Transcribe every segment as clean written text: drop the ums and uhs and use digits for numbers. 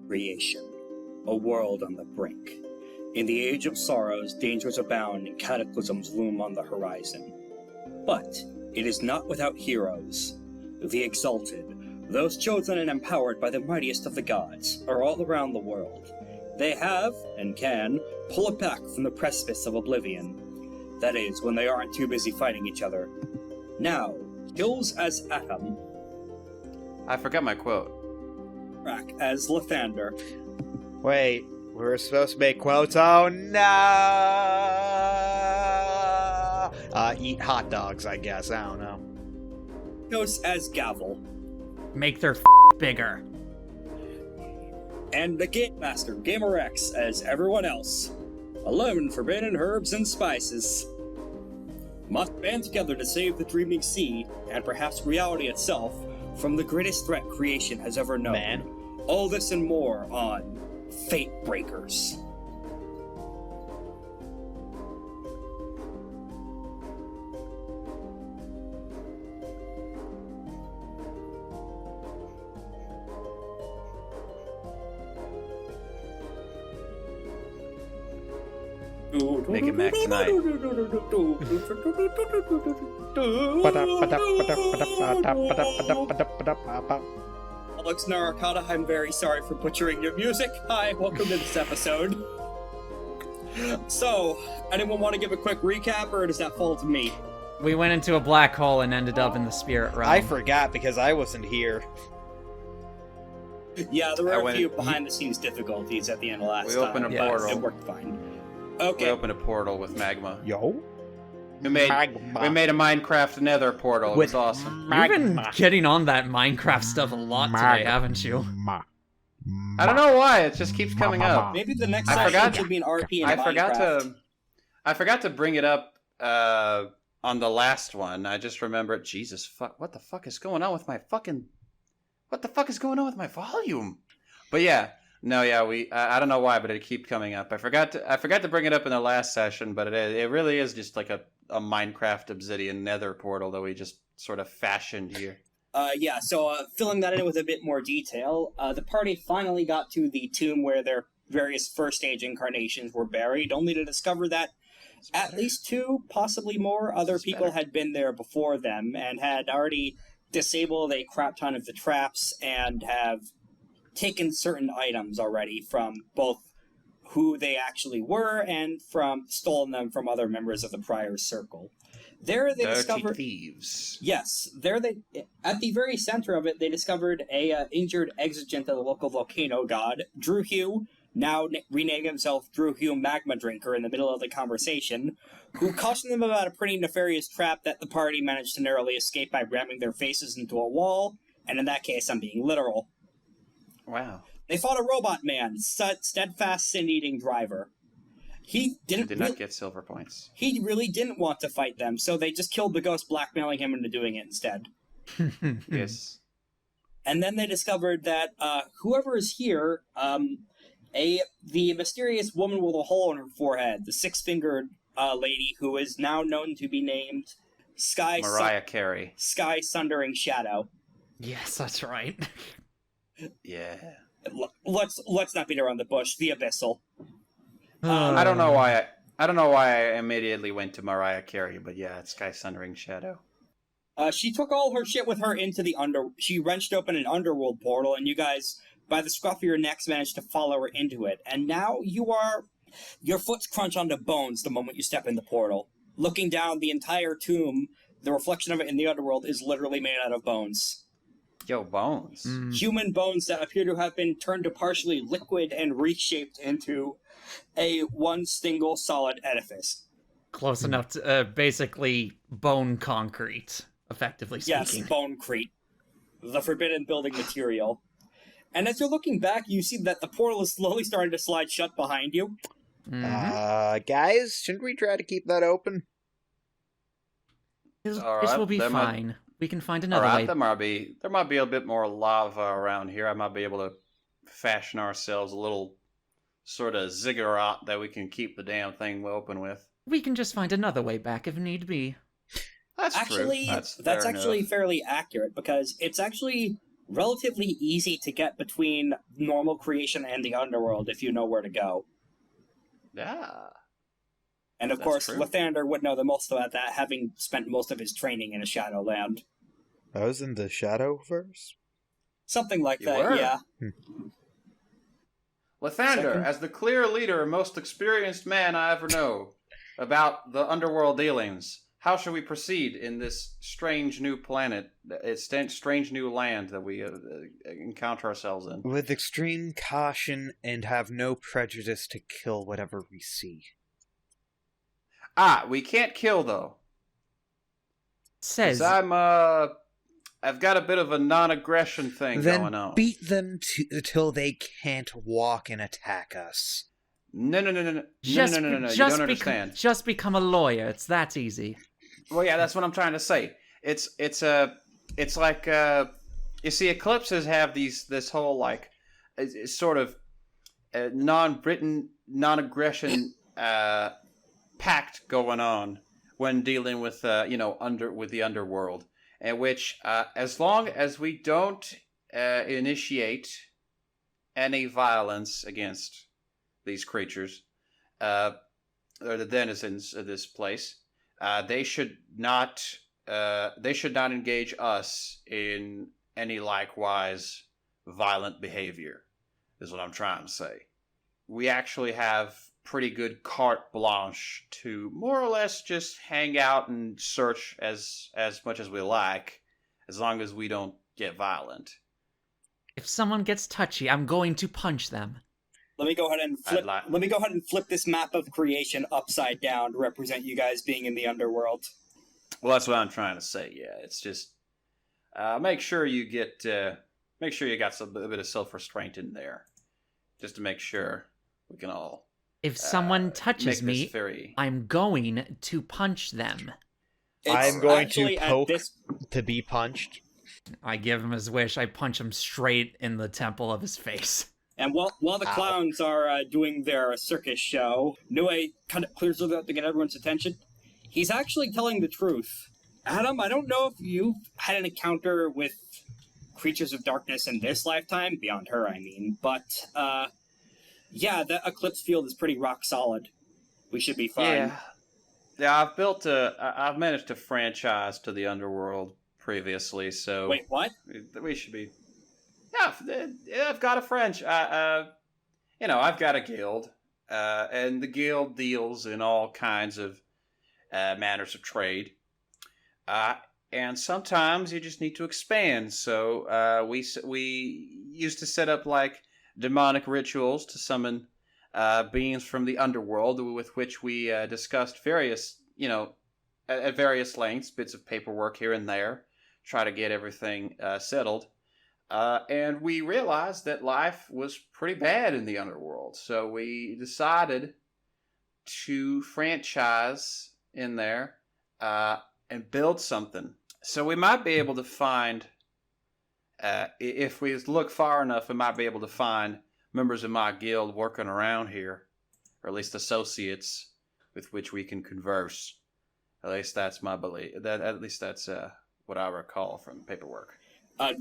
Creation. A world on the brink. In the age of sorrows, dangers abound and cataclysms loom on the horizon. But it is not without heroes. The Exalted, those chosen and empowered by the mightiest of the gods, are all around the world. They have, and can, pull it back from the precipice of oblivion. That is, when they aren't too busy fighting each other. Now, kills as Atom. I forgot my quote. Rack as Lythander. Wait, we were supposed to make quotes? Oh no! Eat hot dogs, I guess. I don't know. Ghost as Gavel. Make their bigger. And the Game Master, Gamer X, as everyone else. 11 forbidden herbs and spices. Must band together to save the dreaming sea, and perhaps reality itself, from the greatest threat creation has ever known. Man. All this and more on FateBreakers. Make it Mac tonight. Alex Narakata, I'm very sorry for butchering your music. Hi, welcome to this episode. So, anyone want to give a quick recap, or does that fall to me? We went into a black hole and ended up in the spirit realm. I forgot because I wasn't here. Yeah, there were a few behind-the-scenes difficulties at the end of last time. We opened a portal. It worked fine. Okay. We opened a portal with magma. Yo? We made a Minecraft Nether portal. It was awesome. You've been getting on that Minecraft stuff a lot today, haven't you? I don't know why. It just keeps coming up. Maybe the next session should be an RP in Minecraft. I forgot to bring it up on the last one. I just remembered. Jesus fuck! What the fuck is going on with my fucking? What the fuck is going on with my volume? But yeah. No, yeah, I don't know why, but it keeps coming up. I forgot to bring it up in the last session, but it really is just like a Minecraft Obsidian Nether portal that we just sort of fashioned here. So filling that in with a bit more detail, the party finally got to the tomb where their various first stage incarnations were buried, only to discover that at least two, possibly more, other people had been there before them and had already disabled a crap ton of the traps and have taken certain items already from both who they actually were and from stolen them from other members of the prior circle. There they discovered thieves. Yes, there they at the very center of it they discovered a injured exigent of the local volcano god, Drewhugh, now renaming himself Drewhugh Magma Drinker in the middle of the conversation, who cautioned them about a pretty nefarious trap that the party managed to narrowly escape by ramming their faces into a wall, and in that case I'm being literal. Wow. They fought a robot man, steadfast sin-eating driver. He did not get silver points. He really didn't want to fight them, so they just killed the ghost, blackmailing him into doing it instead. Yes. And then they discovered that whoever is here, the mysterious woman with a hole in her forehead, the six-fingered lady who is now known to be named Mariah Carey. Sky Sundering Shadow. Yes, that's right. Yeah. Let's not beat around the bush. The Abyssal. I don't know why. I don't know why I immediately went to Mariah Carey, but yeah, it's Sky Sundering Shadow. She took all her shit with her into the She wrenched open an underworld portal, and you guys, by the scruff of your necks, managed to follow her into it. And now your foot's crunch onto bones the moment you step in the portal. Looking down, the entire tomb, the reflection of it in the underworld, is literally made out of bones. Yo, bones. Human bones that appear to have been turned to partially liquid and reshaped into one single solid edifice. Close enough to basically bone concrete, effectively speaking. Yes, bonecrete. The forbidden building material. And as you're looking back, you see that the portal is slowly starting to slide shut behind you. Guys, shouldn't we try to keep that open? This will be fine. We can find another way. There might be a bit more lava around here. I might be able to fashion ourselves a little sort of ziggurat that we can keep the damn thing open with. We can just find another way back if need be. That's actually true. That's actually fairly accurate, because it's actually relatively easy to get between normal creation and the underworld if you know where to go. Yeah. And of That's course, true. Lythander would know the most about that, having spent most of his training in a Shadowland. I was in the Shadowverse? Something like You that, were. yeah. Lathander, Second. as the clear leader and most experienced man I ever know about the underworld dealings, how should we proceed in this strange new planet, strange new land that we encounter ourselves in? With extreme caution and have no prejudice to kill whatever we see. We can't kill, though. 'Cause Says I've got a bit of a non-aggression thing going Then on. beat them till they can't walk and attack us. No. You just don't understand. just become a lawyer. It's that easy. Well, yeah, that's what I'm trying to say. It's like you see, eclipses have this whole like sort of non-written non-aggression pact going on when dealing with with the underworld, in which as long as we don't initiate any violence against these creatures or the denizens of this place, they should not engage us in any likewise violent behavior, is what I'm trying to say. We actually have pretty good carte blanche to more or less just hang out and search as much as we like, as long as we don't get violent. If someone gets touchy, I'm going to punch them. Let me go ahead and flip this map of creation upside down to represent you guys being in the underworld. Well, that's what I'm trying to say. Yeah, it's just make sure you got a bit of self-restraint in there, just to make sure we can all. If someone touches make this me, very... I'm going to punch them. I'm going to actually poke at this. to be punched. I give him his wish. I punch him straight in the temple of his face. And while the clowns are doing their circus show, Nue kind of clears it up to get everyone's attention. He's actually telling the truth. Adam, I don't know if you've had an encounter with creatures of darkness in this lifetime, beyond her, I mean, but, yeah, the eclipse field is pretty rock solid. We should be fine. Yeah, I've managed to franchise to the underworld previously, so... Wait, what? We should be... Yeah, I've got a French. I've got a guild, and the guild deals in all kinds of manners of trade. And sometimes you just need to expand. So we used to set up like demonic rituals to summon beings from the underworld, with which we discussed various, at various lengths, bits of paperwork here and there, try to get everything settled. And we realized that life was pretty bad in the underworld. So we decided to franchise in there and build something. So we might be able to find, if we look far enough, we might be able to find members of my guild working around here, or at least associates with which we can converse. At least that's my belief. At least that's what I recall from paperwork.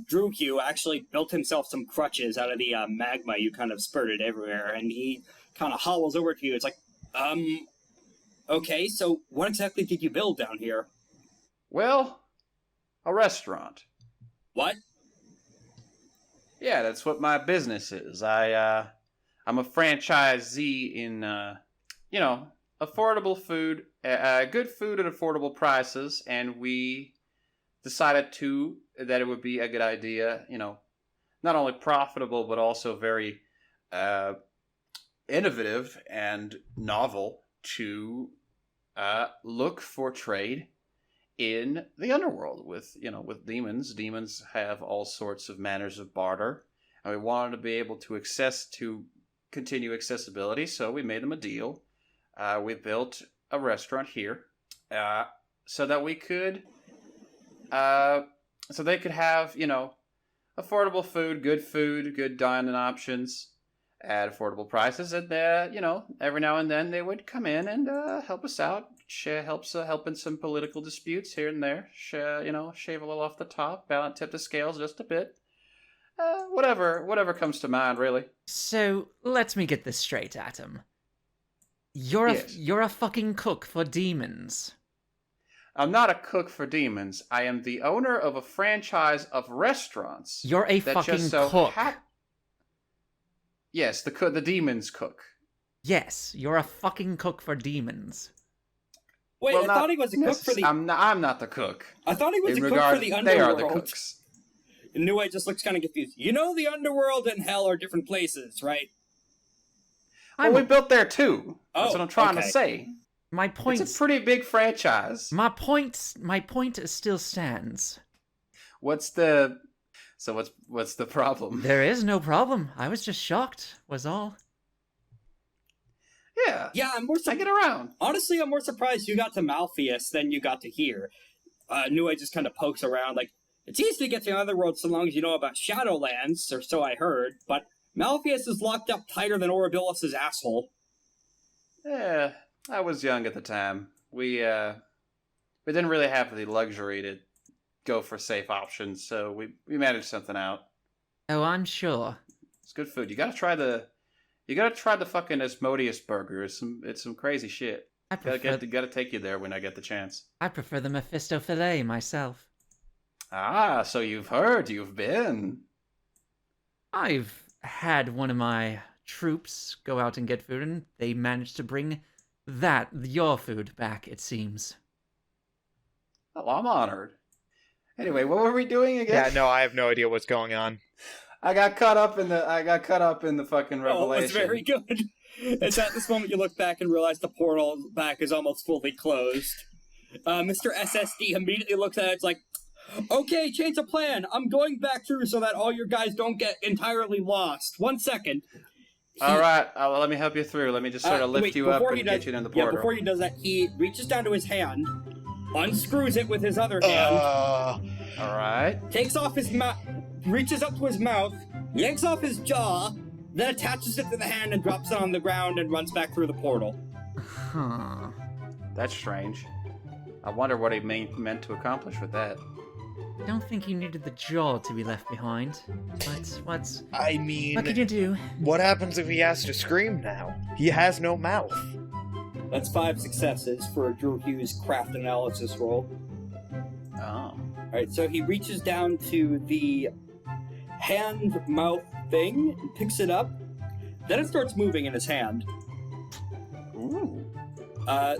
Drew Q actually built himself some crutches out of the magma you kind of spurted everywhere, and he kind of hobbles over to you. It's like, okay, so what exactly did you build down here? Well, a restaurant. What? Yeah, that's what my business is. I'm a franchisee in, affordable food, good food at affordable prices, and we decided that it would be a good idea, not only profitable, but also very innovative and novel to look for trade in the underworld with demons. Demons have all sorts of manners of barter, and we wanted to be able to continue accessibility, so we made them a deal. We built a restaurant here so that we could so they could have, affordable food, good dining options at affordable prices. And, every now and then they would come in and help us out. Help in some political disputes here and there. Shave a little off the top, tip the scales just a bit. Whatever comes to mind, really. So, let me get this straight, Atom. You're Yes. you're a fucking cook for demons. I'm not a cook for demons. I am the owner of a franchise of restaurants. You're a that fucking just so cook. Yes, the demons cook. Yes, you're a fucking cook for demons. Wait, I thought he was a cook for the. I'm not the cook. I thought he was In a cook regard, for the they underworld. are the cooks. And New Age just looks kind of confused. You know, the underworld and hell are different places, right? Well, we built there too. That's Oh, what I'm trying okay. to say. My point. It's a pretty big franchise. My point still stands. What's the problem? There is no problem. I was just shocked. Was all. Yeah. Yeah, I'm more. Take it around. Honestly, I'm more surprised you got to Malpheus than you got to here. New Age just kind of pokes around like, it's easy to get to the Underworld so long as you know about Shadowlands, or so I heard, but Malpheus is locked up tighter than Orabilis' asshole. Yeah, I was young at the time. We didn't really have the luxury to go for safe options, so we managed something out. Oh, I'm sure. It's good food. You gotta try the fucking Asmodeus burger. It's some crazy shit. I prefer Gotta take you there when I get the chance. I prefer the Mephisto fillet myself. Ah, so you've been. I've had one of my troops go out and get food, and they managed to bring your food back, it seems. Oh, I'm honored. Anyway, what were we doing again? Yeah, no, I have no idea what's going on. I got caught up in the fucking revelation. Oh, it was very good. It's at this moment you look back and realize the portal back is almost fully closed. Mr. SSD immediately looks at it, it's like, okay, change of plan. I'm going back through so that all your guys don't get entirely lost. 1 second. All right, let me help you through. Let me just sort of lift you up and get you in the portal. Yeah, before he does that, he reaches down to his hand, unscrews it with his other hand, All right. takes off his mouth, reaches up to his mouth, yanks off his jaw, then attaches it to the hand and drops it on the ground and runs back through the portal. Huh. That's strange. I wonder what he meant to accomplish with that. I don't think you needed the jaw to be left behind. But what I mean, can you do? what happens if he has to scream now? He has no mouth. That's 5 successes for Drew Hughes' craft analysis roll. Oh. Alright, so he reaches down to the hand-mouth thing and picks it up. Then it starts moving in his hand. Ooh.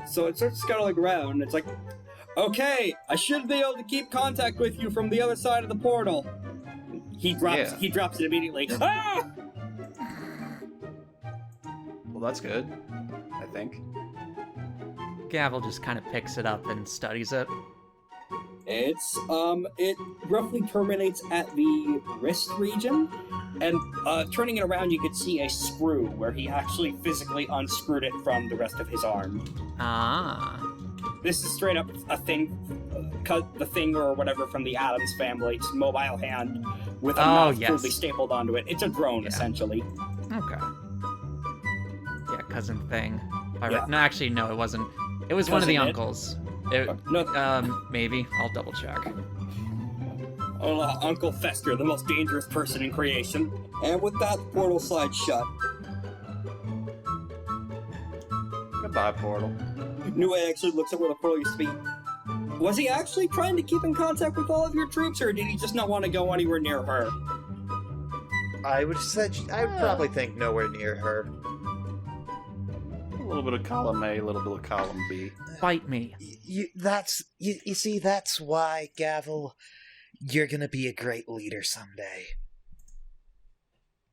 So it starts scuttling around. It's like, okay, I should be able to keep contact with you from the other side of the portal. He drops it immediately. Ah! Well, that's good. I think. Gavel just kind of picks it up and studies it. It roughly terminates at the wrist region, and turning it around, you could see a screw where he actually physically unscrewed it from the rest of his arm. Ah. This is straight up a thing, the thing or whatever from the Addams family. It's a mobile hand with a mouth crudely stapled onto it. It's a drone, essentially. Okay. Yeah, cousin thing. Yeah. No, actually, no, it wasn't. It was one of Cousin the Ed? uncles. Maybe. I'll double check. Oh, Uncle Fester, the most dangerous person in creation. And with that, the portal slides shut. Goodbye, portal. Nue actually looks at where the portal used to be. Was he actually trying to keep in contact with all of your troops, or did he just not want to go anywhere near her? I would probably think nowhere near her. A little bit of column A, a little bit of column B. Fight me. You see, that's why, Gavel, you're gonna be a great leader someday.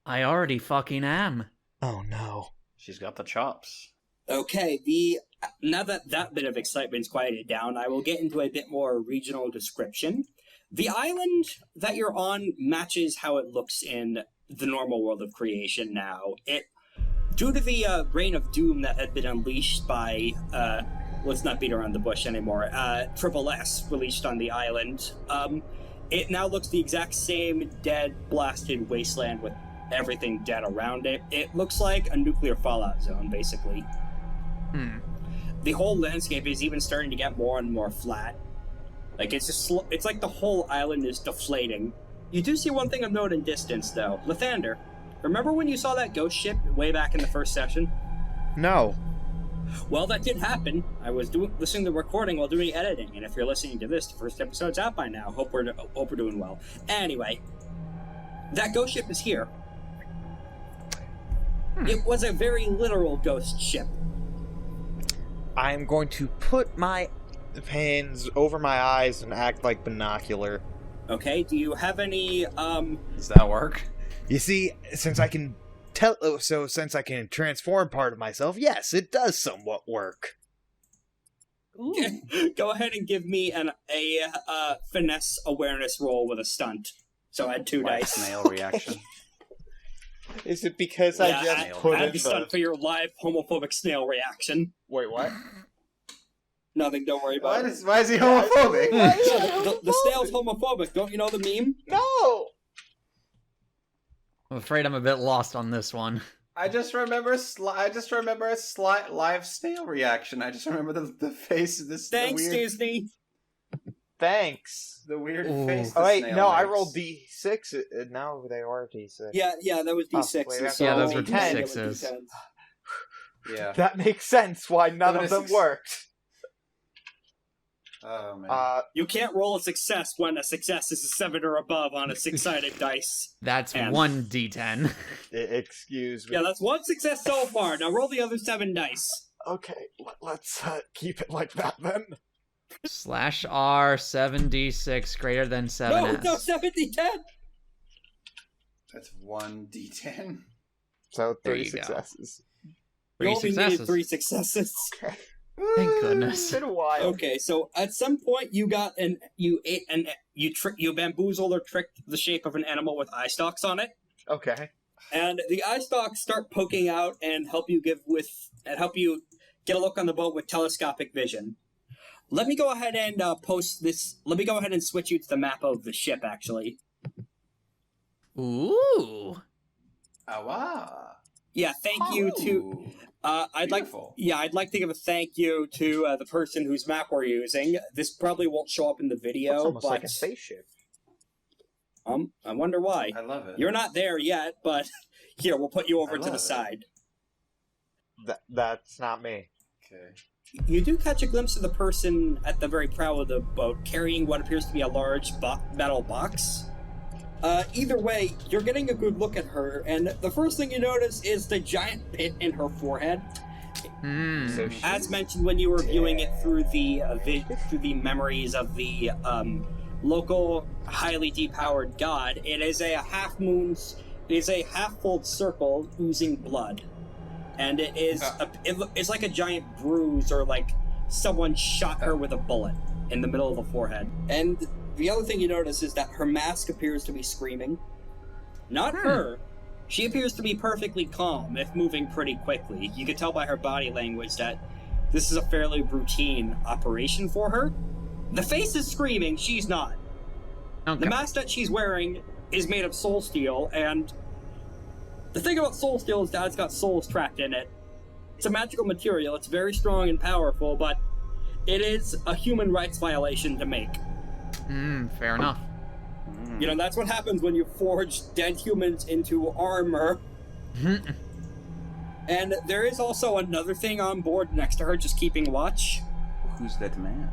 I already fucking am. Oh no. She's got the chops. Okay, now that bit of excitement's quieted down, I will get into a bit more regional description. The island that you're on matches how it looks in the normal world of creation now. Due to the reign of doom that had been unleashed by, let's not beat around the bush anymore, Triple S released on the island, it now looks the exact same dead, blasted wasteland with everything dead around it. It looks like a nuclear fallout zone, basically. The whole landscape is even starting to get more and more flat. Like, it's like the whole island is deflating. You do see one thing of note in distance, though. Lythander, remember when you saw that ghost ship way back in the first session? No. Well, that did happen. I was listening to the recording while doing editing, and if you're listening to this, the first episode's out by now. Hope we're doing well. Anyway, that ghost ship is here. It was a very literal ghost ship. I'm going to put my hands over my eyes and act like binocular. Okay, do you have any, Does that work? You see, since I can transform part of myself, yes, it does somewhat work. Go ahead and give me a finesse awareness roll with a stunt. So add 2 Like dice. snail reaction. Is it because Yeah, I just put add in the stunt for your live homophobic snail reaction. Wait, what? Nothing, don't worry about it. Why is he homophobic? The snail's homophobic, don't you know the meme? No! I'm afraid I'm a bit lost on this one. I just remember a slight live snail reaction. I just remember the face of this. Thanks, the weird, Disney. Thanks. The weird Ooh. face. Oh the wait, snail no, I makes. rolled D6. No, they were D6. Yeah, that was D6. wait, that's Yeah, those were D10. D6s. Yeah. That makes sense why none of them worked. Oh man. You can't roll a success when a success is a 7 or above on a 6-sided dice. That's And- 1 d10. Excuse me. Yeah, that's 1 success so far. Now roll the other 7 dice. Okay, let's keep it like that then. /R 7d6 greater than 7s. No, 70-10. That's 1d10. So There 3 you go. successes. You 3 only needed successes. 3 successes. Okay. Thank goodness. It's been a while. Okay, so at some point you bamboozled or tricked the shape of an animal with eye stalks on it, Okay. and the eye stalks start poking out and help you get a look on the boat with telescopic vision. Let me go ahead and post this. Let me go ahead and switch you to the map of the ship. Actually, Ooh. Ah, wow. yeah. Thank you to. I'd Beautiful. like to give a thank you to the person whose map we're using. This probably won't show up in the video, Looks almost but like a spaceship. I wonder why. I love it. You're not there yet, but here we'll put you over I to the love it. side. That's not me. Okay. You do catch a glimpse of the person at the very prow of the boat carrying what appears to be a large metal box. Either way, you're getting a good look at her, and the first thing you notice is the giant pit in her forehead. Hmm. So As mentioned when you were viewing it through the memories of the local highly depowered god, it is a half-fold circle oozing blood, and it is it's like a giant bruise, or like someone shot her with a bullet in the middle of the forehead. And the other thing you notice is that her mask appears to be screaming. Not her. She appears to be perfectly calm, if moving pretty quickly. You can tell by her body language that this is a fairly routine operation for her. The face is screaming, she's not. Okay. The mask that she's wearing is made of soul steel, and the thing about soul steel is that it's got souls trapped in it. It's a magical material, it's very strong and powerful, but it is a human rights violation to make. Fair enough. You know, that's what happens when you forge dead humans into armor. And there is also another thing on board next to her, just keeping watch. Who's that man?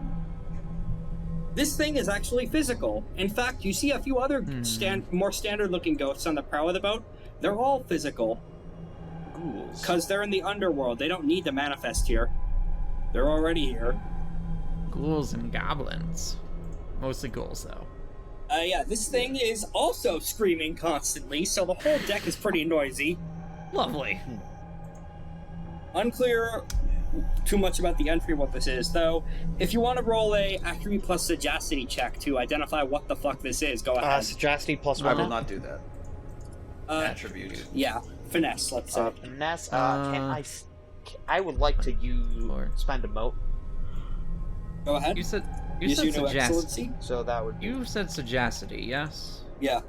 This thing is actually physical. In fact, you see a few other more standard-looking ghosts on the prow of the boat. They're all physical, Ghouls. because they're in the underworld. They don't need to manifest here. They're already here. Ghouls and goblins. Mostly ghouls, though. Yeah, this thing is also screaming constantly, so the whole deck is pretty noisy. Lovely. Unclear too much about the entry, what this is, though. If you want to roll a attribute plus sagacity check to identify what the fuck this is, go ahead. Sagacity plus I one. will not do that. Attribute. Yeah, finesse, let's say. Finesse. I would like to spend a moat. Go ahead. You said Use your new sagacity. excellency. So that would be... You said sagacity, yes? Yeah.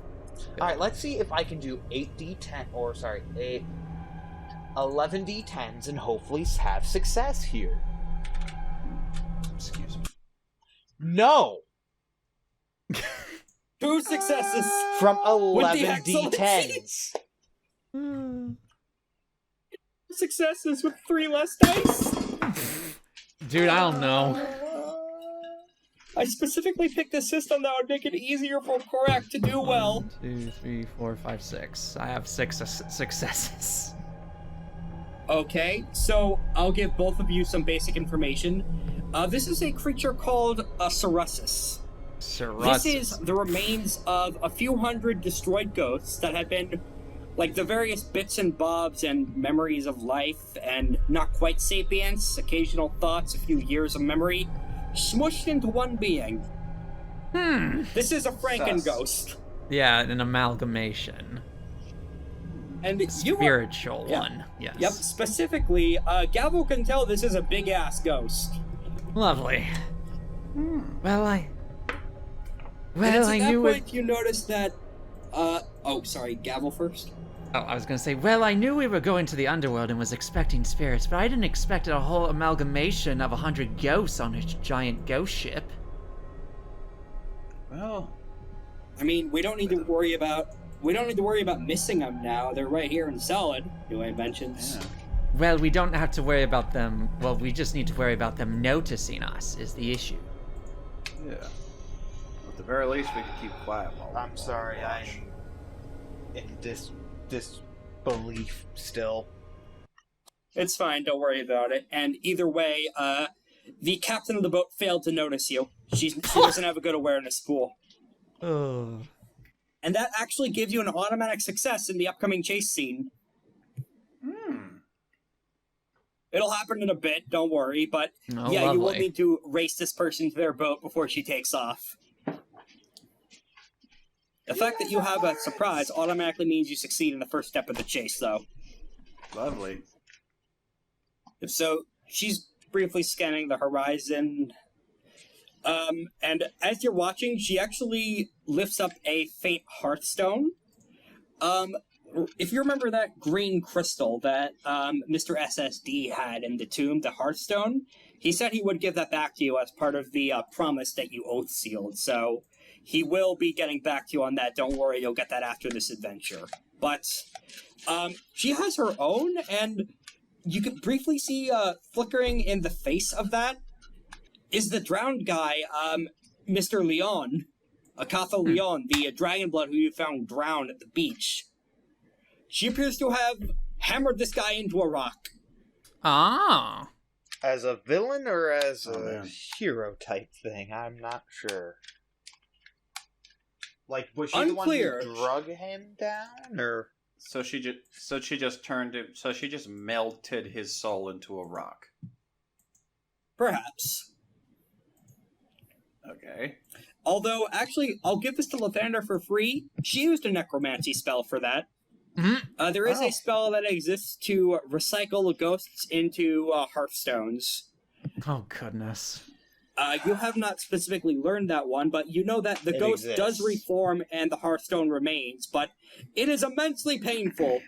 Alright, let's see if I can do 11d10s and hopefully have success here. Excuse me. No! 2 successes. From With the 11 excellency. D10s. Successes with 3 less dice. Dude, I don't know. I specifically picked a system that would make it easier for Korak to do well. 1, 2, 3, 4, 5, 6. I have 6 successes. Okay, so I'll give both of you some basic information. This is a creature called a Cerussus. This is the remains of a few hundred destroyed ghosts that had been, like, the various bits and bobs and memories of life and not quite sapience, occasional thoughts, a few years of memory, smushed into one being. This is a Franken ghost. Yeah, an amalgamation. And Spiritual one, yes. Yep, specifically, Gavel can tell this is a big-ass ghost. Lovely. Well, I And it's at that knew point you notice that, oh, sorry, Gavel first. Oh, I was gonna say, well, I knew we were going to the underworld and was expecting spirits, but I didn't expect a whole amalgamation of 100 ghosts on a giant ghost ship. Well, I mean, we don't need to worry about missing them now. They're right here in Solid, Nue mentions. yeah. Well, we don't have to worry about them. Well, we just need to worry about them noticing us is the issue. Yeah. At the very least, we could keep quiet while I'm sorry, I'm in disbelief still. It's fine, don't worry about it. And either way, the captain of the boat failed to notice you. She doesn't have a good awareness pool. Oh. And that actually gives you an automatic success in the upcoming chase scene. It'll happen in a bit, don't worry, but Oh, yeah, you will lovely. need to race this person to their boat before she takes off. The fact that you have a surprise automatically means you succeed in the first step of the chase, though. Lovely. So, she's briefly scanning the horizon. And as you're watching, she actually lifts up a faint hearthstone. If you remember that green crystal that Mr. SSD had in the tomb, the hearthstone, he said he would give that back to you as part of the promise that you oath sealed. So he will be getting back to you on that. Don't worry, you'll get that after this adventure. But she has her own, and you can briefly see flickering in the face of that is the drowned guy, Mr. Leon, Akatha Leon, the dragonblood who you found drowned at the beach. She appears to have hammered this guy into a rock. Ah. As a villain or as a man. hero type thing? I'm not sure. Like, was she Unclear. the one who drug him down, or? So she just melted his soul into a rock. Perhaps. Okay. Although, actually, I'll give this to Lythander for free. She used a necromancy spell for that. There is a spell that exists to recycle ghosts into hearthstones. Oh, goodness. You have not specifically learned that one, but you know that the It ghost exists. does reform and the hearthstone remains, but it is immensely painful.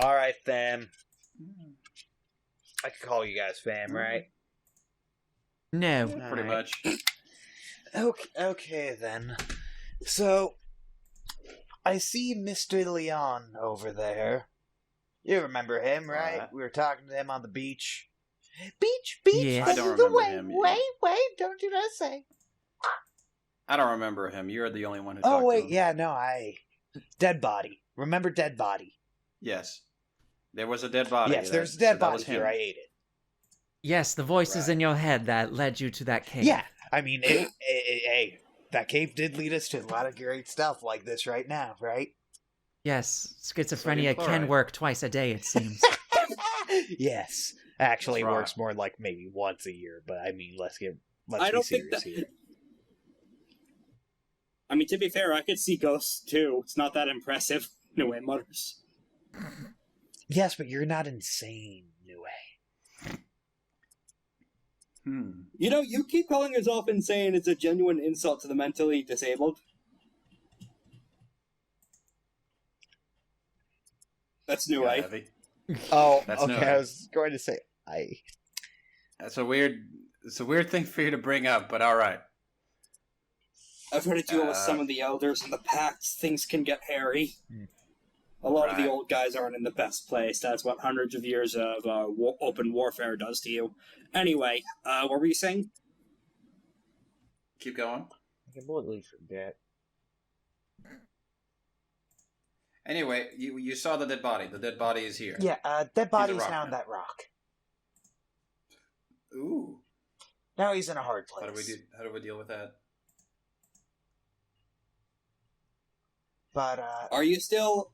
Alright, fam. I can call you guys fam, right? No. Pretty much. Okay then. So, I see Mr. Leon over there. You remember him, right? We were talking to him on the beach. Beach, Yes. I don't remember him. Wait, don't you dare say. I don't remember him. You're the only one who Oh, talked wait, to him. yeah, no, Dead body. Remember dead body? Yes. There was a dead body. Yes, there's a dead that body was him. here, I ate it. Yes, the voices Right. in your head that led you to that cave. Yeah, I mean, hey, that cave did lead us to a lot of great stuff like this right now, right? Yes, schizophrenia Sodium can chloride. work twice a day, it seems. Yes. Actually, it That's right. works more like maybe once a year, but I mean, let's I be don't think serious that- here. I mean, to be fair, I could see ghosts too. It's not that impressive. No way, mutters. Yes, but you're not insane, Nue. You know, you keep calling yourself insane. It's a genuine insult to the mentally disabled. That's new, Yeah, right? heavy. Oh, That's okay. no. I was going to say It's a weird thing for you to bring up, but all right. I've had to deal with some of the elders in the pact. Things can get hairy. A lot of the old guys aren't in the best place. That's what hundreds of years of open warfare does to you. Anyway, what were you saying? Keep going. I completely forget. Anyway, you saw the dead body. The dead body is here. Yeah, dead body's rock found now. that rock. Ooh. Now he's in a hard place. How do we deal with that? But Are you still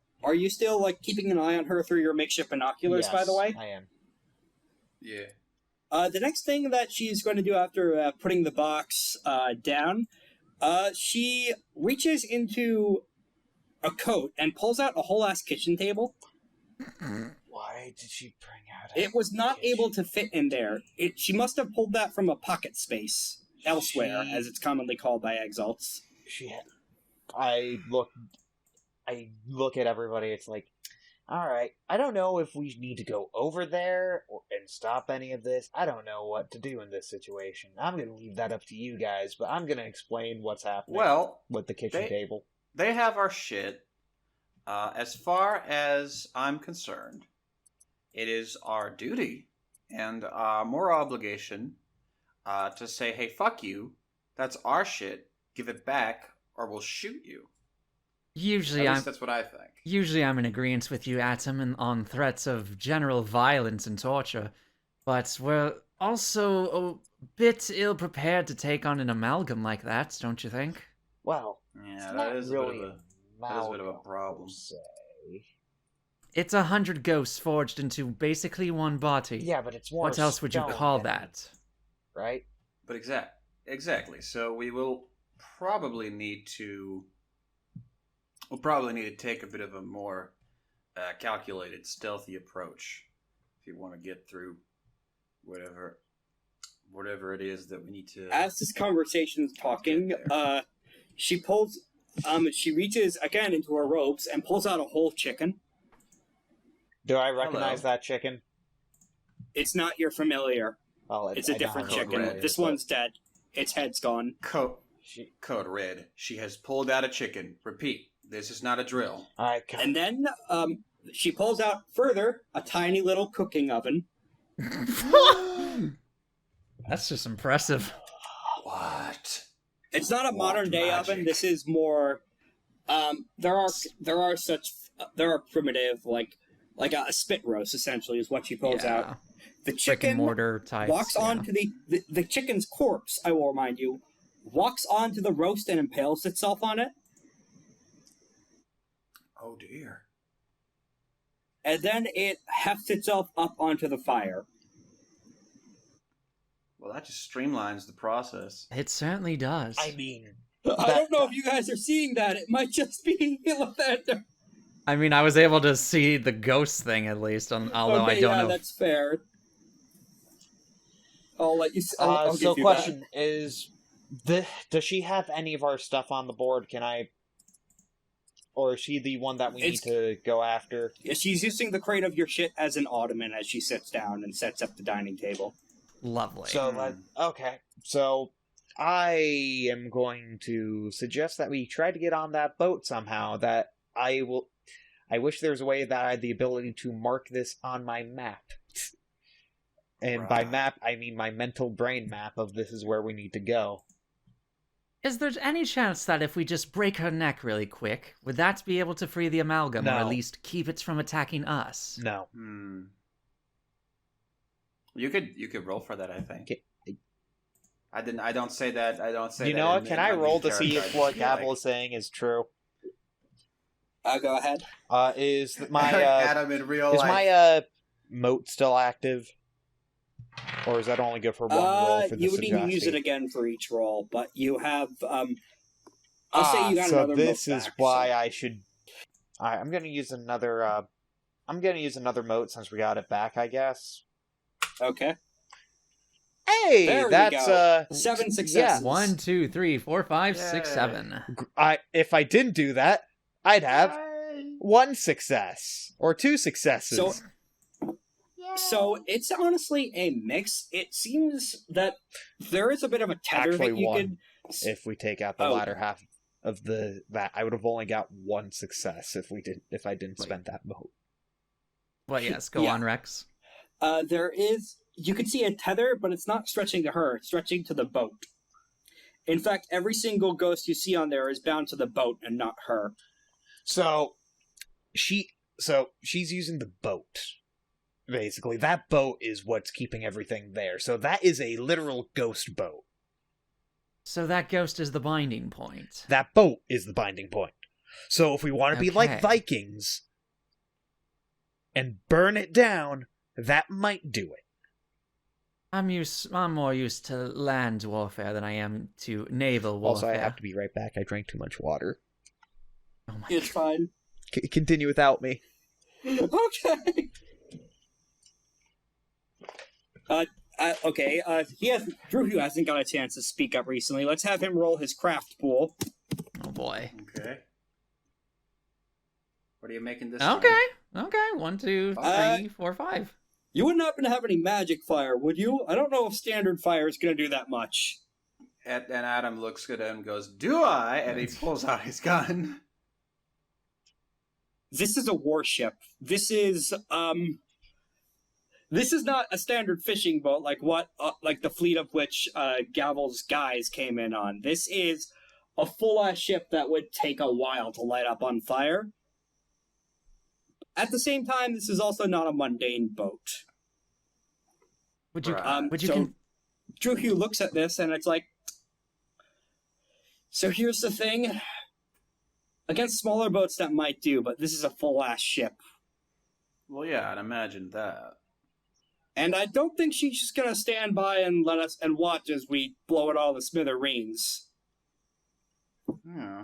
like keeping an eye on her through your makeshift binoculars? yes, By the way, I am. Yeah. the next thing that she's going to do after putting the box down, she reaches into a coat and pulls out a whole ass kitchen table. Why did she bring out? It was not able to fit in there. She must have pulled that from a pocket space elsewhere, as it's commonly called by Exalts. I look at everybody. It's like, all right. I don't know if we need to go over there and stop any of this. I don't know what to do in this situation. I'm going to leave that up to you guys, but I'm going to explain what's happening. Well, with the kitchen table. They have our shit. As far as I'm concerned, it is our duty and more obligation to say, hey, fuck you. That's our shit. Give it back or we'll shoot you. Usually, At least that's what I think. Usually I'm in agreement with you, Atom, on threats of general violence and torture, but we're also a bit ill-prepared to take on an amalgam like that, don't you think? Well, Yeah, it's that not is really a bit of a problem. Say. It's 100 ghosts forged into basically one body. Yeah, but it's more. What else would you stone call than- that? Right? But exactly. So we will probably need to. We'll probably need to take a bit of a more calculated, stealthy approach if you want to get through whatever it is that we need to. As this conversation is talking, she reaches again into her robes and pulls out a whole chicken. Do I recognize that chicken? It's not your familiar. Well, It's a different Code chicken. Red. This one's dead. Its head's gone. Code red. She has pulled out a chicken. Repeat. This is not a drill. And then she pulls out further a tiny little cooking oven. That's just impressive. What? It's not a modern day magic. oven. This is more. There are primitive like a spit roast essentially is what she pulls out. The Brick chicken and mortar types. walks onto the chicken's corpse. I will remind you, walks onto the roast and impales itself on it. Oh dear. And then it hefts itself up onto the fire. Well, that just streamlines the process. It certainly does. I mean, I don't know if you guys are seeing that. It might just be Lythander. I mean, I was able to see the ghost thing at least, although Okay, I don't yeah, know. that's fair. I'll let you. I'll so give you question is, does she have any of our stuff on the board? Can I, or is she the one that we need to go after? that. She's using the crate of your shit as an ottoman as she sits down and sets up the dining table. Lovely. So okay. So I am going to suggest that we try to get on that boat somehow. That I wish there was a way that I had the ability to mark this on my map. And by map, I mean my mental brain map of this is where we need to go. Is there any chance that if we just break her neck really quick, would that be able to free the amalgam, or at least keep it from attacking us? No. You could roll for that, I think. Okay. I don't say that. I don't say. You know what? Can I roll to see if what Gavel is saying is true? Go ahead. Is my Adam in real life? my moat still active? Or is that only good for one roll for the you would need to use it again for each roll, but you have. I'll say you got another. So this moat is back, why I should. Alright, I'm gonna use another. I'm gonna use another moat since we got it back, I guess. Okay. Hey, There that's we go. 7 Yeah. successes. 1, 2, 3, 4, 5, 6, Yay. 7. If I didn't do that, I'd have one success or two successes. So it's honestly a mix. It seems that there is a bit of a tether Actually that you one. could If we take out the latter half of that, I would have only got one success if I didn't spend that vote. Well, yes, go on, Rex. You can see a tether, but it's not stretching to her, it's stretching to the boat. In fact, every single ghost you see on there is bound to the boat and not her. So she's using the boat. Basically, that boat is what's keeping everything there. So that is a literal ghost boat. So that ghost is the binding point. That boat is the binding point. So if we want to be like Vikings and burn it down, that might do it. I'm more used to land warfare than I am to naval warfare. Also, I have to be right back. I drank too much water. Oh my It's God. fine. Continue without me. Okay. Drew hasn't got a chance to speak up recently. Let's have him roll his craft pool. Oh boy. Okay. What are you making this Okay. time? Okay. 1, 2, 3, 4, 5. You wouldn't happen to have any magic fire, would you? I don't know if standard fire is going to do that much. And Adam looks at him and goes, "Do I?" And he pulls out his gun. This is a warship. This is not a standard fishing boat like the fleet of which Gavel's guys came in on. This is a full-ass ship that would take a while to light up on fire. At the same time, this is also not a mundane boat. Would you? Right. Drew Hugh looks at this and it's like, so here's the thing. Against smaller boats that might do, but this is a full-ass ship. Well, yeah, I'd imagine that. And I don't think she's just gonna stand by and let us and watch as we blow it all to smithereens. Yeah.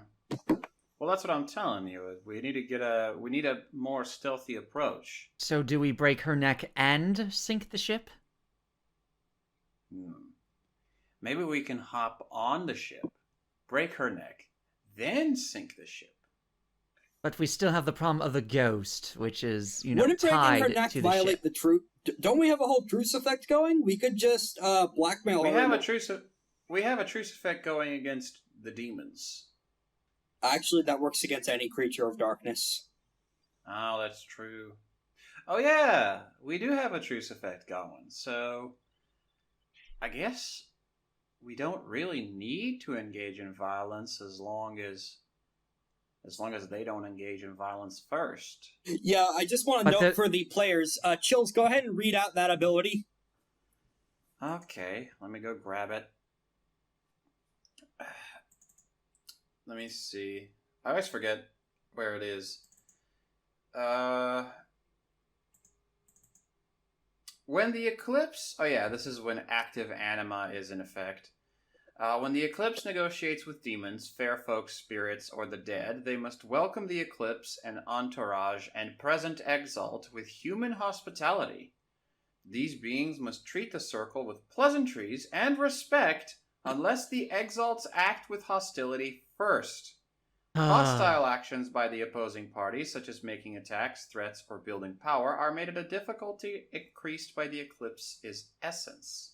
Well, that's what I'm telling you. We need a more stealthy approach. So do we break her neck and sink the ship? Maybe we can hop on the ship, break her neck, then sink the ship. But we still have the problem of the ghost, which is, Wouldn't breaking tied her neck to the violate ship. the truce? Don't we have a whole truce effect going? We could just blackmail We her. have a truce effect going against the demons. Actually, that works against any creature of darkness. Oh, that's true. Oh yeah, we do have a truce effect going. So I guess we don't really need to engage in violence as long as they don't engage in violence first. Yeah, I just want to note for the players, Chills, go ahead and read out that ability. Okay, let me go grab it. Let me see. I always forget where it is. When the eclipse... Oh yeah, this is when active anima is in effect. When the eclipse negotiates with demons, fair folk, spirits, or the dead, they must welcome the eclipse and entourage and present Exalt with human hospitality. These beings must treat the circle with pleasantries and respect unless the Exalts act with hostility first. Hostile actions by the opposing party, such as making attacks, threats, or building power, are made at a difficulty increased by the eclipse's essence.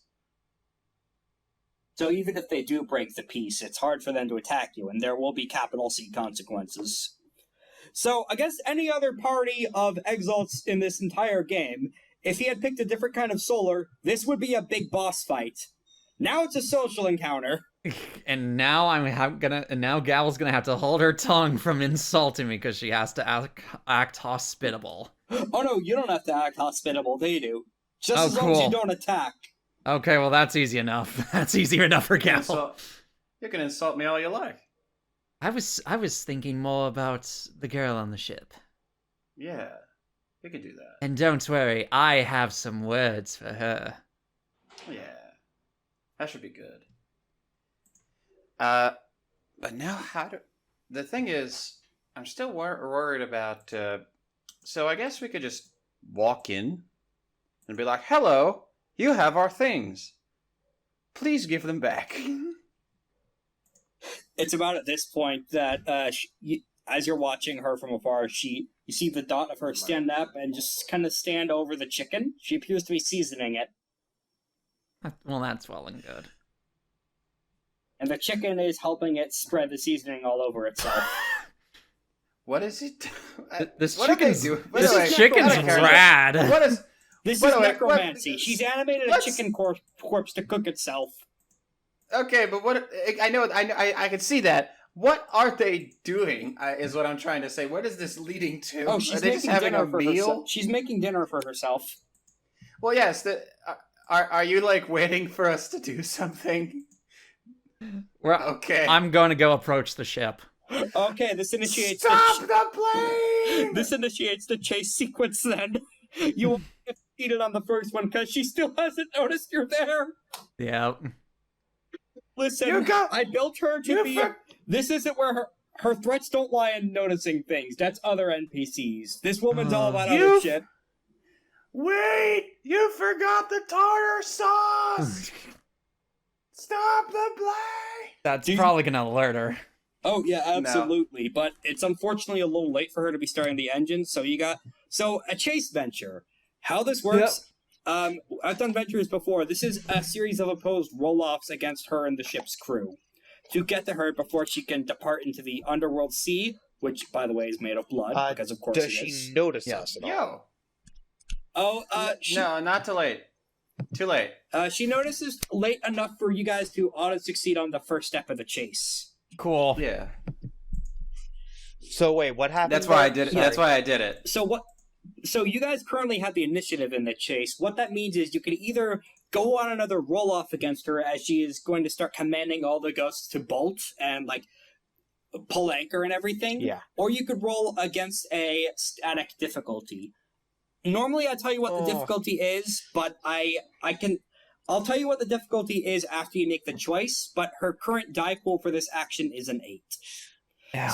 So even if they do break the peace, it's hard for them to attack you, and there will be capital C consequences. So against any other party of Exalts in this entire game, if he had picked a different kind of solar, this would be a big boss fight. Now it's a social encounter. And now now Gavel's gonna have to hold her tongue from insulting me because she has to act hospitable. Oh no, you don't have to act hospitable, they do. Just as long as you don't attack. Okay, well that's easy enough. That's easier enough for Gavel. You can insult me all you like. I was thinking more about the girl on the ship. Yeah, you can do that. And don't worry, I have some words for her. Yeah, that should be good. But now the thing is, I'm still worried about, so I guess we could just walk in and be like, "Hello, you have our things. Please give them back." It's about at this point that, as you're watching her from afar, you see the dot of her stand up and just kind of stand over the chicken. She appears to be seasoning it. Well, that's well and good. and the chicken is helping it spread the seasoning all over itself. What is it? This What are they chicken's doing? this Wait, chicken's wait, wait. rad. What is? This Wait, is wait, necromancy. what- She's animated a let's- chicken corpse to cook itself. Okay, but what? I know. I can see that. What are they doing? Is what I'm trying to say. What is this leading to? Oh, Are she's they making just having dinner a for meal? herself. She's making dinner for herself. Well, yes. Are you like waiting for us to do something? Okay. I'm going to go approach the ship. Okay, this initiates Stop the plane! This initiates the chase sequence. Then you will get cheated on the first one because she still hasn't noticed you're there. Yeah. Listen, You got- I built her to you be. for- This isn't where her threats don't lie in noticing things. That's other NPCs. This woman's all about You other f- shit. Wait! You forgot the tartar sauce. Stop the plane! That's Do you- probably going to alert her. Oh yeah, absolutely. But it's unfortunately a little late for her to be starting the engine. So a chase venture. How this works? I've done ventures before. This is a series of opposed roll-offs against her and the ship's crew to get to her before she can depart into the underworld sea, which, by the way, is made of blood because of course Does it she is. notice Yeah. us at all? Yo. Oh, No, not too late. Too late. she notices late enough for you guys to auto-succeed on the first step of the chase. Cool. Yeah. So wait, what happened? That's why I there? did it. Sorry. That's why I did it. So you guys currently have the initiative in the chase. What that means is you can either go on another roll-off against her as she is going to start commanding all the ghosts to bolt and, like, pull anchor and everything. Yeah. Or you could roll against a static difficulty. Normally I tell you what the difficulty is, but I'll tell you what the difficulty is after you make the choice, but her current die pool for this action is an 8.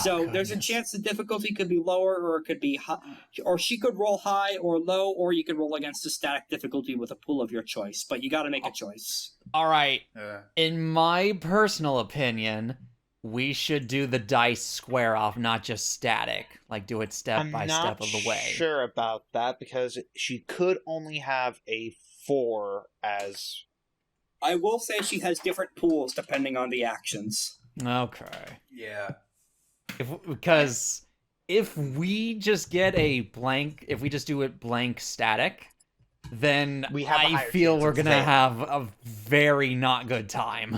So there's a chance the difficulty could be lower, or it could be high, or she could roll high or low, or you could roll against a static difficulty with a pool of your choice. But you got to make a choice. All right. Yeah. In my personal opinion, we should do the dice square off, not just static. Like, do it step I'm by not step of the way. sure about that because she could only have a 4 as. I will say she has different pools depending on the actions. Okay. Yeah. Because if we just get a blank, if we just do it blank static, then We have a I higher feel chance we're of gonna failing. have a very not good time.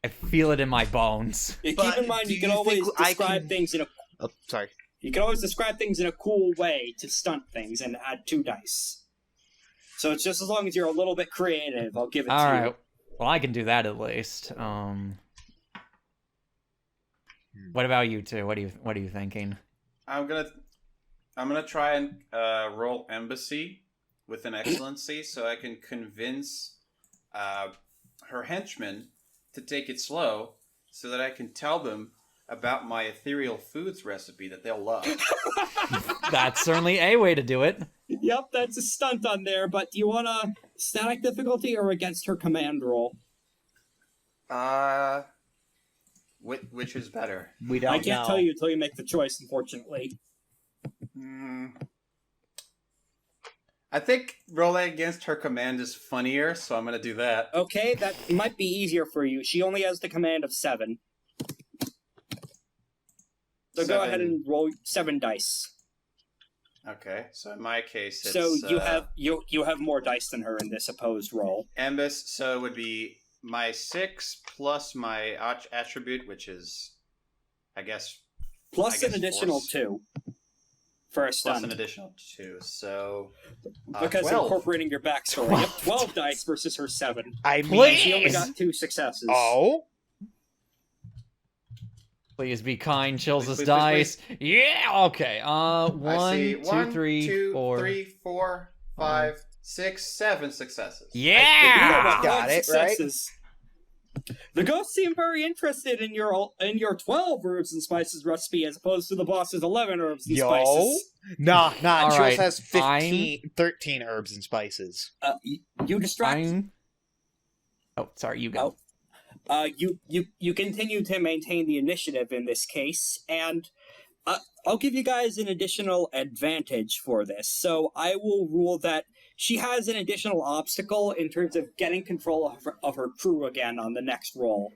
I feel it in my bones. Keep But in mind, do you can you always think I describe can- things in a Oh, sorry. You can always describe things in a cool way to stunt things and add 2 dice. So it's just as long as you're a little bit creative, I'll give it All to right. you. Well, I can do that at least. What about you two? What are you thinking? I'm gonna try and roll embassy with an excellency so I can convince her henchmen to take it slow so that I can tell them about my ethereal foods recipe that they'll love. That's certainly a way to do it. Yep, that's a stunt on there, but do you want a static difficulty or against her command roll? Which is better? We don't I can't know. tell you until you make the choice, unfortunately. I think rolling against her command is funnier, so I'm gonna do that. Okay, that might be easier for you. She only has the command of 7. So go ahead and roll 7 dice. Okay, so in my case, it's So you have more dice than her in this opposed roll. Embus, so it would be my 6 plus my attribute, which is, I guess, Plus an guess additional force. 2 for a plus stunt. an additional 2. So Because 12. incorporating your backstory. Yep, 12 dice versus her 7. I mean, She only got 2 successes. oh, Please be kind, chills Please, us please, dice. Yeah, okay. I see 1, 2, 3, 4. 3, 4, 5, 6, 7 successes. Yeah! Got it, right? The ghosts seem very interested in your 12 herbs and spices recipe as opposed to the boss's 11 herbs and spices. nah. All Jules right, has 13 herbs and spices. You distract. Oh, sorry, you go. You continue to maintain the initiative in this case, and I'll give you guys an additional advantage for this. So I will rule that she has an additional obstacle in terms of getting control of her crew again on the next roll.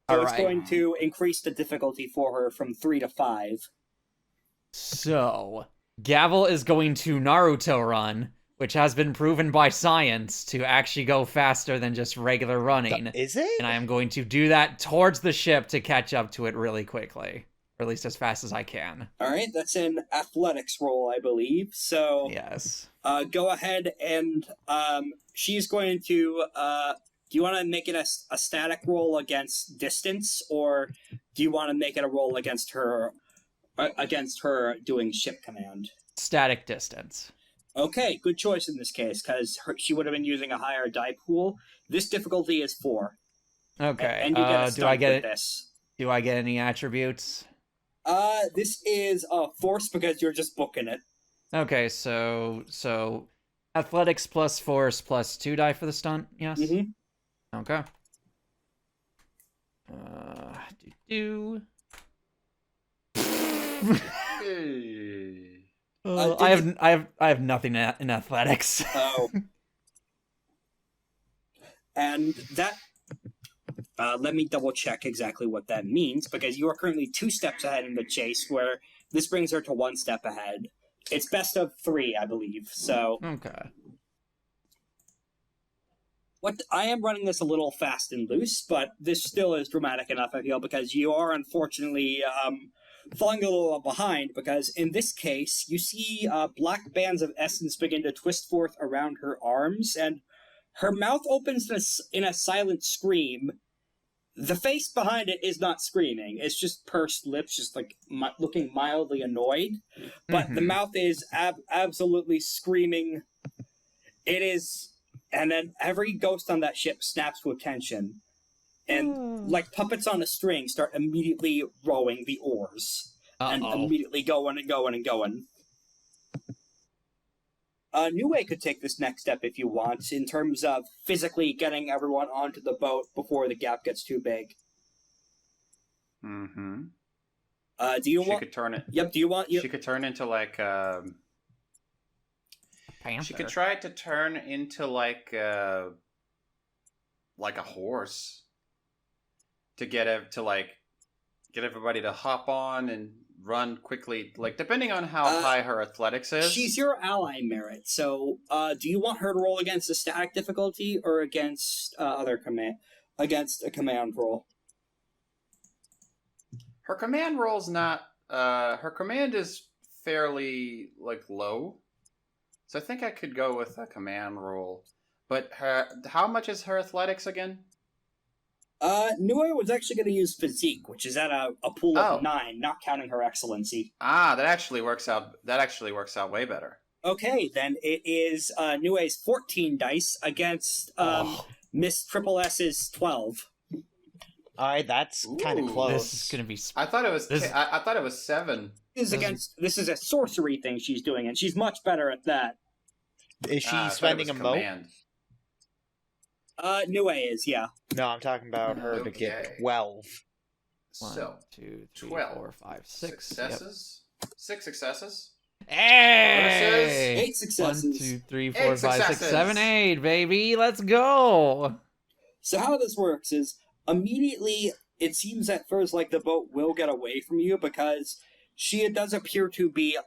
So it's going to increase the difficulty for her from 3 to 5. So, Gavel is going to Naruto run, which has been proven by science to actually go faster than just regular running. Is it? And I am going to do that towards the ship to catch up to it really quickly. Or at least as fast as I can. Alright, that's an athletics roll, I believe. So, Yes. go ahead and she's going to... do you want to make it a static roll against distance, or do you want to make it a roll against her doing ship command? Static distance. Okay, good choice in this case, because she would have been using a higher die pool. This difficulty is 4. Okay. And you get a stunt with this. Do I get any attributes? This is a force because you're just booking it. Okay, so athletics plus force plus 2 die for the stunt, yes? Mm-hmm. Okay. I have nothing in athletics. Oh. And that... let me double check exactly what that means, because you are currently 2 steps ahead in the chase, where this brings her to 1 step ahead. It's best of 3, I believe, so... Okay. I am running this a little fast and loose, but this still is dramatic enough, I feel, because you are unfortunately falling a little behind, because in this case, you see black bands of essence begin to twist forth around her arms, and her mouth opens in a silent scream. The face behind it is not screaming, it's just pursed lips, just like looking mildly annoyed, but the mouth is absolutely screaming. It is... And then every ghost on that ship snaps to attention. And like puppets on a string start immediately rowing the oars. And immediately going and going and going. Niue could take this next step if you want, in terms of physically getting everyone onto the boat before the gap gets too big. Mm-hmm. Do you want... She could turn it... Yep, do you want... She could turn into like... Panther. She could try to turn into like a horse to get everybody to hop on and run quickly. Like depending on how high her athletics is. She's your ally merit, so do you want her to roll against a static difficulty or against against a command roll? Her command roll's not. Her command is fairly like low. So I think I could go with a command roll. But how much is her athletics again? Niue was actually going to use physique, which is at a pool of 9, not counting her excellency. Ah, that actually works out. That actually works out way better. Okay, then it is Niue's 14 dice against Miss Triple S's 12. Alright, that's kind of close. This is gonna be. I thought it was. I thought it was 7. This is a sorcery thing she's doing, and she's much better at that. Is she spending a moat? Niue is, yeah. No, I'm talking about her to get 12. So, 2, 3, 12. 4, 5, 6 successes. Yep. 6 successes. Hey! 8 successes. 1, 2, 3, 4, 5, 6, successes. 7, 8, baby. Let's go. So how this works is, immediately, it seems at first like the boat will get away from you, because she does appear to be...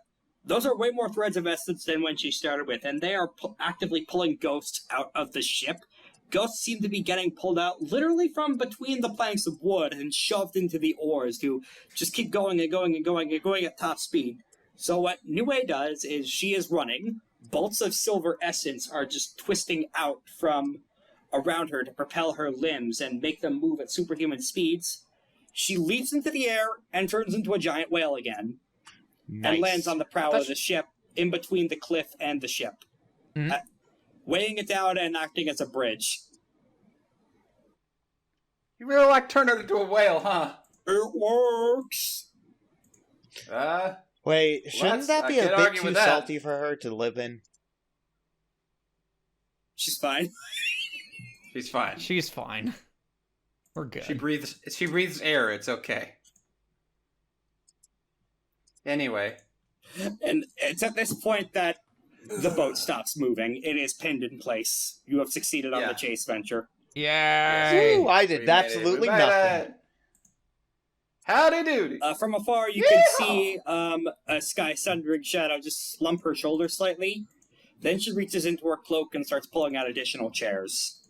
Those are way more threads of essence than when she started with, and they are actively pulling ghosts out of the ship. Ghosts seem to be getting pulled out literally from between the planks of wood and shoved into the oars to just keep going and going and going and going at top speed. So what Niue does is she is running. Bolts of silver essence are just twisting out from around her to propel her limbs and make them move at superhuman speeds. She leaps into the air and turns into a giant whale again. Nice. And lands on the prow of the ship in between the cliff and the ship. Mm-hmm. Weighing it down and acting as a bridge. You really like turning her into a whale, huh? It works! Wait, shouldn't that be a bit too that. salty for her to live in? She's fine. She's fine. She's fine. We're good. She breathes air, it's okay. Anyway. And it's at this point that the boat stops moving. It is pinned in place. You have succeeded on the chase venture. Yay! Woo, I did absolutely nothing. Howdy doody. From afar, you can see a Sky Sundering shadow just slump her shoulder slightly. Then she reaches into her cloak and starts pulling out additional chairs.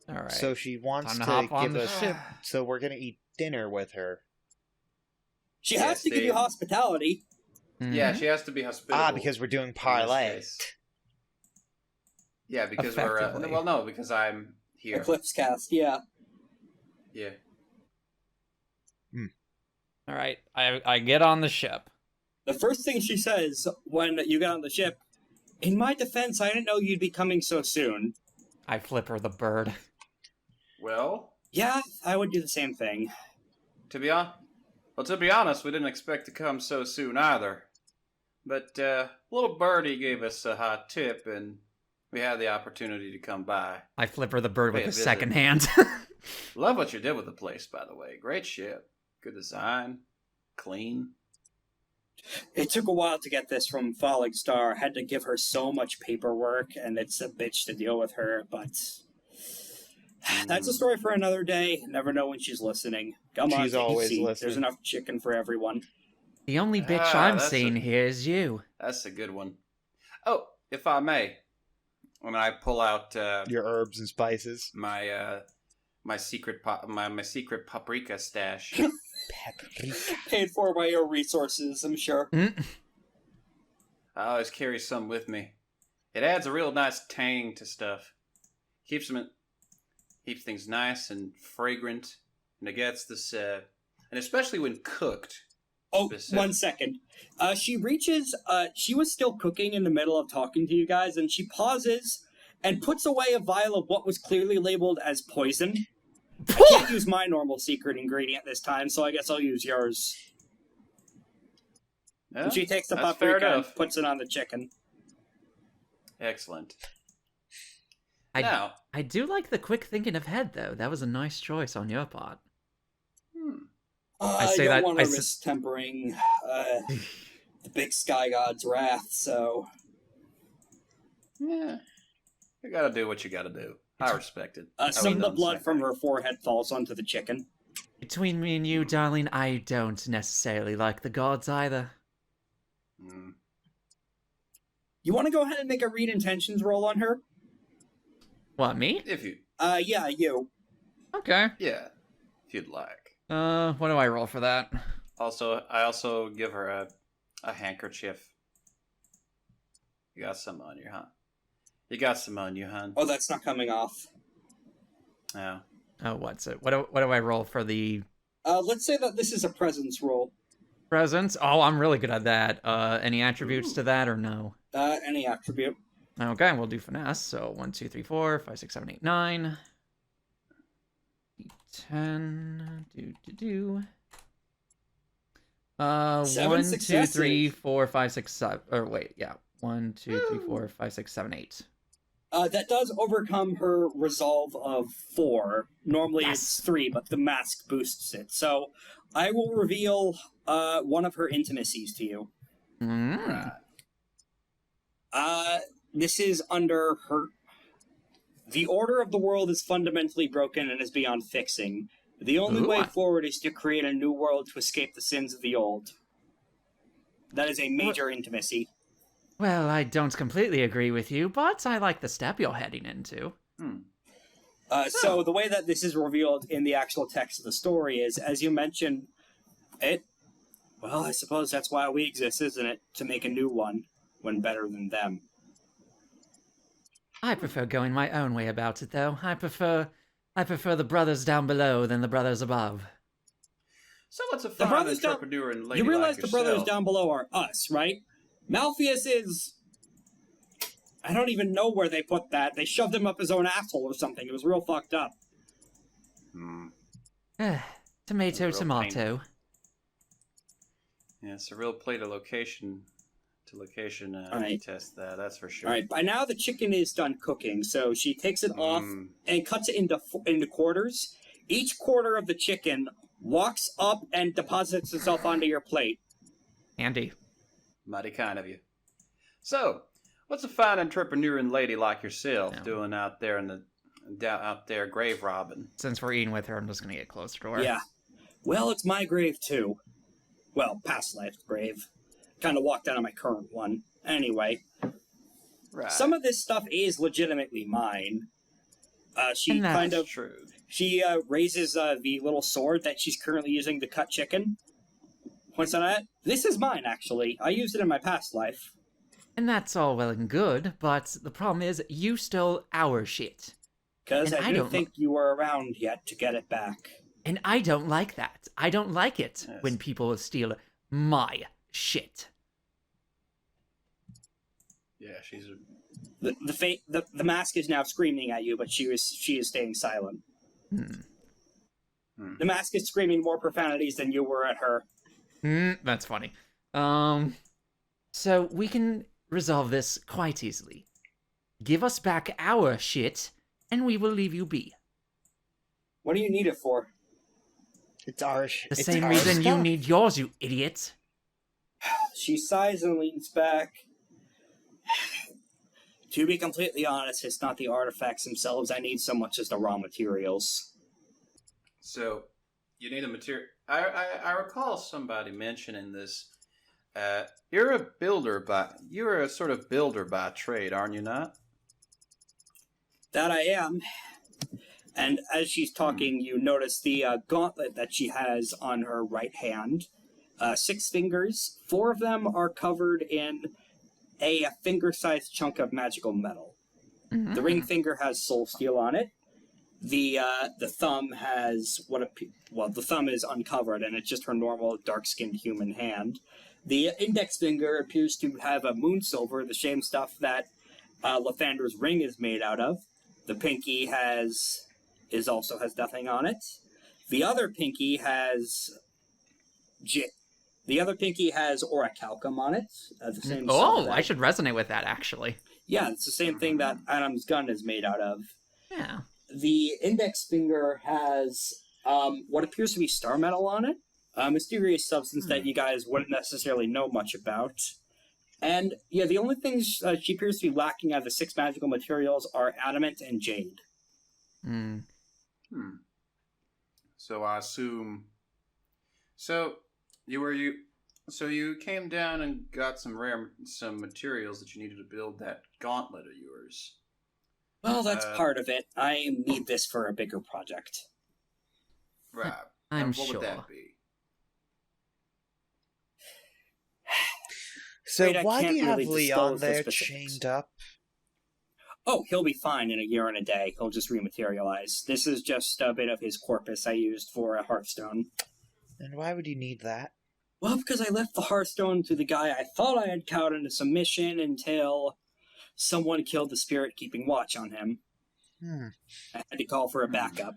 All right. So she wants Time to hop on give the us. ship. So we're gonna eat dinner with her. She has to give you hospitality. Yeah, she has to be hospitable. Because we're doing parlay. Yeah, because Effectively. because I'm here. Eclipse cast, yeah. Yeah. All right. I get on the ship. The first thing she says when you get on the ship, in my defense, I didn't know you'd be coming so soon. I flip her the bird. Well, Yeah, I would do the same thing. to be honest, we didn't expect to come so soon either. But little birdie gave us a hot tip, and we had the opportunity to come by. I flip her the bird Pay with a a visit. second hand. Love what you did with the place, by the way. Great ship. Good design. Clean. It took a while to get this from Falling Star. Had to give her so much paperwork, and it's a bitch to deal with her, but that's a story for another day. Never know when she's listening. Come on, She's take a always seat. listening. There's enough chicken for everyone. The only bitch I'm that's seeing here is you. That's a good one. Oh, if I may, when I pull out Your herbs and spices. my secret my secret paprika stash. Paid for by your resources, I'm sure. Mm. I always carry some with me. It adds a real nice tang to stuff. Keeps things nice and fragrant, and it gets this, and especially when cooked. Oh, Specific. 1 second. She reaches, she was still cooking in the middle of talking to you guys, and she pauses and puts away a vial of what was clearly labeled as poison. I can't use my normal secret ingredient this time, so I guess I'll use yours. Yeah, And she takes the that's fair paprika and enough. puts it on the chicken. Excellent. I- Now, I do like the quick thinking ahead, though. That was a nice choice on your part. I say don't that- want I to s- risk tempering the big sky god's wrath, so... yeah, you gotta do what you gotta do. I respect it. I Some of would've the done blood same from thing. her forehead falls onto the chicken. Between me and you, darling, I don't necessarily like the gods either. Mm. You want to go ahead and make a read intentions roll on her? What, me? If you, Yeah, you. Okay. yeah, if you'd like. What do I roll for that? I also give her a handkerchief. You got some on you, huh? You got some on you, huh? Oh, that's not coming off. Yeah. Oh, what's it? What do I roll for the Let's say that this is a presence roll. presents? Oh, I'm really good at that. Any attributes Ooh. to that or no? Any attribute. Okay, we'll do finesse. So 1, 2, 3, 4, 5, 6, 7, 8, 9. 10. Do. 1, 2, successes. 3, 4, 5, 6, 7. Or wait, yeah. 1, 2, 3, 4, 5, 6, 7, 8. That does overcome her resolve of 4. Normally Yes. it's 3, but the mask boosts it. So I will reveal one of her intimacies to you. Mm. This is under her... The order of the world is fundamentally broken and is beyond fixing. The only Ooh. way forward is to create a new world to escape the sins of the old. That is a major intimacy. Well, I don't completely agree with you, but I like the step you're heading into. So the way that this is revealed in the actual text of the story is, as you mentioned, well, I suppose that's why we exist, isn't it? To make a new one, when better than them. I prefer going my own way about it, though. I prefer the brothers down below than the brothers above. So what's a The fine brothers down- entrepreneur and lady You realize like the brothers yourself? down below are us, right? Malpheus is... I don't even know where they put that. They shoved him up his own asshole or something. It was real fucked up. Hmm. Tomato, Real tomato. Yeah, it's a real play to location Alright. test that. That's for sure. All right, by now the chicken is done cooking, so she takes it off Mm. and cuts it into quarters. Each quarter of the chicken walks up and deposits itself onto your plate. Andy. Mighty kind of you. So, what's a fine entrepreneuring lady like yourself Yeah. doing out there grave robbing? Since we're eating with her, I'm just gonna get closer to her. Yeah. Well, it's my grave, too. Well, past life grave. Kind of walked out of my current one. Anyway, Right. some of this stuff is legitimately mine. She And that's kind of... True. She raises the little sword that she's currently using to cut chicken. Points on it. This is mine, actually. I used it in my past life. And that's all well and good, but the problem is, you stole our shit. Because And I I didn't don't think you were around yet to get it back. And I don't like that. I don't like it Yes. when people steal my shit. Yeah, she's a... The mask is now screaming at you, but she is staying silent. The mask is screaming more profanities than you were at her. That's funny. So we can resolve this quite easily. Give us back our shit, and we will leave you be. What do you need it for? It's our The same reason you need yours, you idiot. She sighs and leans back. To be completely honest, it's not the artifacts themselves I need so much as the raw materials. So, you need a material... I recall somebody mentioning this. You're a sort of builder by trade, aren't you not? That I am. And as she's talking, you notice the gauntlet that she has on her right hand. 6 fingers. 4 of them are covered in a finger-sized chunk of magical metal. The ring finger has soul steel on it. The thumb has the thumb is uncovered, and it's just her normal dark-skinned human hand. The index finger appears to have a moon silver, the same stuff that Lythander's ring is made out of. The pinky has nothing on it. The other pinky has orichalcum on it. The same stuff that, I should resonate with that, actually. Yeah, it's the same thing that Adam's gun is made out of. Yeah. The index finger has what appears to be star metal on it, a mysterious substance that you guys wouldn't necessarily know much about. And yeah, the only things she appears to be lacking out of the 6 magical materials are adamant and jade. So I assume... So you came down and got some materials that you needed to build that gauntlet of yours. Well, that's part of it. I need this for a bigger project. Right. I'm And what sure. would that be? So Afraid I why do can't you have really Leon disclose the there specifics. chained up? Oh, he'll be fine in a year and a day. He'll just rematerialize. This is just a bit of his corpus I used for a Hearthstone. And why would you need that? Well, because I left the Hearthstone to the guy I thought I had cowed into submission until someone killed the spirit keeping watch on him. I had to call for a backup.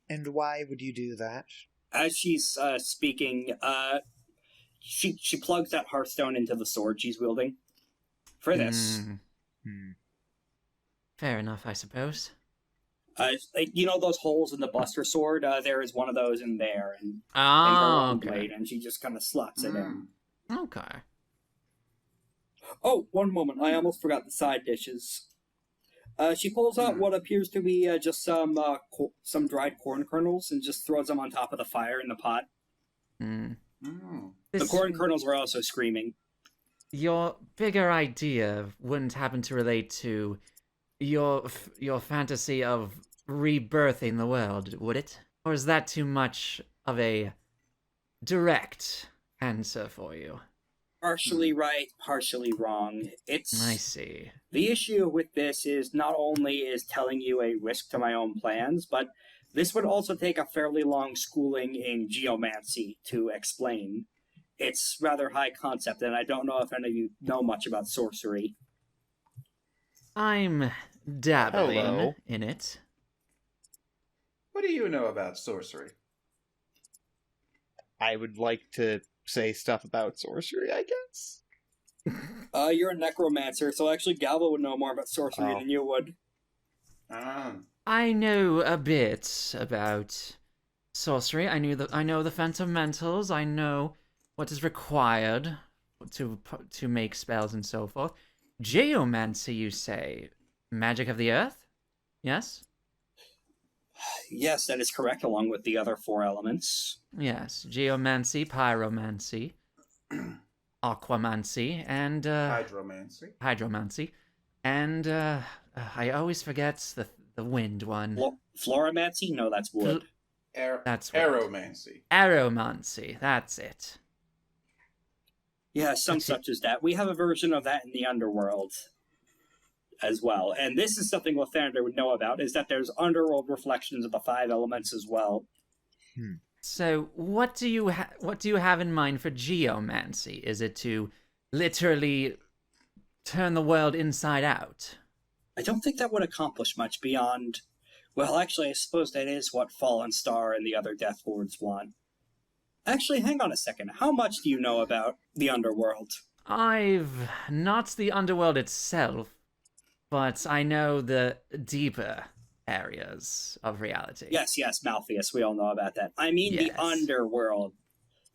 And why would you do that? As she's speaking, she plugs that Hearthstone into the sword she's wielding. For this. Fair enough, I suppose. You know those holes in the Buster sword? There is one of those in there, and her Oh, own okay. blade, and she just kind of slots it in. Okay. Oh, one moment, I almost forgot the side dishes. She pulls out what appears to be just some dried corn kernels and just throws them on top of the fire in the pot. The corn kernels are also screaming. Your bigger idea wouldn't happen to relate to your fantasy of rebirthing the world, would it? Or is that too much of a direct answer for you? Partially right, partially wrong. I see. The issue with this is not only is telling you a risk to my own plans, but this would also take a fairly long schooling in geomancy to explain. It's rather high concept, and I don't know if any of you know much about sorcery. I'm dabbling Hello. in it. What do you know about sorcery? I would like to say stuff about sorcery, I guess. You're a necromancer, so actually Gavel would know more about sorcery Oh. than you would. I know a bit about sorcery. I know the fundamentals. I know what is required to make spells and so forth. Geomancy, you say? Magic of the earth? Yes? Yes, that is correct, along with the other 4 elements. Yes. Geomancy, pyromancy, aquamancy, and hydromancy. And I always forget the wind one. Floramancy? No, that's wood. That's wood. Aeromancy. Aeromancy, that's it. Yeah, some such as that. We have a version of that in the underworld as well. And this is something Lythander would know about, is that there's underworld reflections of the 5 elements as well. So, what do you have in mind for geomancy? Is it to literally turn the world inside out? I don't think that would accomplish much beyond... Well, actually, I suppose that is what Fallen Star and the other Death Lords want. Actually, hang on a second. How much do you know about the underworld? I've not the underworld itself, but I know the deeper areas of reality. Yes, Malpheus, we all know about that. I mean Yes. the underworld.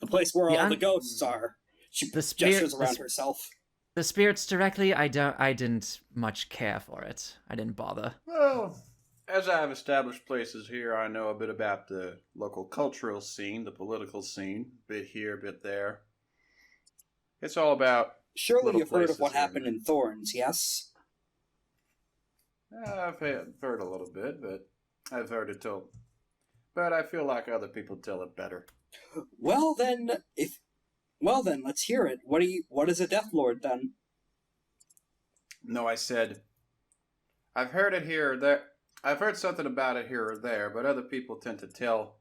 The place where all the ghosts are. She gestures around herself. The spirits directly, I didn't much care for it. I didn't bother. Well, as I have established places here, I know a bit about the local cultural scene, the political scene, a bit here, a bit there. It's all about... Surely you've heard of what here happened in Thorns, yes? I've heard a little bit, but I've heard it told. But I feel like other people tell it better. Well then, let's hear it. What is a Death Lord then? No, I said, I've heard it here or there. I've heard something about it here or there, but other people tend to tell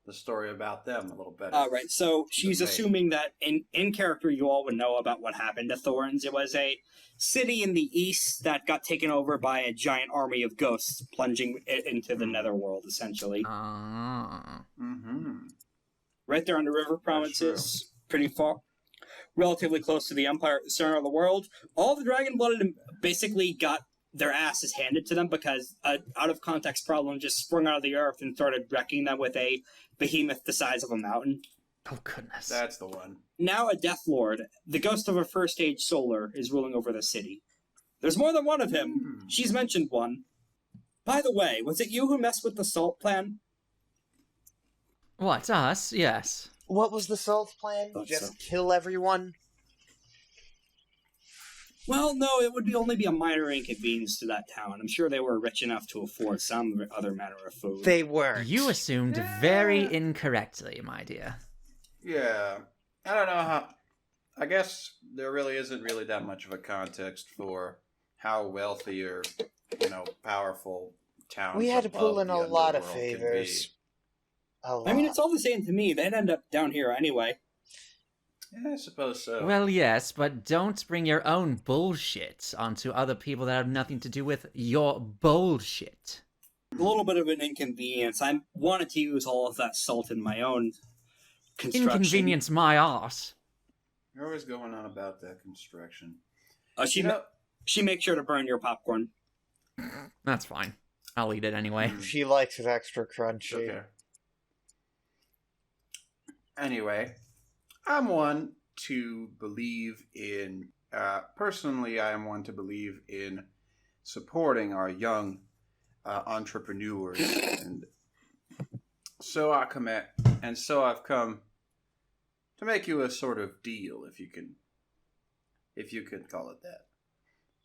the story about them a little better. Right, so she's assuming that in character you all would know about what happened to Thorns. It was a city in the east that got taken over by a giant army of ghosts, plunging into the netherworld, essentially. Right there on the river provinces, pretty far, relatively close to the Empire at the center of the world. All the dragon-blooded basically got their asses handed to them because an out-of-context problem just sprung out of the earth and started wrecking them with a behemoth the size of a mountain. Oh, goodness. That's the one. Now a Death Lord, the ghost of a first-age solar, is ruling over the city. There's more than one of him. She's mentioned one. By the way, was it you who messed with the salt plan? What, us? Yes. What was the salt plan? Just kill everyone? Well, no, it would only be a minor inconvenience to that town. I'm sure they were rich enough to afford some other manner of food. They were. You assumed very incorrectly, my dear. Yeah. I don't know how... I guess there really isn't really that much of a context for how wealthy or, powerful towns We had to pull in a lot of underworld can favors. be. A lot. I mean, it's all the same to me. They'd end up down here anyway. Yeah, I suppose so. Well, yes, but don't bring your own bullshit onto other people that have nothing to do with your bullshit. A little bit of an inconvenience. I wanted to use all of that salt in my own construction. Inconvenience my arse. You're always going on about that construction. She makes sure to burn your popcorn. That's fine. I'll eat it anyway. She likes it extra crunchy. Okay. Anyway, I'm one to believe in... personally, I am one to believe in supporting our young entrepreneurs. And so I've come to make you a sort of deal, if you could call it that.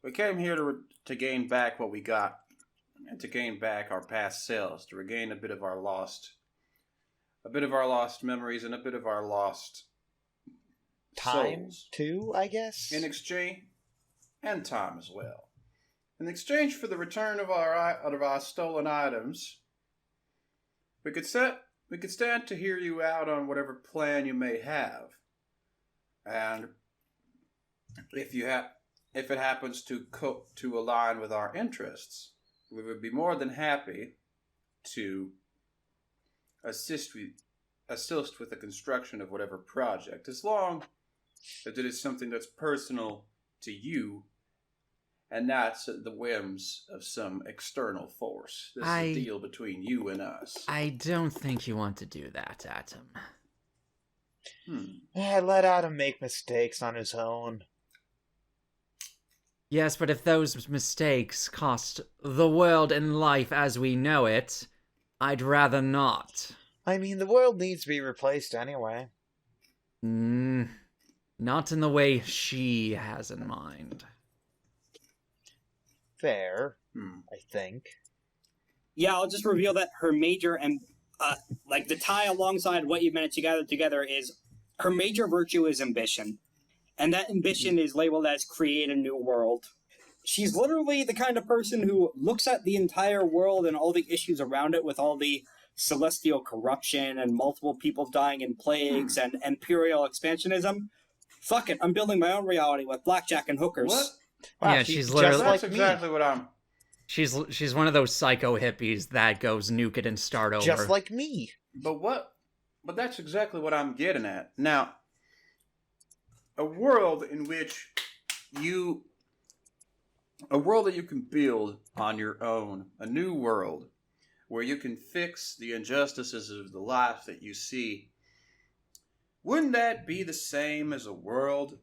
We came here to gain back what we got, and to gain back our past selves, to regain a bit of our lost memories and a bit of our lost Time, souls. too, I guess? In exchange, and time as well. In exchange for the return of our stolen items, we could stand to hear you out on whatever plan you may have. And if it happens to align with our interests, we would be more than happy to assist with the construction of whatever project, as long as it is something that's personal to you and not the whims of some external force. This is a deal between you and us. I don't think you want to do that, Atom. I let Adam make mistakes on his own. Yes, but if those mistakes cost the world and life as we know it, I'd rather not. I mean, the world needs to be replaced anyway. Not in the way she has in mind. Fair, I think. Yeah, I'll just reveal that her major and the tie alongside what you've managed to gather together is her major virtue is ambition. And that ambition is labeled as create a new world. She's literally the kind of person who looks at the entire world and all the issues around it with all the celestial corruption and multiple people dying in plagues and imperial expansionism. Fuck it, I'm building my own reality with blackjack and hookers. What? Wow, Yeah, she's literally... That's exactly what I'm... She's one of those psycho hippies that goes nuke it and start over. Just like me. But that's exactly what I'm getting at. Now, a world in which a world that you can build on your own, a new world where you can fix the injustices of the life that you see. Wouldn't that be the same as a world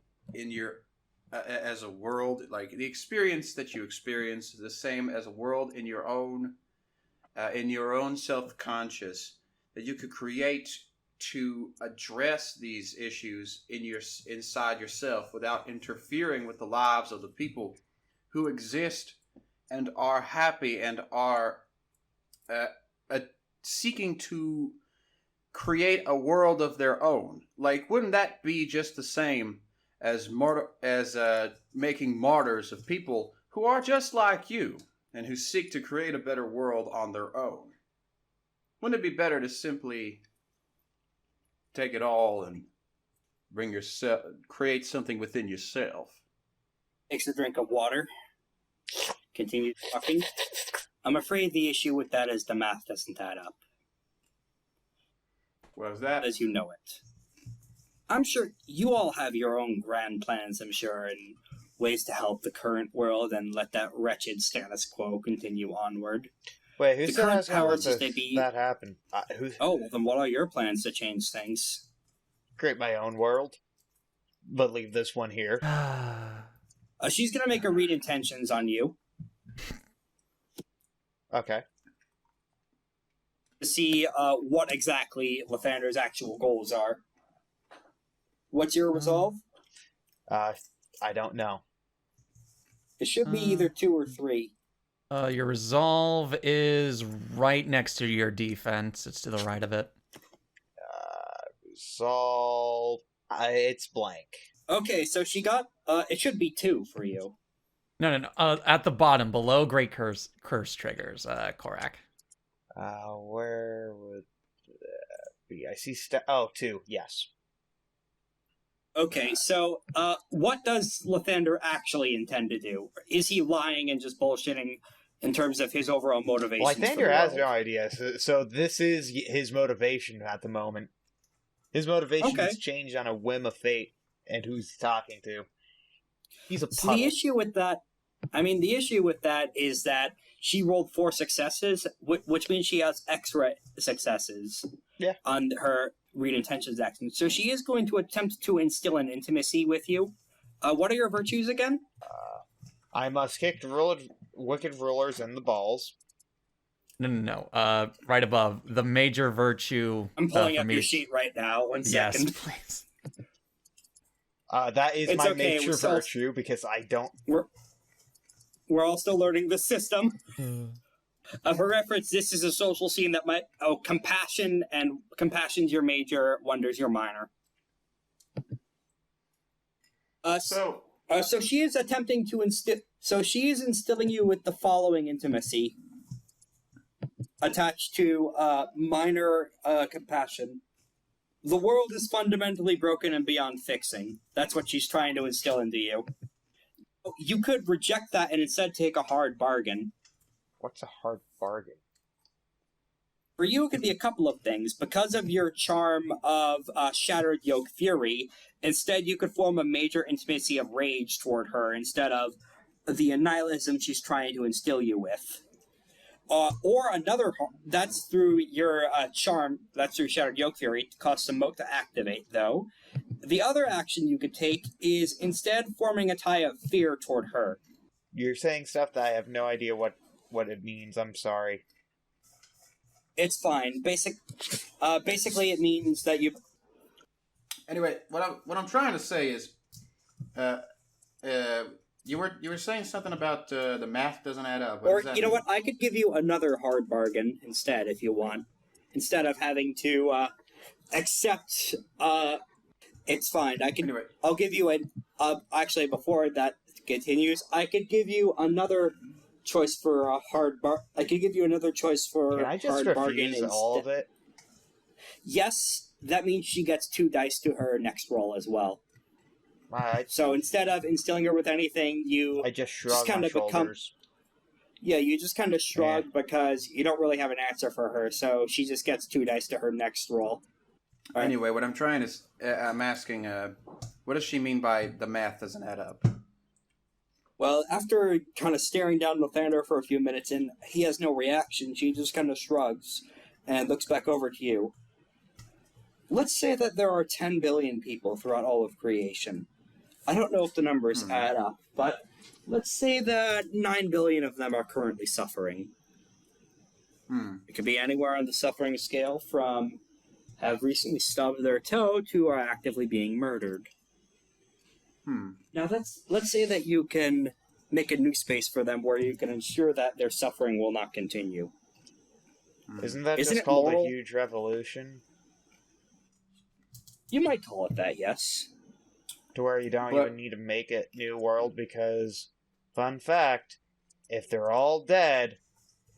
like the experience that you experience is the same as a world in your own self-conscious that you could create to address these issues inside yourself without interfering with the lives of the people who exist and are happy and are seeking to create a world of their own? Like, wouldn't that be just the same as making martyrs of people who are just like you and who seek to create a better world on their own? Wouldn't it be better to simply take it all and create something within yourself? Takes a drink of water. Continues talking. I'm afraid the issue with that is the math doesn't add up. What is that? As you know it. I'm sure you all have your own grand plans, I'm sure, and ways to help the current world and let that wretched status quo continue onward. Wait, who The said current that's gonna powers let that be- that happen? Oh, well, then what are your plans to change things? Create my own world, but leave this one here. She's gonna make a read intentions on you Okay. to see what exactly Lythander's actual goals are. What's your resolve? I don't know. It should be either 2 or 3. Your resolve is right next to your defense. It's to the right of it. Resolve. It's blank. Okay, so she got, it should be 2 for you. No. At the bottom, below Great Curse triggers, Korak. Where would that be? I see 2, yes. Okay, so, what does Lythander actually intend to do? Is he lying and just bullshitting in terms of his overall motivation? Well, Lythander has no idea, so this is his motivation at the moment. His motivation has changed on a whim of fate and who he's talking to. He's a puddle. So the issue with that is that she rolled 4 successes, which means she has extra successes on her read intentions action. So she is going to attempt to instill an intimacy with you. What are your virtues again? I must kick the wicked rulers in the balls. No. Right above the major virtue. I'm pulling up your sheet right now. 1 second. Yes, please. That is It's my okay, major virtue because I don't. We're all still learning the system. For reference, this is a social scene that might... Oh, compassion, and compassion's your major, wonder's your minor. So she is attempting to So she is instilling you with the following intimacy attached to minor compassion. The world is fundamentally broken and beyond fixing. That's what she's trying to instill into you. You could reject that and instead take a hard bargain. What's a hard bargain? For you, it could be a couple of things. Because of your charm of Shattered Yoke Fury, instead you could form a major intimacy of rage toward her instead of the nihilism she's trying to instill you with. Or another, that's through your charm, that's through Shattered Yoke Fury. It costs a mote to activate, though. The other action you could take is instead forming a tie of fear toward her. You're saying stuff that I have no idea what it means. I'm sorry. It's fine. Basically, it means that you... Anyway, what I'm trying to say is, you were saying something about the math doesn't add up. Or, you know what, I could give you another hard bargain instead, if you want. Instead of having to accept... it's fine. Anyway. I'll give you actually, before that continues, I could give you another choice for a I could give you another choice for Can I just hard bargain refuse instead. all of it? Yes, that means she gets 2 dice to her next roll as well. So instead of instilling her with anything, I just shrug kind my of become... shoulders. Yeah, you just kind of shrug because you don't really have an answer for her, so she just gets 2 dice to her next roll. Right. Anyway, what I'm trying is, I'm asking, what does she mean by the math doesn't add up? Well, after kind of staring down Lythander for a few minutes and he has no reaction, she just kind of shrugs and looks back over to you. Let's say that there are 10 billion people throughout all of creation. I don't know if the numbers add up, but let's say that 9 billion of them are currently suffering. It could be anywhere on the suffering scale from have recently stubbed their toe to are actively being murdered. Now, let's say that you can make a new space for them where you can ensure that their suffering will not continue. Isn't that Isn't just it called moral? a huge revolution? You might call it that, yes. To where you don't even need to make it New World because, fun fact, if they're all dead,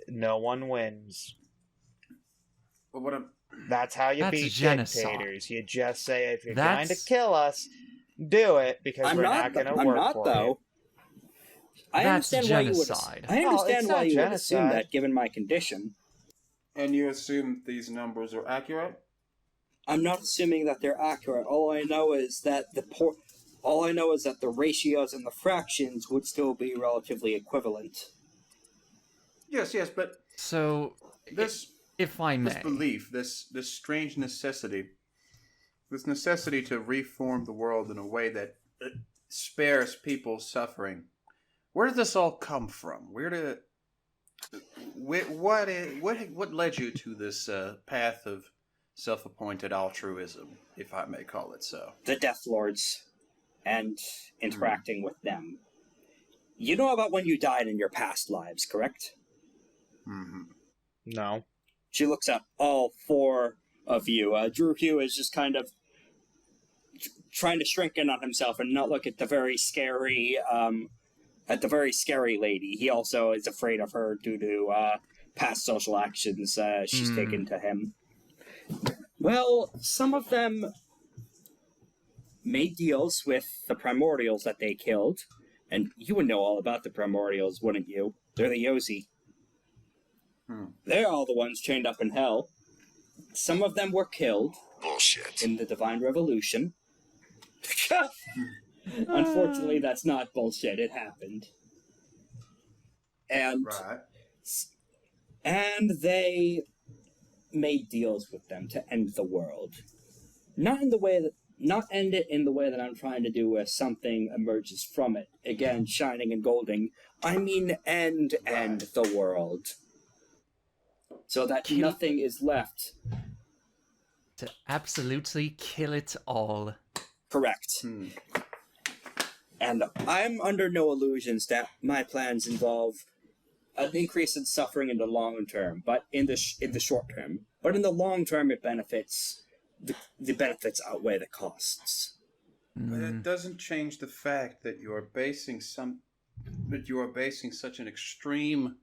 no one wins. Well, That's how you That's beat genocide. dictators. You just say, if you're That's- trying to kill us, do it, because we're not going to work for you. I That's understand why you would. genocide. I No, understand it's why not you would assume genocide. that, given my condition. And you assume these numbers are accurate? I'm not assuming that they're accurate. All I know is that the ratios and the fractions would still be relatively equivalent. Yes, but So, this if I may, this belief, this strange necessity, this necessity to reform the world in a way that spares people suffering. Where did this all come from? What led you to this path of self-appointed altruism, if I may call it so? The Death Lords and interacting with them. You know about when you died in your past lives, correct? No. She looks at all 4 of you. Drew Hugh is just kind of trying to shrink in on himself and not look at the very scary lady. He also is afraid of her due to past social actions she's taken to him. Well, some of them made deals with the primordials that they killed, and you would know all about the primordials, wouldn't you? They're the Yozi. They're all the ones chained up in hell. Some of them were killed. Bullshit. In the Divine Revolution. Unfortunately, that's not bullshit. It happened. And they made deals with them to end the world. Not end it in the way that I'm trying to do, where something emerges from it. Again, shining and golding. I mean end the world. So that nothing is left. to absolutely kill it all. Correct. And I'm under no illusions that my plans involve an increase in suffering in the long term, but in the short term. But in the long term, it benefits. The benefits outweigh the costs. But it doesn't change the fact that you are basing such an extreme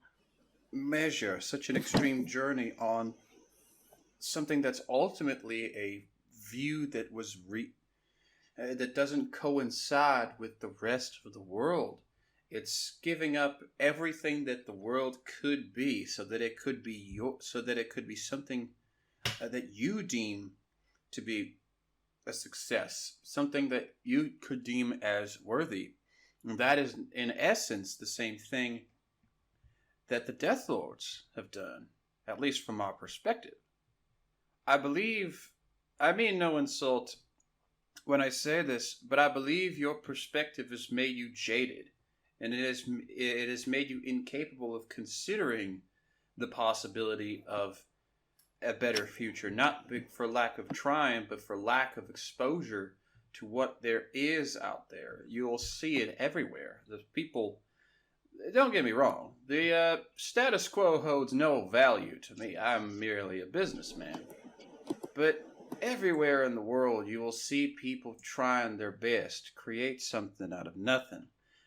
measure, such an extreme journey on something that's ultimately a view that was that doesn't coincide with the rest of the world. It's giving up everything that the world could be, so that it could be something that you deem to be a success, something that you could deem as worthy. And that is, in essence, the same thing that the Death Lords have done, at least from our perspective. I mean no insult when I say this, but I believe your perspective has made you jaded, and it has made you incapable of considering the possibility of a better future, not for lack of trying, but for lack of exposure to what there is out there. You'll see it everywhere. The people, don't get me wrong, the status quo holds no value to me. I'm merely a businessman. But everywhere in the world, you will see people trying their best to create something out of nothing,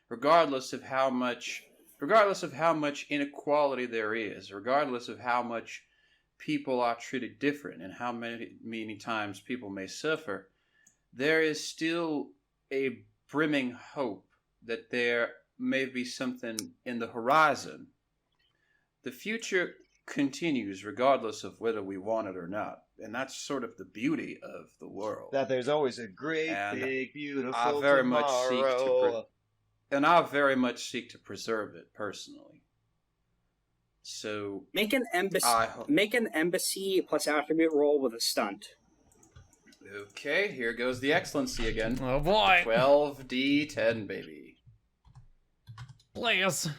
regardless of how much inequality there is, regardless of how much people are treated different and how many times people may suffer. There is still a brimming hope that there may be something in the horizon. The future continues regardless of whether we want it or not. And that's sort of the beauty of the world. That there's always a great, And big, beautiful I very much tomorrow. I very much seek to preserve it personally. So Make an embassy plus attribute roll with a stunt. okay, here goes the excellency again. Oh boy. 12d10, baby. Please.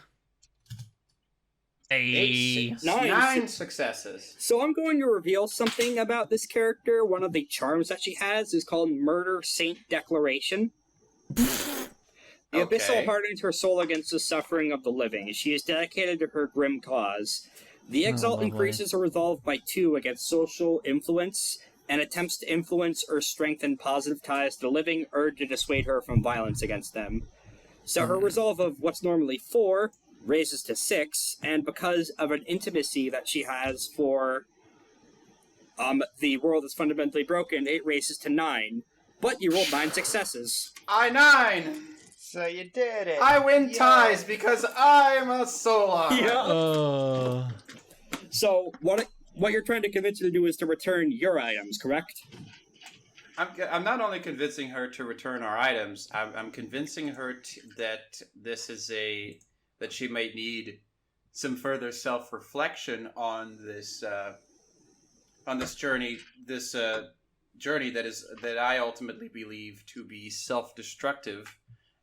Eight, Hey. Nine. successes. So I'm going to reveal something about this character. One of the charms that she has is called Murder Saint Declaration. The Abyssal hardens her soul against the suffering of the living. She is dedicated to her grim cause. The Exalt lovely. increases her resolve by 2 against social influence, and attempts to influence or strengthen positive ties to the living or to dissuade her from violence against them. So her resolve of what's normally 4 raises to 6, and because of an intimacy that she has for the world is fundamentally broken, it raises to 9. But you rolled 9 successes. I 9! So you did it. I win Yeah. ties because I'm a solar. Yeah. So what you're trying to convince her to do is to return your items, correct? I'm not only convincing her to return our items, I'm convincing her that that she may need some further self-reflection on this journey, journey that I ultimately believe to be self-destructive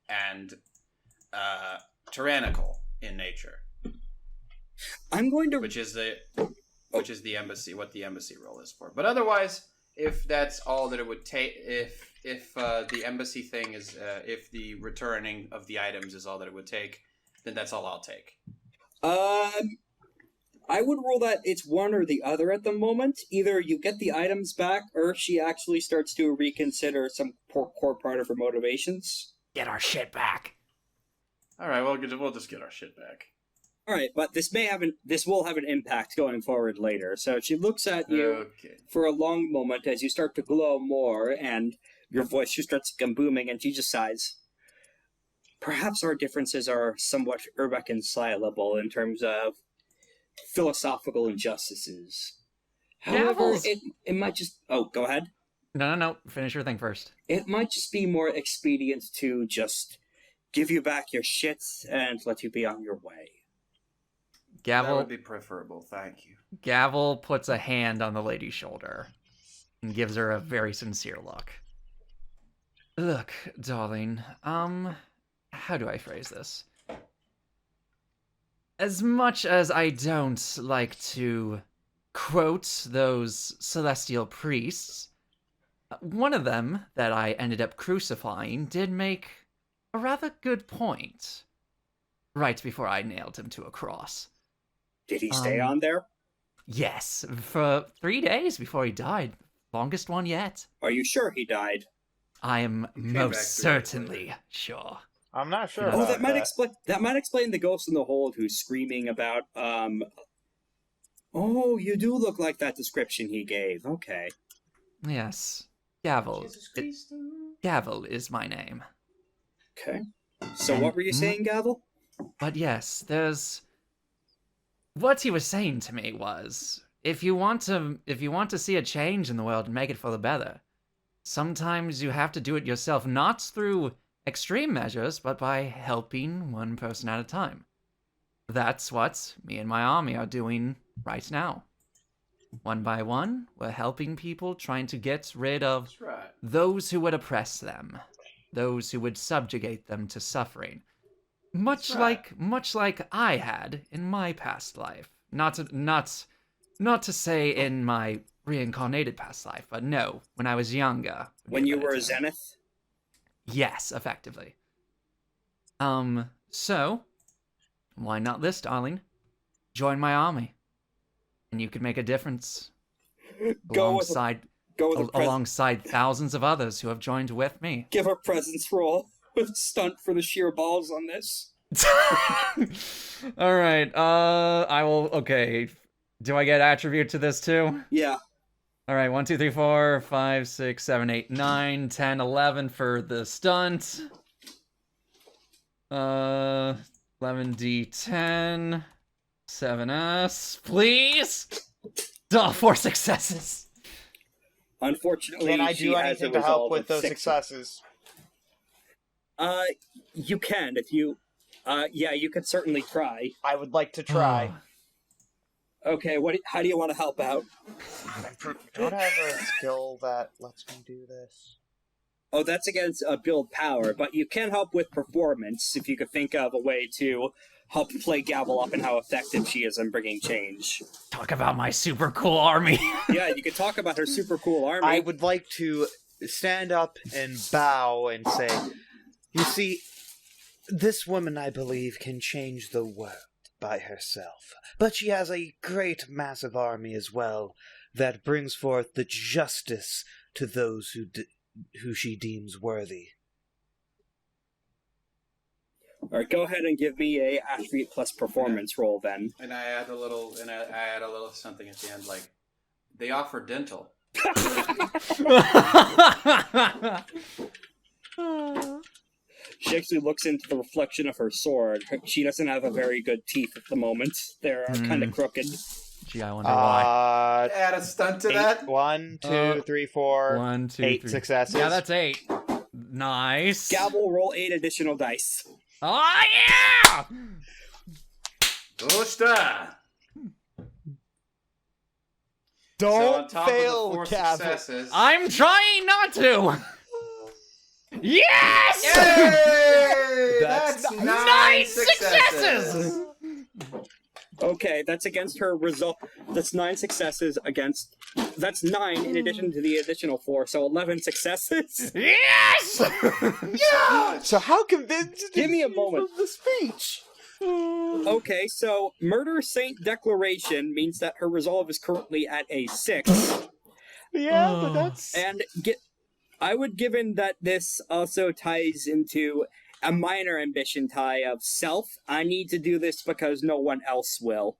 and tyrannical in nature. I'm going to... Which is the embassy, what the embassy role is for. But otherwise, if that's all that it would take, if the embassy thing is, if the returning of the items is all that it would take, then that's all I'll take. I would rule that it's one or the other at the moment. Either you get the items back, or she actually starts to reconsider some core part of her motivations. Get our shit back. All right, well, we'll just get our shit back. All right, but this will have an impact going forward later. So she looks at you for a long moment as you start to glow more, and your voice just starts booming, and she just sighs. Perhaps our differences are somewhat irreconcilable in terms of philosophical injustices. However, Gavels. it might just... Oh, go ahead. No. Finish your thing first. It might just be more expedient to just give you back your shit and let you be on your way. That Gavel. would be preferable, thank you. Gavel puts a hand on the lady's shoulder and gives her a very sincere look. Look, darling, how do I phrase this? As much as I don't like to quote those celestial priests, one of them that I ended up crucifying did make a rather good point right before I nailed him to a cross. Did he stay on there? Yes, for 3 days before he died. Longest one yet. Are you sure he died? I am came back most 3 days certainly sure. I'm not sure. Oh, about that might explain the ghost in the hold who's screaming about, Oh, you do look like that description he gave. Okay. Yes, Gavel. Jesus Christ. Gavel is my name. Okay. So what were you saying, Gavel? But yes, there's... What he was saying to me was, if you want to see a change in the world and make it for the better, sometimes you have to do it yourself, not through extreme measures, but by helping one person at a time. that's what me and my army are doing right now. One by one, we're helping people, trying to get rid of That's right. those who would oppress them, those who would subjugate them to suffering. Much That's right. like I had in my past life. Not to say in my reincarnated past life, but no, when I was younger. When you were a better term. zenith? Yes, effectively. So, why not this, darling? Join my army. And you could make a difference Go with alongside thousands of others who have joined with me. give a presence roll with stunt for the sheer balls on this. All right. I will. Okay. Do I get attribute to this too? Yeah. All right. 1, 2, 3, 4, 5, 6, 7, 8, 9, 10, 11 for the stunt. 11d10. 7s, please. Oh, 4 successes. Unfortunately, Can I she do has anything a to help resolve with of those 6. successes? You can if you. Yeah, you could certainly try. I would like to try. Okay, how do you want to help out? Don't I have a skill that lets me do this? Oh, that's against build power, but you can help with performance if you could think of a way to help play Gavel up and how effective she is in bringing change. Talk about my super cool army. Yeah, you could talk about her super cool army. I would like to stand up and bow and say, You see, this woman, I believe, can change the world by herself. But she has a great, massive army as well that brings forth the justice to those who she deems worthy. Alright, go ahead and give me a attribute plus performance roll then. And I add a little, something at the end, like they offer dental. She actually looks into the reflection of her sword. She doesn't have a very good teeth at the moment. They're kind of crooked. Gee, I wonder why. Add a stunt to 8, that. 1, 2, 3, 4, 1, 2, 8 3. successes. Yeah, that's 8. Nice. Gavel, roll 8 additional dice. Oh, yeah! Osta! Don't so fail, of the 4 Gavel. successes. I'm trying not to! Yes! Yay! That's 9 successes! Okay, that's against her result. That's 9 successes against. That's 9 in addition to the additional 4, so 11 successes. Yes! Yeah! So how convinced Give me a is she moment. of the speech? Okay, so Murder Saint Declaration means that her resolve is currently at a 6. Yeah, but that's... And I would given that this also ties into a minor ambition tie of self. I need to do this because no one else will.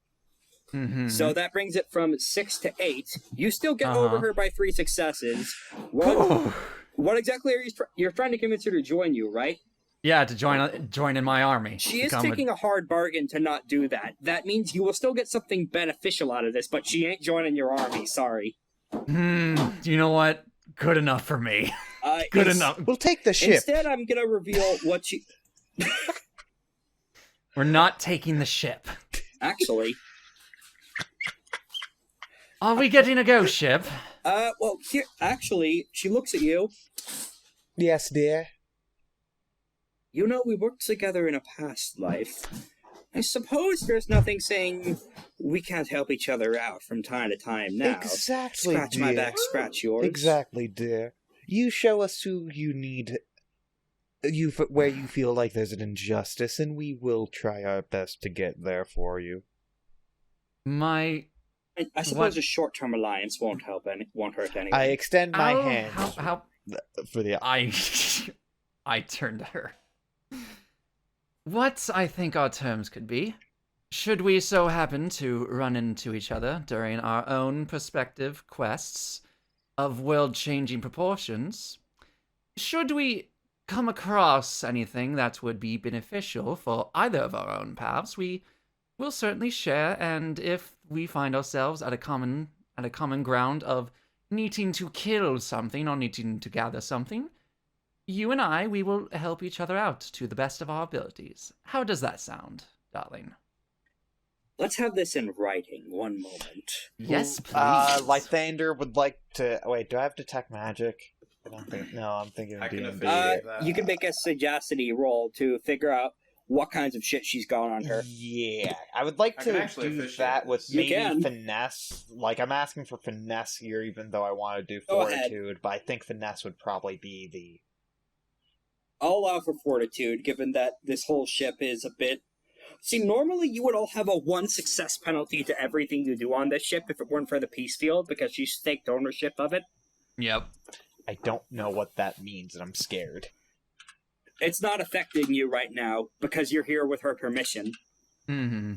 Mm-hmm. So that brings it from 6 to 8. You still get over her by 3 successes. What exactly are you're trying to convince her to join you, right? Yeah, to join in my army. She is taking a hard bargain to not do that. That means you will still get something beneficial out of this, but she ain't joining your army, sorry. You know what? Good enough for me. Good enough. We'll take the ship. Instead, I'm gonna reveal what she... We're not taking the ship. Actually... Are we getting a ghost ship? Well, here, actually, she looks at you. Yes, dear. You know, we worked together in a past life. I suppose there's nothing saying we can't help each other out from time to time now. Exactly, Scratch dear. my back, scratch yours. Exactly, dear. You show us who you need, where you feel like there's an injustice, and we will try our best to get there for you. My... I suppose a short-term alliance won't hurt anyone. I extend my hand How... for the... I turned to her. What I think our terms could be, should we so happen to run into each other during our own prospective quests of world-changing proportions, should we come across anything that would be beneficial for either of our own paths, we will certainly share, and if we find ourselves at a common ground of needing to kill something or needing to gather something, you and we will help each other out to the best of our abilities. How does that sound, darling? Let's have this in writing. One moment. Yes, please. Lythander would like to... Wait, do I have detect magic? I don't think... No, I'm thinking of I can D&D. officiate that. You can make a sagacity roll to figure out what kinds of shit she's got on her. Yeah, I would like I can to actually do officiate that with this. You maybe can. finesse. Like, I'm asking for finesse here, even though I want to do Go ahead. fortitude, but I think finesse would probably be the... I'll allow for fortitude, given that this whole ship is a bit... See, normally you would all have a 1 success penalty to everything you do on this ship if it weren't for the peace field, because you staked ownership of it. Yep. I don't know what that means, and I'm scared. It's not affecting you right now, because you're here with her permission. Mm-hmm.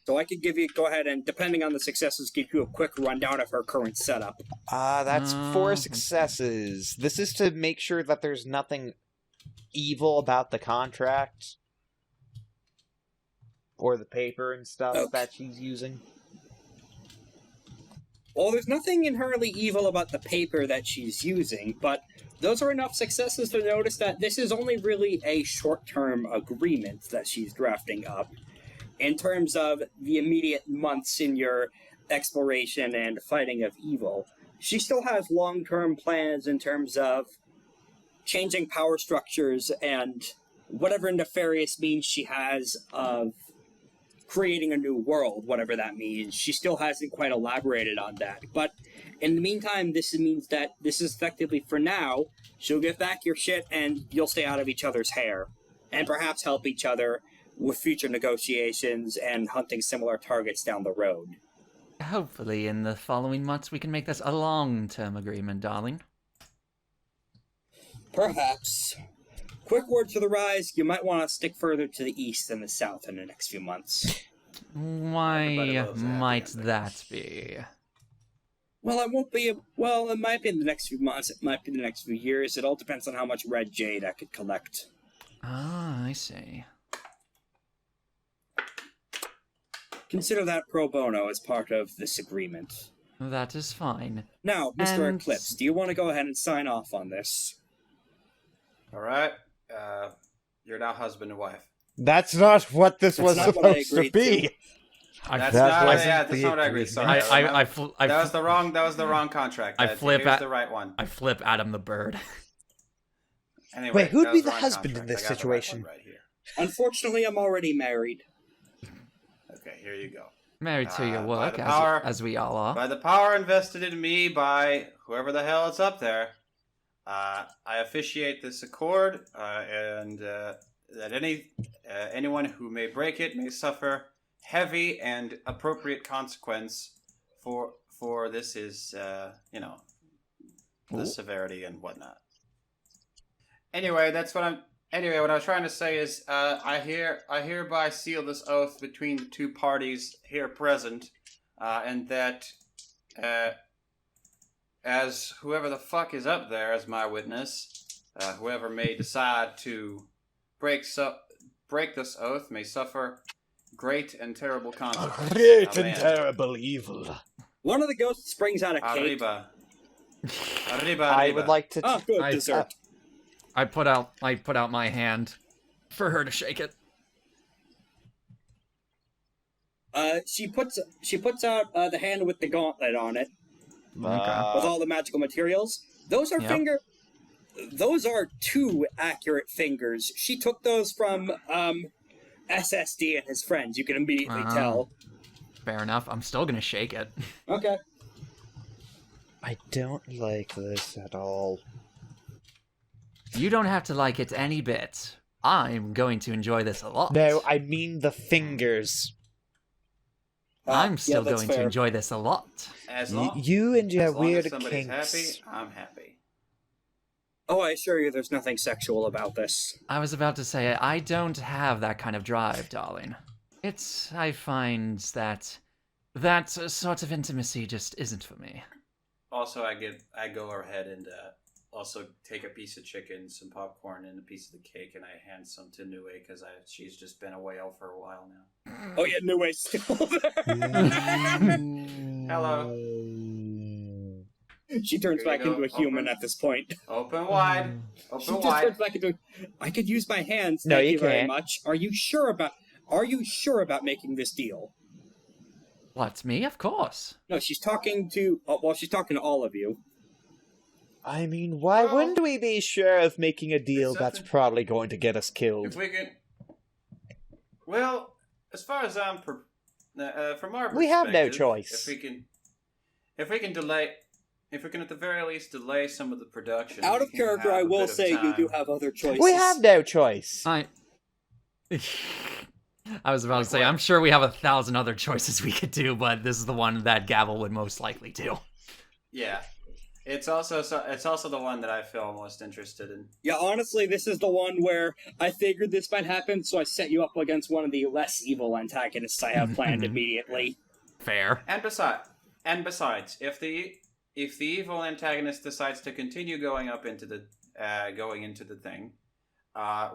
So I could go ahead and, depending on the successes, give you a quick rundown of her current setup. That's 4 successes. This is to make sure that there's nothing evil about the contract. Or the paper and stuff that she's using. Well, there's nothing inherently evil about the paper that she's using, but those are enough successes to notice that this is only really a short-term agreement that she's drafting up. In terms of the immediate months in your exploration and fighting of evil, she still has long-term plans in terms of changing power structures and whatever nefarious means she has of creating a new world, whatever that means. She still hasn't quite elaborated on that. But in the meantime, this means that this is effectively, for now, she'll give back your shit and you'll stay out of each other's hair. And perhaps help each other with future negotiations and hunting similar targets down the road. Hopefully in the following months we can make this a long-term agreement, darling. Perhaps. Quick word to the Rise, you might want to stick further to the east than the south in the next few months. Why loves a happy might ending. that be? Well, it won't be... Well, it might be in the next few months, it might be in the next few years. It all depends on how much red jade I could collect. Ah, I see. Consider that pro bono as part of this agreement. That is fine. Now, Mr. And- Eclipse, do you want to go ahead and sign off on this? Alright. You're now husband and wife. That's not what this That's was not what I supposed to agreed be. to. That's That not, wasn't yeah, that's the not what I agreed. agreement. Sorry, I that was the wrong contract. I flip Here's at- the right one. I flip Adam the bird. Anyway, Wait, who'd that be was the wrong husband in contract. this I got the right situation? one right here. Unfortunately, I'm already married. Okay, here you go. Married to your by work, the power- as we all are. By the power invested in me by whoever the hell is up there, I officiate this accord, and that anyone who may break it may suffer heavy and appropriate consequence for this is the severity and whatnot. Anyway, what I was trying to say is I hereby seal this oath between the two parties here present, and that as whoever the fuck is up there as my witness, whoever may decide to break this oath may suffer great and terrible consequences. Great and Amen. terrible evil. One of the ghosts brings out a cake. Arriba. Arriba. I would like to... Oh, good, I- dessert. I put out my hand for her to shake it. She puts out the hand with the gauntlet on it, with all the magical materials. Those are Yep. Those are 2 accurate fingers. She took those from SSD and his friends. You can immediately Wow. tell. Fair enough. I'm still gonna shake it. Okay. I don't like this at all. You don't have to like it any bit. I'm going to enjoy this a lot. No, I mean the fingers. I'm Yeah, still that's going to fair. enjoy this a lot. As long, You and your as long weird as somebody's kinks. happy, I'm happy. Oh, I assure you there's nothing sexual about this. I was about to say, I don't have that kind of drive, darling. I find that sort of intimacy just isn't for me. Also, I go ahead and also take a piece of chicken, some popcorn, and a piece of the cake, and I hand some to Nue because she's just been a whale for a while now. Oh yeah, Nue's still there. Hello. She turns Here you back go. into a human Open. at this point. Open wide. She Open just wide. turns back into. I could use my hands. No, Thank you you very can't. much. Are you sure about? Are you sure about making this deal? What, me? Of course. No, she's talking to... she's talking to all of you. I mean, why wouldn't we be sure of making a deal that's probably going to get us killed? If we can... Well, as far as I'm... from our perspective... We have no choice. If we can delay... If we can at the very least delay some of the production... Out of character, I will say you do have other choices. We have no choice. I was about to say, I'm sure we have 1,000 other choices we could do, but this is the one that Gavel would most likely do. Yeah. It's also the one that I feel most interested in. Yeah, honestly, this is the one where I figured this might happen, so I set you up against one of the less evil antagonists I have planned immediately. Fair. And besides, if the evil antagonist decides to continue going into the thing,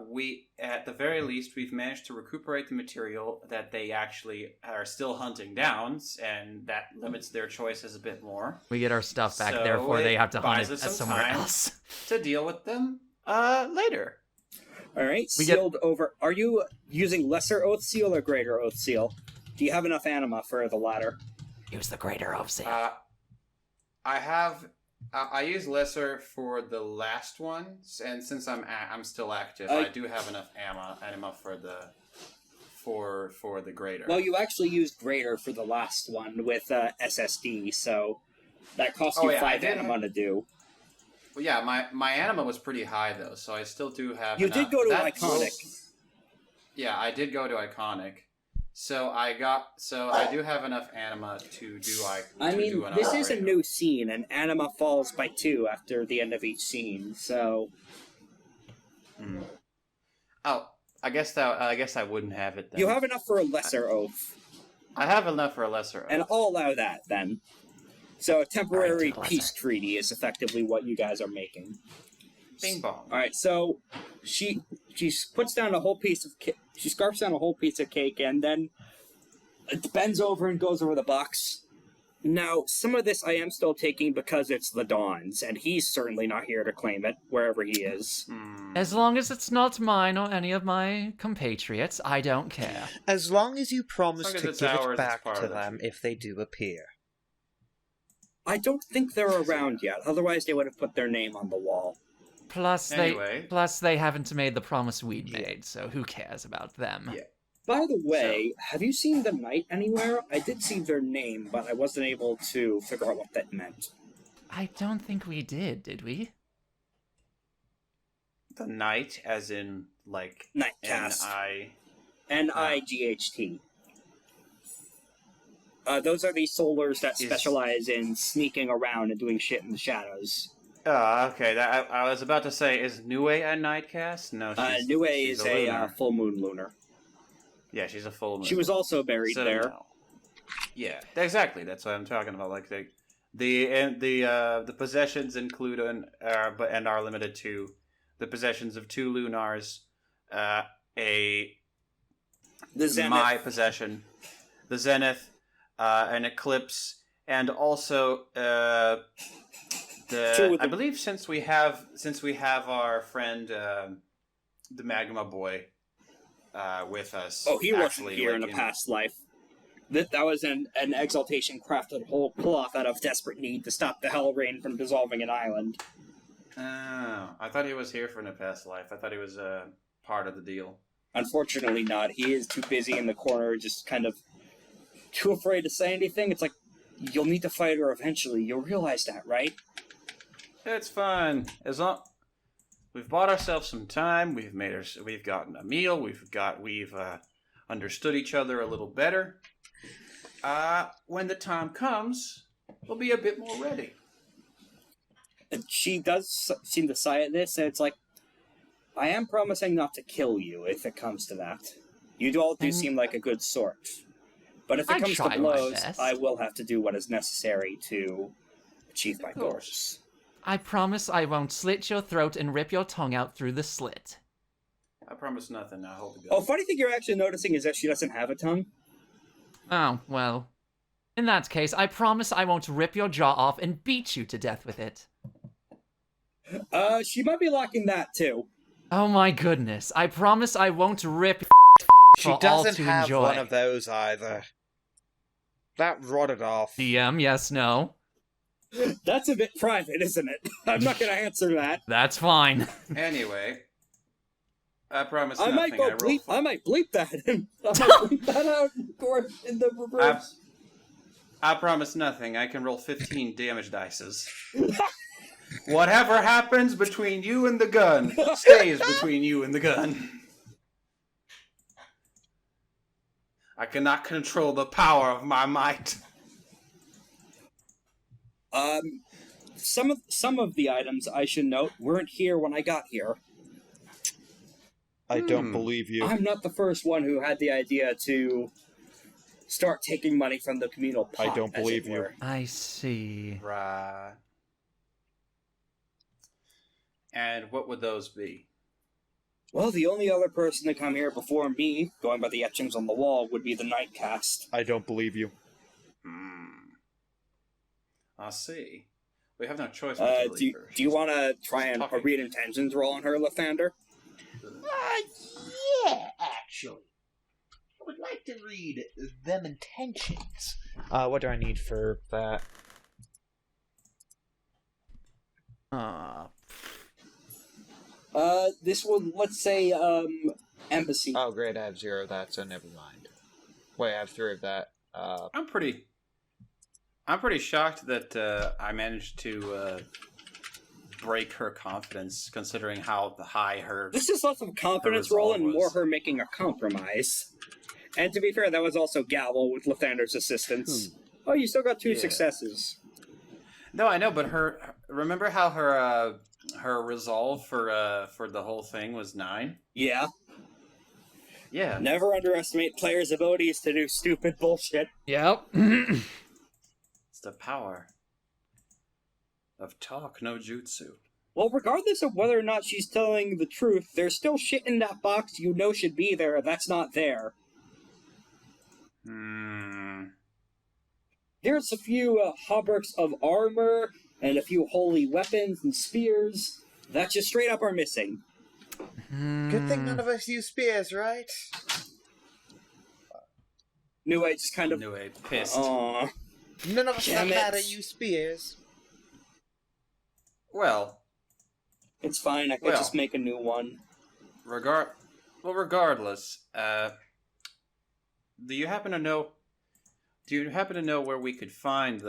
we at the very least we've managed to recuperate the material that they actually are still hunting down, and that limits their choices a bit more. We get our stuff back, therefore they have to hunt it somewhere time else. To deal with them later. All right, sealed over. Are you using lesser oath seal or greater oath seal? Do you have enough anima for the latter? Use the greater oath seal. I use lesser for the last ones, and since I'm still active, I do have enough anima for the greater. Well, you actually used greater for the last one with SSD, so that cost you 5 anima to do. Well, yeah, my anima was pretty high though, so I still do have. You did go to iconic. Yeah, I did go to iconic. So I do have enough anima to do this is a new scene, and anima falls by 2 after the end of each scene. So. Oh, I guess I wouldn't have it then. You have enough for a lesser oath. I have enough for a lesser oath. And I'll allow that then. So a temporary peace treaty is effectively what you guys are making. Bing bong. All right, so she puts down a whole piece of she scarfs down a whole piece of cake and then bends over and goes over the box. Now, some of this I am still taking because it's the Dawn's, and he's certainly not here to claim it wherever he is. As long as it's not mine or any of my compatriots, I don't care. As long as you promise to give ours, it back it's to them if they do appear. I don't think they're around yet. Otherwise, they would have put their name on the wall. Plus, they haven't made the promise we'd made, so who cares about them? Yeah. By the way, have you seen the Knight anywhere? I did see their name, but I wasn't able to figure out what that meant. I don't think we did we? The Knight, as in, like... Nightcast. N-I-G-H-T. Those are the solars that specialize in sneaking around and doing shit in the shadows. Okay. I was about to say, is Nue a Nightcast? No, Nue is a full moon lunar. Yeah, she's a full moon. She was also buried there. No. Yeah, exactly. That's what I'm talking about. Like the possessions include and are limited to the possessions of 2 lunars, the Zenith. My possession, the Zenith, an eclipse, and also I believe since we have our friend the Magma Boy with us. Oh, he wasn't here in a past life. That was an exaltation crafted whole cloth out of desperate need to stop the Hell Rain from dissolving an island. Oh, I thought he was here for a past life. I thought he was part of the deal. Unfortunately not. He is too busy in the corner, just kind of too afraid to say anything. It's like, you'll need to fight her eventually. You'll realize that, right? It's fine. As long we've bought ourselves some time, we've gotten a meal, we've understood each other a little better. When the time comes, we'll be a bit more ready. And she does seem to sigh at this, and it's like, I am promising not to kill you if it comes to that. You all do seem like a good sort. But if it comes to blows, I will have to do what is necessary to achieve my goals. I promise I won't slit your throat and rip your tongue out through the slit. I promise nothing. I hope it goes. Oh, funny thing you're actually noticing is that she doesn't have a tongue. Oh, well. In that case, I promise I won't rip your jaw off and beat you to death with it. She might be lacking that, too. Oh my goodness. I promise I won't rip for She all doesn't to have enjoy. one of those either. That rotted off. DM, yes, no. That's a bit private, isn't it? I'm not going to answer that. That's fine. Anyway, I promise I nothing. might go I roll bleep. I might bleep that. I might bleep that out in the reverse. I promise nothing. I can roll 15 damage dices. Whatever happens between you and the gun stays between you and the gun. I cannot control the power of my might. Some of the items I should note weren't here when I got here. I don't believe you. I'm not the first one who had the idea to start taking money from the communal pot. I don't as believe it you. were. I see. Right. And what would those be? Well, the only other person to come here before me, going by the etchings on the wall, would be the Nightcast. I don't believe you. I see. We have no choice but to Do believe her. you want to try and talking. read intentions roll on her, Lythander? Yeah, actually. I would like to read them intentions. What do I need for that? This would, let's say, embassy. Oh, great, I have 0 of that, so never mind. Wait, I have 3 of that. I'm pretty shocked that I managed to break her confidence, considering how high her. This is less of a confidence Her roll resolve and more was- her making a compromise. And to be fair, that was also Gavel with Lythander's assistance. Oh, you still got 2 Yeah. successes. No, I know, but remember how her resolve for the whole thing was 9? Yeah. Yeah. Never underestimate players' abilities to do stupid bullshit. Yep. It's the power of talk no jutsu. Well, regardless of whether or not she's telling the truth, there's still shit in that box you know should be there that's not there. There's a few hauberks of armor and a few holy weapons and spears that just straight up are missing. Good thing none of us use spears, right? New Age just kind of... New Age pissed. Aw. None of us Damn know how it. to use spears. Well, It's fine, I could Well. just make a new one. regardless, do you happen to know where we could find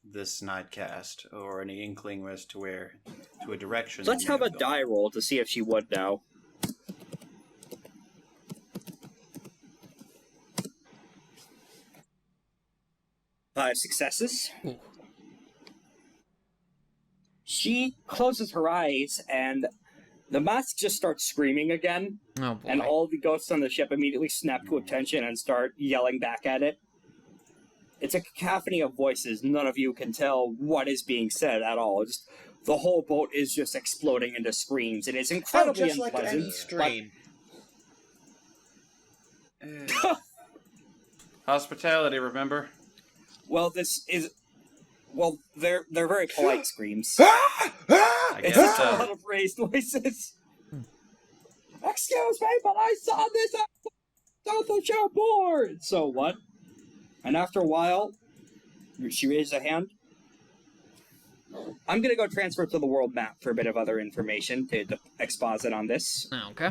this Nightcast, or any inkling as to a direction? Let's they may have a gone? die roll to see if she would know. Five successes. She closes her eyes, and the mask just starts screaming again, Oh boy. and all the ghosts on the ship immediately snap to attention and start yelling back at it. It's a cacophony of voices. None of you can tell what is being said at all. The whole boat is just exploding into screams. It is incredibly just like unpleasant. any stream. Hospitality, remember? Well, this is... Well, they're very polite screams. I It's guess just a so. lot of raised voices. Excuse me, but I saw this on the show board! So what? And after a while, she raises a hand. I'm gonna go transfer to the world map for a bit of other information to exposit on this. Okay.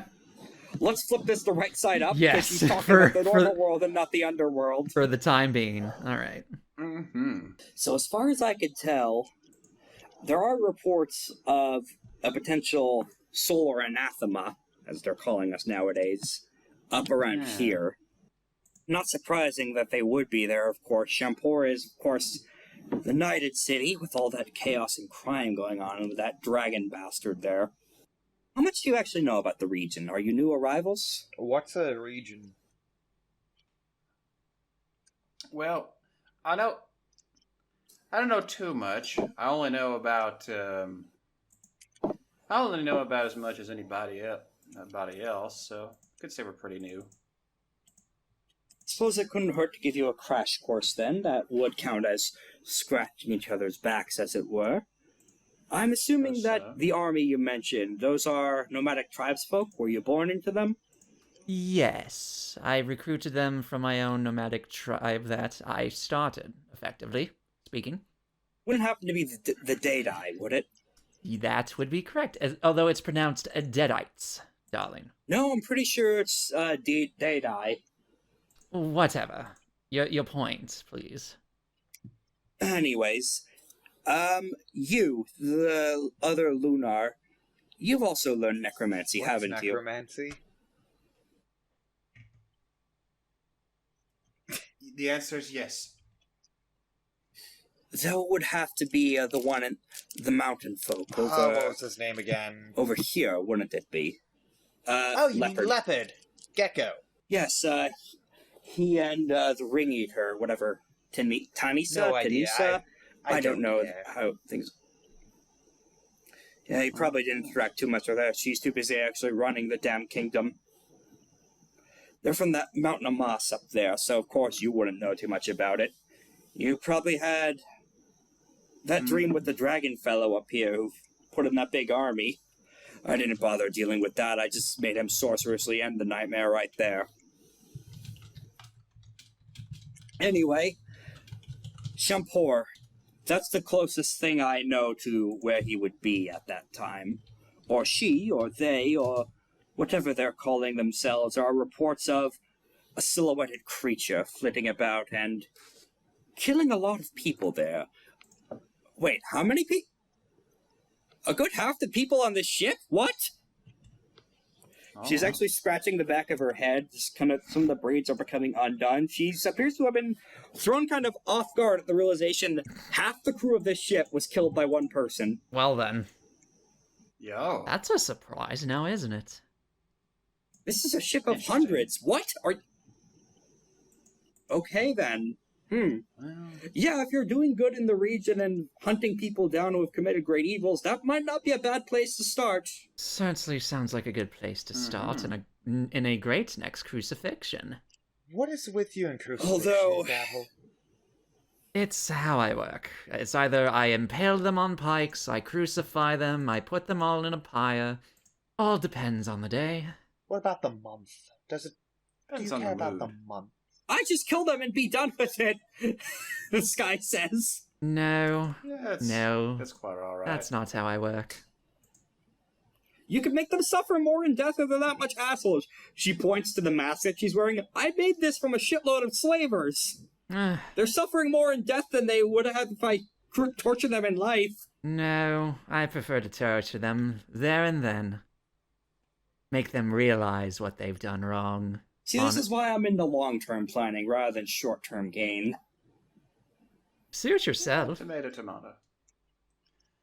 Let's flip this the right side up, Yes, because she's talking for- about the for- normal world and not the underworld. For the time being. All right. Mm-hmm. So as far as I could tell, there are reports of a potential solar anathema, as they're calling us nowadays, up around here. Not surprising that they would be there, of course. Shampur is, of course, the knighted city with all that chaos and crime going on and with that dragon bastard there. How much do you actually know about the region? Are you new arrivals? What's a region? Well, I don't know too much. I only know about as much as anybody else, so I could say we're pretty new. Suppose it couldn't hurt to give you a crash course then. That would count as scratching each other's backs, as it were. I'm assuming Yes, that the army you mentioned, those are nomadic tribesfolk? Were you born into them? Yes, I recruited them from my own nomadic tribe that I started, effectively speaking. Wouldn't happen to be the Deadeye, would it? That would be correct, although it's pronounced Deadites, darling. No, I'm pretty sure it's Deadeye. Whatever. Your point, please. Anyways, you, the other Lunar, you've also learned necromancy, What's haven't you? necromancy? The answer is yes. That would have to be the one in the mountain folk over, what was his name again? over here, wouldn't it be? Oh, you Leopard. mean leopard. Gecko. Yes, he and the ring eater, whatever, Tanisa? No idea. Tanisa? I don't know care. how things... Yeah, he probably didn't interact too much with her. She's too busy actually running the damn kingdom. They're from that mountain of moss up there, so of course you wouldn't know too much about it. You probably had that dream with the dragon fellow up here who put in that big army. I didn't bother dealing with that. I just made him sorcerously end the nightmare right there. Anyway, Shampur. That's the closest thing I know to where he would be at that time. Or she, or they, or whatever they're calling themselves, are reports of a silhouetted creature flitting about and killing a lot of people there. Wait, how many people? A good half the people on this ship? What? She's actually scratching the back of her head. Just kind of, some of the braids are becoming undone. She appears to have been thrown kind of off guard at the realization that half the crew of this ship was killed by one person. Well then. Yo. That's a surprise now, isn't it? This is a ship of hundreds. What? Okay then. Well, Yeah, if you're doing good in the region and hunting people down who have committed great evils, that might not be a bad place to start. Certainly sounds like a good place to start in a great next crucifixion. What is with you and crucifixion, Although- Gavel? It's how I work. It's either I impale them on pikes, I crucify them, I put them all in a pyre. All depends on the day. What about the month? Do Depends you on care the about mood. the month? I just kill them and be done with it, this guy says. No, Yeah, no, that's quite alright. that's not how I work. You could make them suffer more in death if they're that much assholes. She points to the mask that she's wearing. I made this from a shitload of slavers. They're suffering more in death than they would have if I tortured them in life. No, I prefer to torture them there and then. Make them realize what they've done wrong. See, this is why I'm into long-term planning rather than short-term gain. Suit yourself. Tomato, tomato.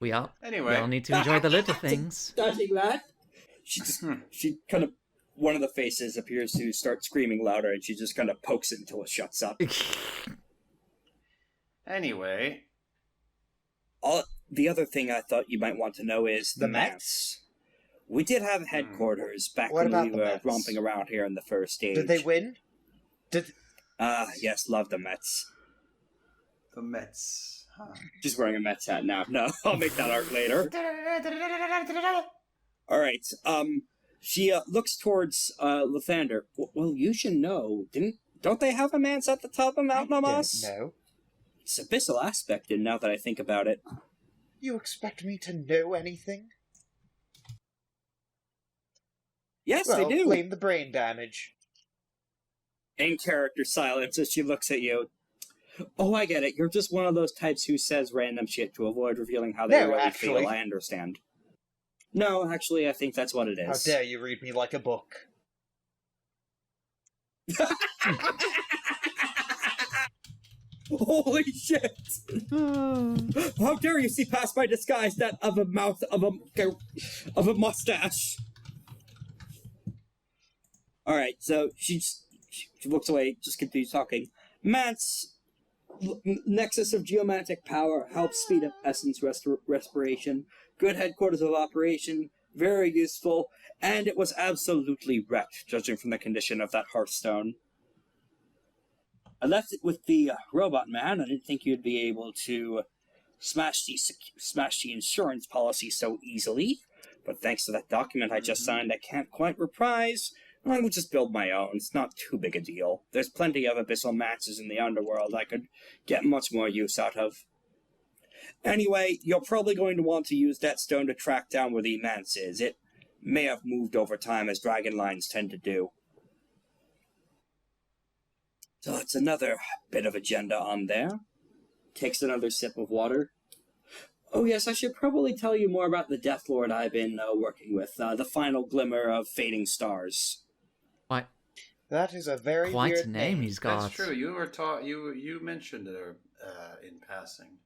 We all Anyway. need to enjoy the little things. Touching that, she kind of, one of the faces appears to start screaming louder, and she just kind of pokes it until it shuts up. Anyway. The other thing I thought you might want to know is The Mets. We did have headquarters back What when about we the were Mets? romping around here in the first stage. Did they win? Yes, love the Mets. The Mets. Huh. Just wearing a Mets hat now. No, I'll make that art later. Alright, she looks towards Lythander. Well, you should know. Don't they have a manse at the top of Mount Namas? No. It's Abyssal aspected now that I think about it. You expect me to know anything? Yes, Well, they do. blame the brain damage. In character silence as she looks at you. Oh, I get it. You're just one of those types who says random shit to avoid revealing how they No, really actually. feel. I understand. No, actually, I think that's what it How is. dare you read me like a book? Holy shit! How dare you see past my disguise that of a mouth of a mustache? Alright, so she looks away, just continues talking. Mance, nexus of geomantic power, helps speed up essence respiration, good headquarters of operation, very useful, and it was absolutely wrecked, judging from the condition of that hearthstone. I left it with the robot man. I didn't think you'd be able to smash the insurance policy so easily, but thanks to that document I just signed, I can't quite reprise. I will just build my own. It's not too big a deal. There's plenty of abyssal matches in the underworld I could get much more use out of. Anyway, you're probably going to want to use that stone to track down where the manse is. It may have moved over time, as dragon lines tend to do. So it's another bit of agenda on there. Takes another sip of water. Oh yes, I should probably tell you more about the Death Lord I've been working with. The final glimmer of fading stars. What? That is a very Quite weird a name he's got. That's true. You were you mentioned it in passing.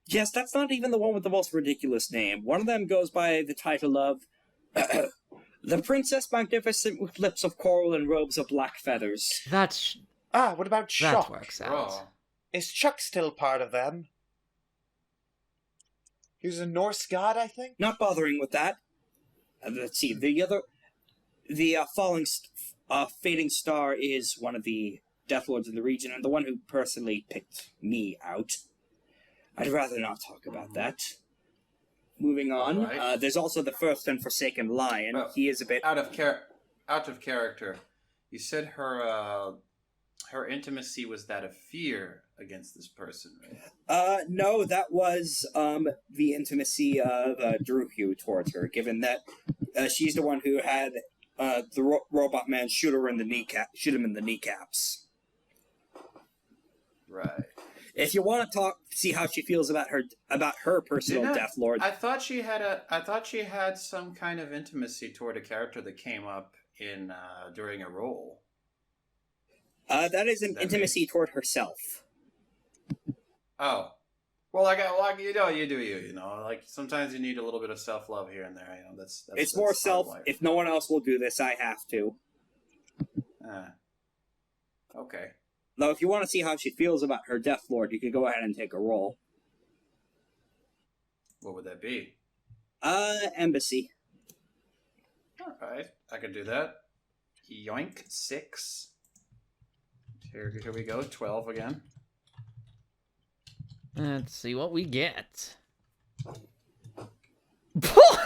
Yes, that's not even the one with the most ridiculous name. One of them goes by the title of The Princess Magnificent with Lips of Coral and Robes of Black Feathers. That's... What about Chuck? That works out. Raw. Is Chuck still part of them? He was a Norse god, I think? Not bothering with that. Let's see, the Fading Star is one of the Death Lords in the region, and the one who personally picked me out. I'd rather not talk about that. Moving on, Right. there's also the First and Forsaken Lion. He is a bit... Out of character. You said her intimacy was that of fear against this person, right? No, that was the intimacy of Druhu towards her, given that she's the one who had the robot man shoot him in the kneecaps. Right. If you want to see how she feels about her personal Death Lord. I thought she had some kind of intimacy toward a character that came up in during a roll. That is an intimacy toward herself. Oh, well, you do you know, like sometimes you need a little bit of self-love here and there. You know, that's it's more self. life. If no one else will do this, I have to. Okay. Though, if you want to see how she feels about her Death Lord, you could go ahead and take a roll. What would that be? Embassy. All right, I can do that. Yoink, 6. Here we go, 12 again. Let's see what we get. All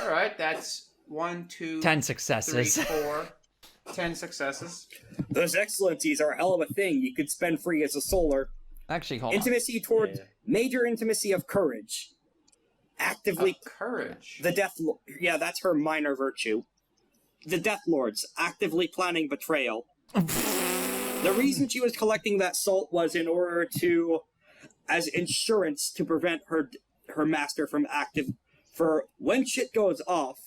right, that's 1, 2, 10 successes. 3, 4, 10 successes. Those excellencies are a hell of a thing you could spend free as a solar. Actually, hold Intimacy toward Yeah. major intimacy of courage. Actively, Courage. the Death Lord. Yeah, that's her minor virtue. The Death Lords actively planning betrayal. The reason she was collecting that salt was in order to, as insurance to prevent her master from for when shit goes off.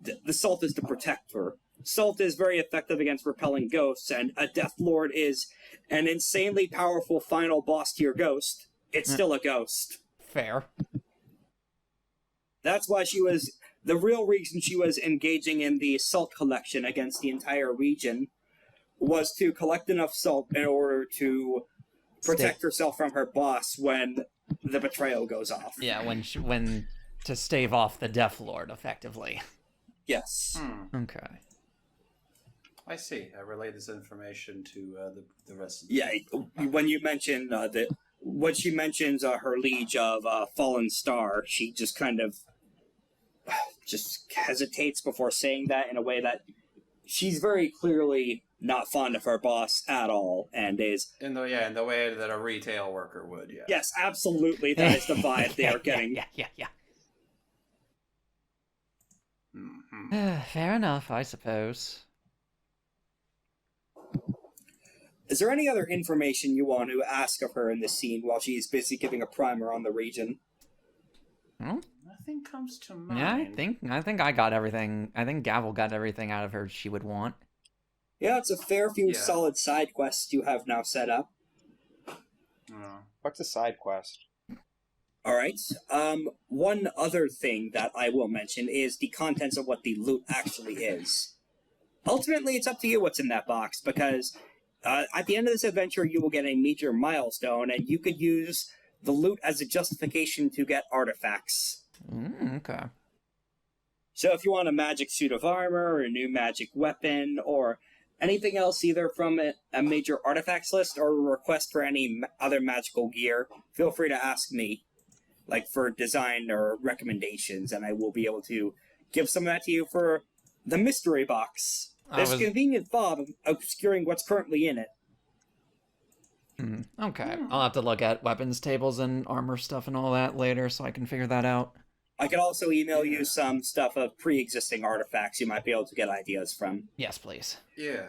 The salt is to protect her. Salt is very effective against repelling ghosts, and a Death Lord is an insanely powerful final boss tier ghost. It's still a ghost. Fair. That's why the real reason she was engaging in the salt collection against the entire region was to collect enough salt in order to protect herself from her boss when the betrayal goes off. Yeah, when to stave off the Death Lord, effectively. Yes. Okay. I see. I relay this information to the rest of the Yeah, when you mention when she mentions her liege of Fallen Star, she just kind of just hesitates before saying that in a way that she's very clearly not fond of her boss at all, and is in the way that a retail worker would. Yeah. yes, absolutely, that is the vibe they are getting. Yeah. Mm-hmm. Fair enough, I suppose. Is there any other information you want to ask of her in this scene while she's busy giving a primer on the region? Nothing comes to mind. Yeah, I think I got everything. I think Gavel got everything out of her she would want. Yeah, it's a fair few Yeah. solid side quests you have now set up. What's a side quest? Alright, one other thing that I will mention is the contents of what the loot actually is. Ultimately, it's up to you what's in that box, because at the end of this adventure, you will get a major milestone, and you could use the loot as a justification to get artifacts. Okay. So if you want a magic suit of armor, or a new magic weapon, or anything else either from a major artifacts list, or a request for any other magical gear, feel free to ask me, like for design or recommendations, and I will be able to give some of that to you for The mystery box. There's a convenient fob obscuring what's currently in it. Okay, I'll have to look at weapons tables and armor stuff and all that later so I can figure that out. I could also email you some stuff of pre-existing artifacts you might be able to get ideas from. Yes, please. Yeah.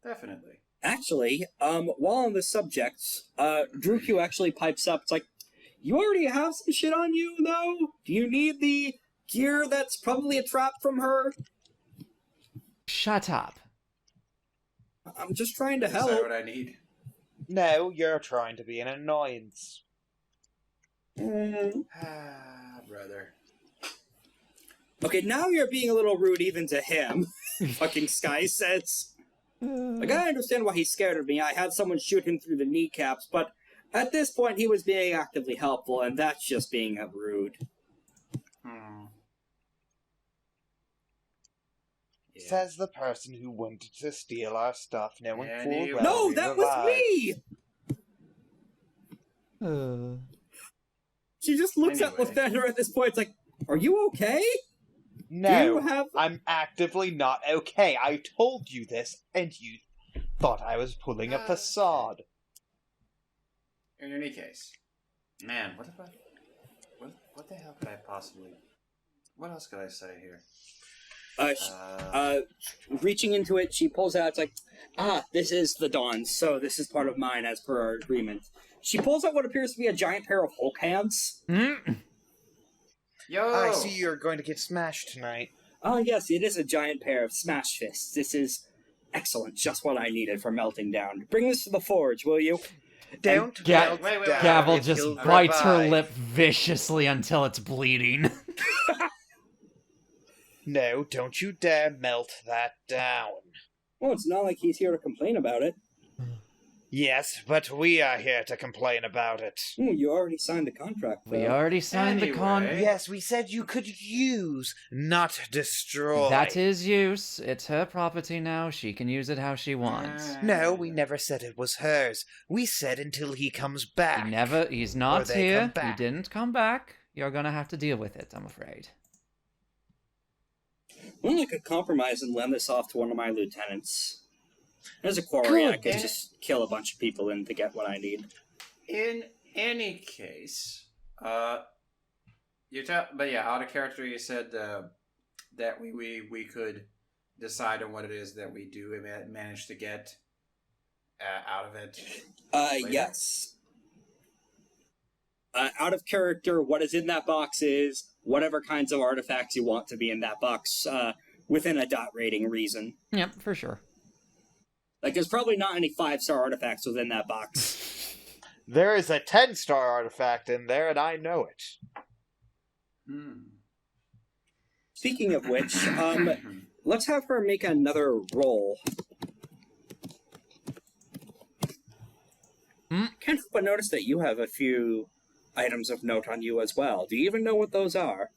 Definitely. Actually, while on this subject, Drew Q actually pipes up. It's like, you already have some shit on you, though? Do you need the gear that's probably a trap from her? Shut up. I'm just trying to Is that help. what I need? No, you're trying to be an annoyance. Brother. Okay, now you're being a little rude even to him. Fucking Sky says. Like, I understand why he's scared of me. I had someone shoot him through the kneecaps, but at this point he was being actively helpful, and that's just being rude. Yeah. Says the person who wanted to steal our stuff, knowing full well No, we that was revived. me! She just looks at Anyway. Lythander at this point. It's like, are you okay? No, You have... I'm actively not okay. I told you this, and you thought I was pulling a facade. In any case, man, what the hell could I possibly? What else could I say here? Reaching into it, she pulls out, it's like, this is the Dawn's, so this is part of mine as per our agreement. She pulls out what appears to be a giant pair of Hulk hands. Yo! I see you're going to get smashed tonight. Yes, it is a giant pair of smash fists. This is excellent, just what I needed for melting down. Bring this to the forge, will you? Don't Ga- melt wait, down Gavel if just you'll bites her revive. lip viciously until it's bleeding. No, don't you dare melt that down. Well, it's not like he's here to complain about it. Yes, but we are here to complain about it. You already signed the contract, though. We already signed the con. Anyway. Yes, we said you could use, not destroy. That is use. It's her property now. She can use it how she wants. No, we never said it was hers. We said until he comes back. He's Or not they here. come He back. didn't come back. You're gonna have to deal with it, I'm afraid. Well, I could compromise and lend this off to one of my lieutenants. There's a quarry, I could just kill a bunch of people in to get what I need. In any case, but yeah, out of character, you said that we could decide on what it is that we do manage to get out of it. Later? Yes. Out of character, what is in that box is whatever kinds of artifacts you want to be in that box, within a dot rating reason. Yep, for sure. Like, there's probably not any 5-star artifacts within that box. There is a 10-star artifact in there, and I know it. Speaking of which, let's have her make another roll. Can't help but notice that you have a few items of note on you as well. Do you even know what those are?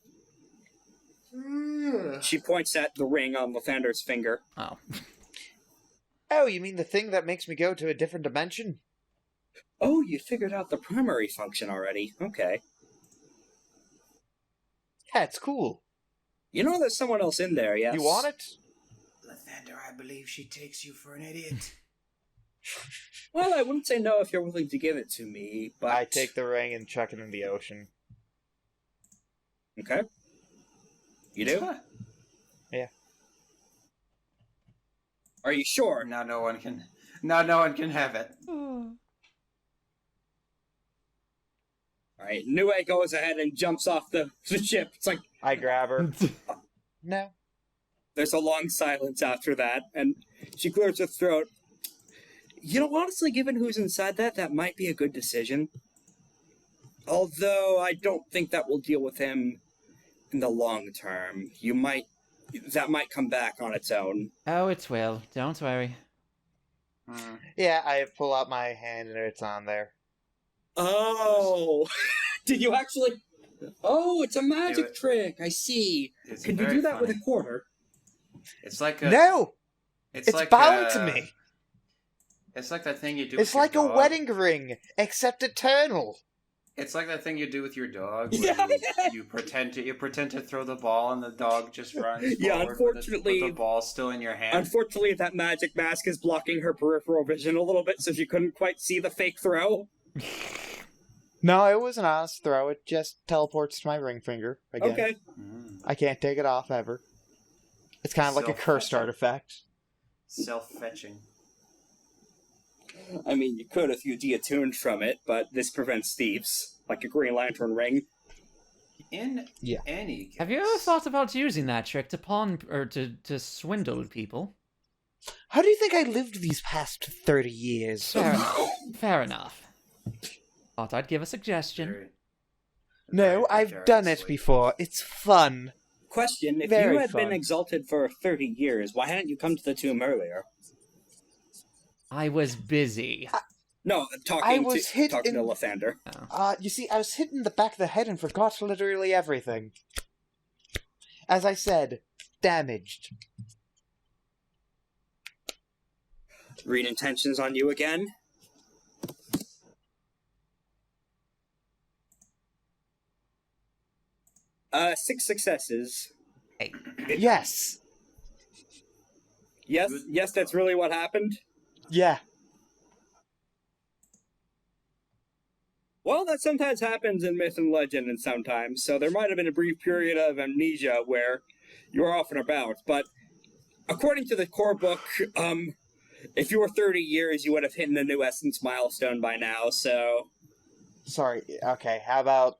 She points at the ring on Lythander's finger. Oh. Oh, you mean the thing that makes me go to a different dimension? Oh, you figured out the primary function already. Okay. Yeah, it's cool. You know there's someone else in there, yes? You want it? Lythander, I believe she takes you for an idiot. Well, I wouldn't say no if you're willing to give it to me, but... I take the ring and chuck it in the ocean. Okay. You do? Yeah. Are you sure? Now no one can have it. Alright, Nue goes ahead and jumps off the ship. It's like, I grab her. No. there's a long silence after that, and she clears her throat. You know, honestly, given who's inside that might be a good decision. Although, I don't think that will deal with him in the long term. That might come back on its own. Oh, it will. Don't worry. Yeah, I pull out my hand and it's on there. Oh! Did you actually... Oh, it's a magic it. trick, I see. It's Could you very do that with funny. a quarter? It's like a No! It's like bound to me! It's like that thing you do. It's with your like a dog. wedding ring, except eternal. It's like that thing you do with your dog. Where Yeah. you pretend to throw the ball, and the dog just runs. Yeah, forward unfortunately- with the ball's still in your hand. Unfortunately, that magic mask is blocking her peripheral vision a little bit, so she couldn't quite see the fake throw. No, it was an honest throw. It just teleports to my ring finger again. Okay. I can't take it off ever. It's kind of like a cursed Self-fetching. artifact. Self-fetching. I mean, you could if you deattuned from it, but this prevents thieves, like a Green Lantern ring. In any case, Have you ever thought about using that trick to pawn or to swindle people? How do you think I lived these past 30 years? Fair enough. Fair enough. Thought I'd give a suggestion. Very- No, very I've done it precariously. before. It's fun. Question, if Very you had fun. been exalted for 30 years, why hadn't you come to the tomb earlier? I was busy. No, I talking was hit to in- Lythander. You see, I was hit in the back of the head and forgot literally everything. As I said, damaged. Read intentions on you again. Six successes. Hey, Yes. Yes, Good. yes, that's really what happened. Yeah. Well, that sometimes happens in myth and legend, and sometimes. So there might have been a brief period of amnesia where you were off and about. But according to the core book, if you were 30 years, you would have hit a new essence milestone by now. So Sorry. Okay. How about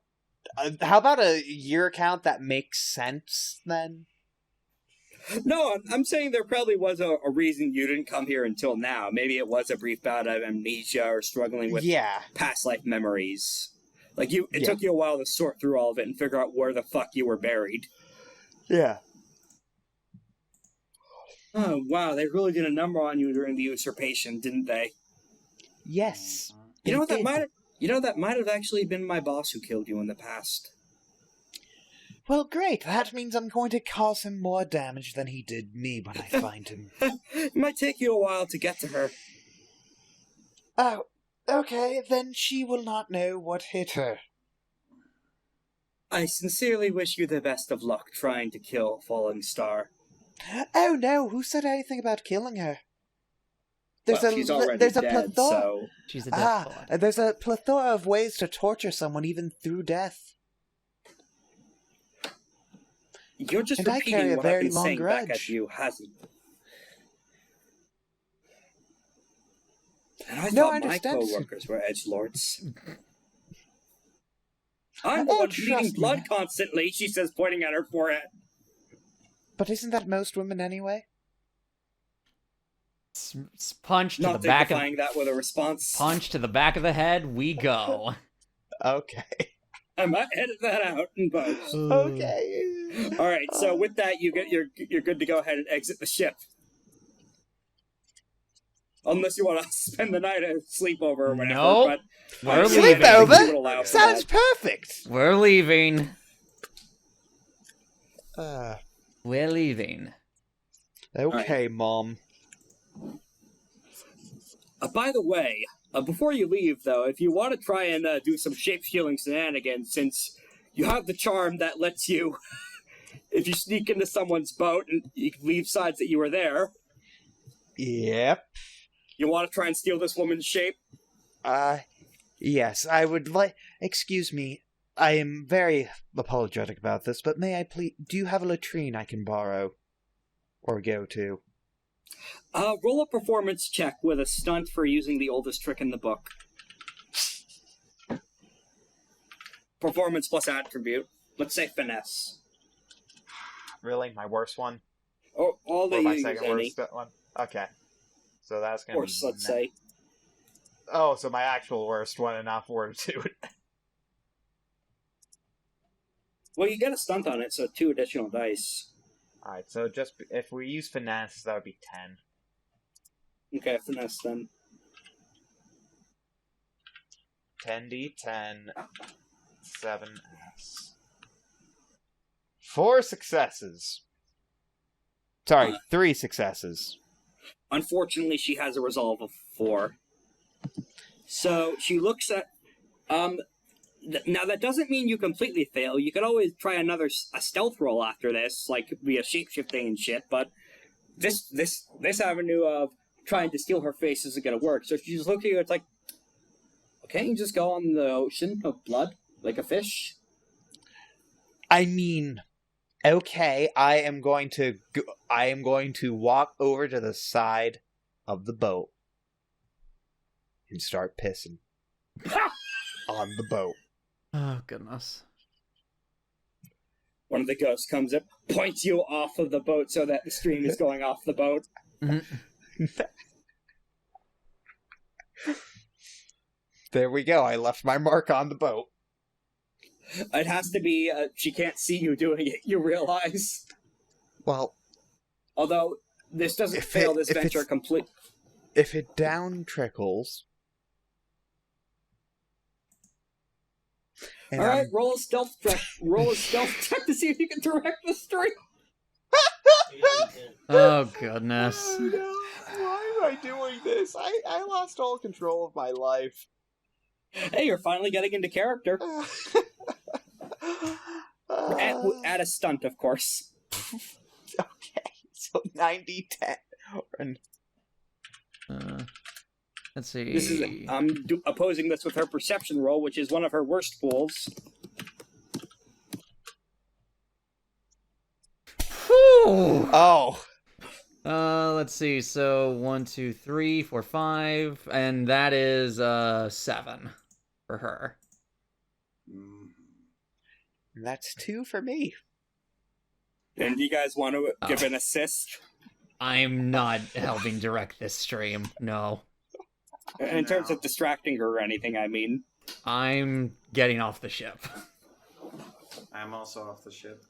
a year count that makes sense then? no, I'm saying there probably was a reason you didn't come here until now. Maybe it was a brief bout of amnesia or struggling with Yeah. past life memories. Like it Yeah. took you a while to sort through all of it and figure out where the fuck you were buried. Yeah. Oh wow, they really did a number on you during the usurpation, didn't they? Yes. You know what They that did. might have actually been my boss who killed you in the past. Well, great. That means I'm going to cause him more damage than he did me when I find him. It might take you a while to get to her. Oh, okay. Then she will not know what hit her. I sincerely wish you the best of luck trying to kill Falling Star. Oh no! Who said anything about killing her? Well, she's already there's a dead, plethora. so she's a death god. There's a plethora of ways to torture someone even through death. you're just And I carry repeating a what very I've been long saying back grudge. at you, hasn't? And I No, thought I my understand. co-workers were edgelords. I'm the Oh, one bleeding trust me. blood constantly, she says, pointing at her forehead. But isn't that most women anyway? Punch to Not the back of dignifying that with a response. punch to the back of the head. We go. Okay. I might edit that out in post. Okay. All right, so with that, you're good to go ahead and exit the ship. Unless you want to spend the night at sleepover or whatever. Nope. But We're I leaving. think we would Sleepover? allow for Sounds that. perfect. We're leaving. Uh, We're leaving. okay, Mom. By the way, before you leave, though, if you want to try and do some shape-stealing shenanigans, since you have the charm that lets you, if you sneak into someone's boat and you can leave signs that you were there, Yep. you want to try and steal this woman's shape? Yes, I would like... Excuse me, I am very apologetic about this, but may I please... Do you have a latrine I can borrow? Or go to? Roll a performance check with a stunt for using the oldest trick in the book. Performance plus attribute. Let's say finesse. Really? My worst one? Or all Or they my use second any. worst one? Okay. So that's gonna Course, be... let's say. Oh, so my actual worst one and not fortitude. Well, you get a stunt on it, so 2 additional dice. Alright, so just... If we use finesse, that would be 10. Okay, finesse then. 10d10, 7s. 4 successes. Sorry, 3 successes. Unfortunately, she has a resolve of 4. So she looks at... Now, that doesn't mean you completely fail. You could always try a stealth roll after this, like via shapeshifting and shit, but this avenue of trying to steal her face isn't going to work. So she's looking at you, it's like, okay, you just go on the ocean of blood, like a fish. I mean, okay, I am going to walk over to the side of the boat and start pissing on the boat. Oh, goodness. One of the ghosts comes up, points you off of the boat so that the stream is going off the boat. There we go. I left my mark on the boat. It has to be, she can't see you doing it, you realize. Well, Although, this doesn't fail this venture complete. if it down trickles... Alright, roll a stealth check. Roll a stealth check to see if you can direct the stream. Oh, goodness. Oh, no. Why am I doing this? I lost all control of my life. Hey, you're finally getting into character. Add a stunt, of course. Okay, so 90-10. Let's see. This is opposing this with her perception roll, which is one of her worst pools. Oh. Let's see. So 1, 2, 3, 4, 5, and that is 7 for her. That's 2 for me. And do you guys want to give an assist? I'm not helping direct this stream. No. In terms of distracting her or anything, I mean. I'm getting off the ship. I'm also off the ship.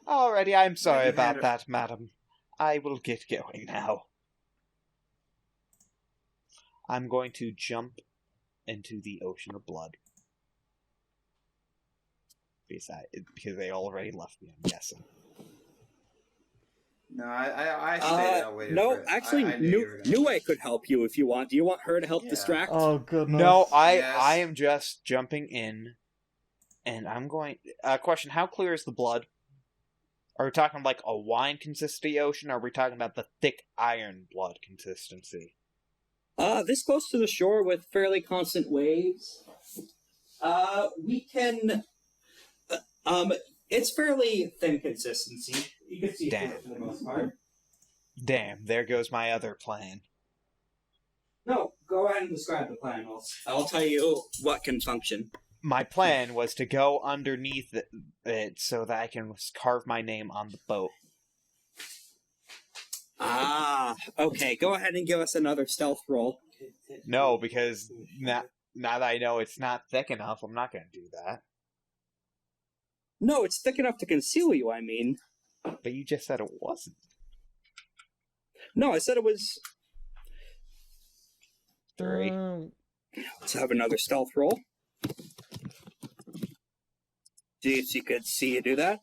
Alrighty, I'm sorry Maybe about hand that, madam. I will get going now. I'm going to jump into the ocean of blood. Because they already left me, I'm guessing. No, I stayed out waiting no, for it. actually, I knew you were gonna Nue could help you if you want. Do you want her to help Yeah. distract? Oh, goodness. No, Yes. I am just jumping in, and I'm going... question, how clear is the blood? Are we talking like a wine consistency ocean, or are we talking about the thick iron blood consistency? This close to the shore with fairly constant waves. We can... it's fairly thin consistency. You can see Damn. it for the most part. Damn, there goes my other plan. No, go ahead and describe the plan. I'll tell you what can function. My plan was to go underneath it so that I can carve my name on the boat. Ah, okay. Go ahead and give us another stealth roll. No, because now that I know it's not thick enough, I'm not going to do that. No, it's thick enough to conceal you, I mean. But you just said it wasn't. No, I said it was... 3. Let's have another stealth roll. See if you could see you do that.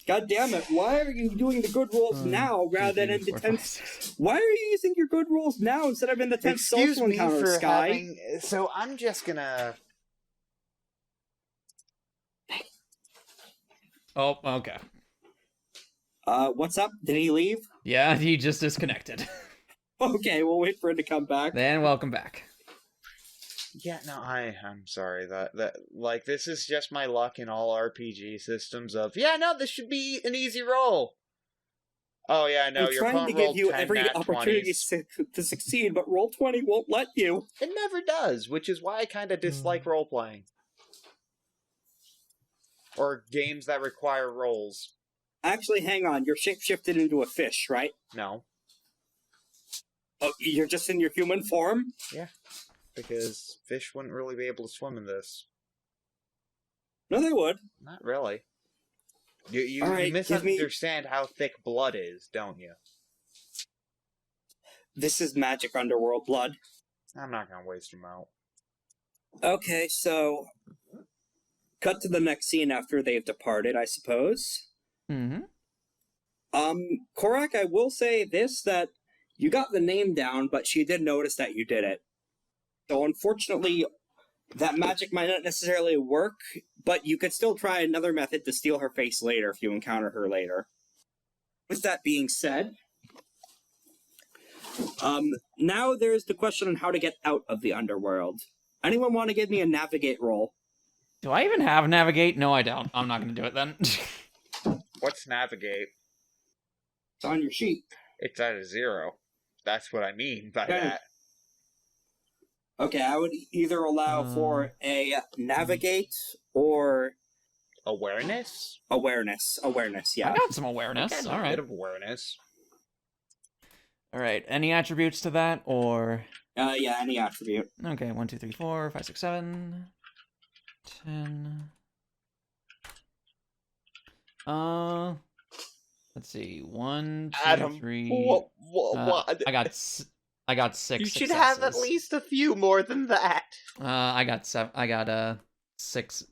God damn it, why are you doing the good rolls now rather than in the 10th... Why are you using your good rolls now instead of in the 10th Excuse social me encounter, for Sky? having... So I'm just gonna... Oh, okay. What's up? Did he leave? Yeah, he just disconnected. Okay, we'll wait for him to come back. Then welcome back. Yeah, no, I'm sorry that like this is just my luck in all RPG systems of this should be an easy roll. Oh yeah, no, I'm your trying to opponent give rolled you 10 every nat opportunity 20s. to succeed, but Roll20 won't let you. It never does, which is why I kind of dislike role playing or games that require rolls. Actually, hang on. You're shapeshifted into a fish, right? No, Oh, you're just in your human form? because fish wouldn't really be able to swim in this. No, they would. Not really. You All right, misunderstand how thick blood is, don't you? This is magic underworld blood. I'm not gonna waste them out. Okay, so... Cut to the next scene after they've departed, I suppose. Mm-hmm. Korak, I will say this, that you got the name down, but she did notice that you did it. So unfortunately, that magic might not necessarily work, but you could still try another method to steal her face later if you encounter her later. With that being said, now there's the question on how to get out of the underworld. Anyone want to give me a navigate roll? Do I even have navigate? No, I don't. I'm not going to do it then. What's navigate? It's on your sheet. It's at a 0. That's what I mean by Okay. that. Okay, I would either allow for a navigate or Awareness? awareness. Awareness, yeah. I got some awareness. Okay, All a right. bit of awareness. All right. Any attributes to that, or? Yeah, any attribute. Okay. 1, 2, 3, 4, 5, 6, 7, 10. Let's see. 1, 2, Adam, 3. what? I got 6. You should have at least a few more than that. I got 7. I got 6.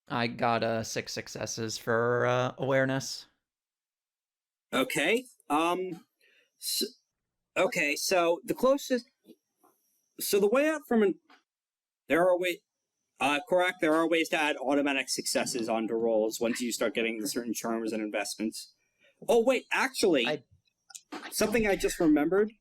I got 6 successes for awareness. Okay. Okay, so the closest. So the way out from there are correct. There are ways to add automatic successes onto rolls once you start getting certain charms and investments. Oh wait, actually, something I just remembered.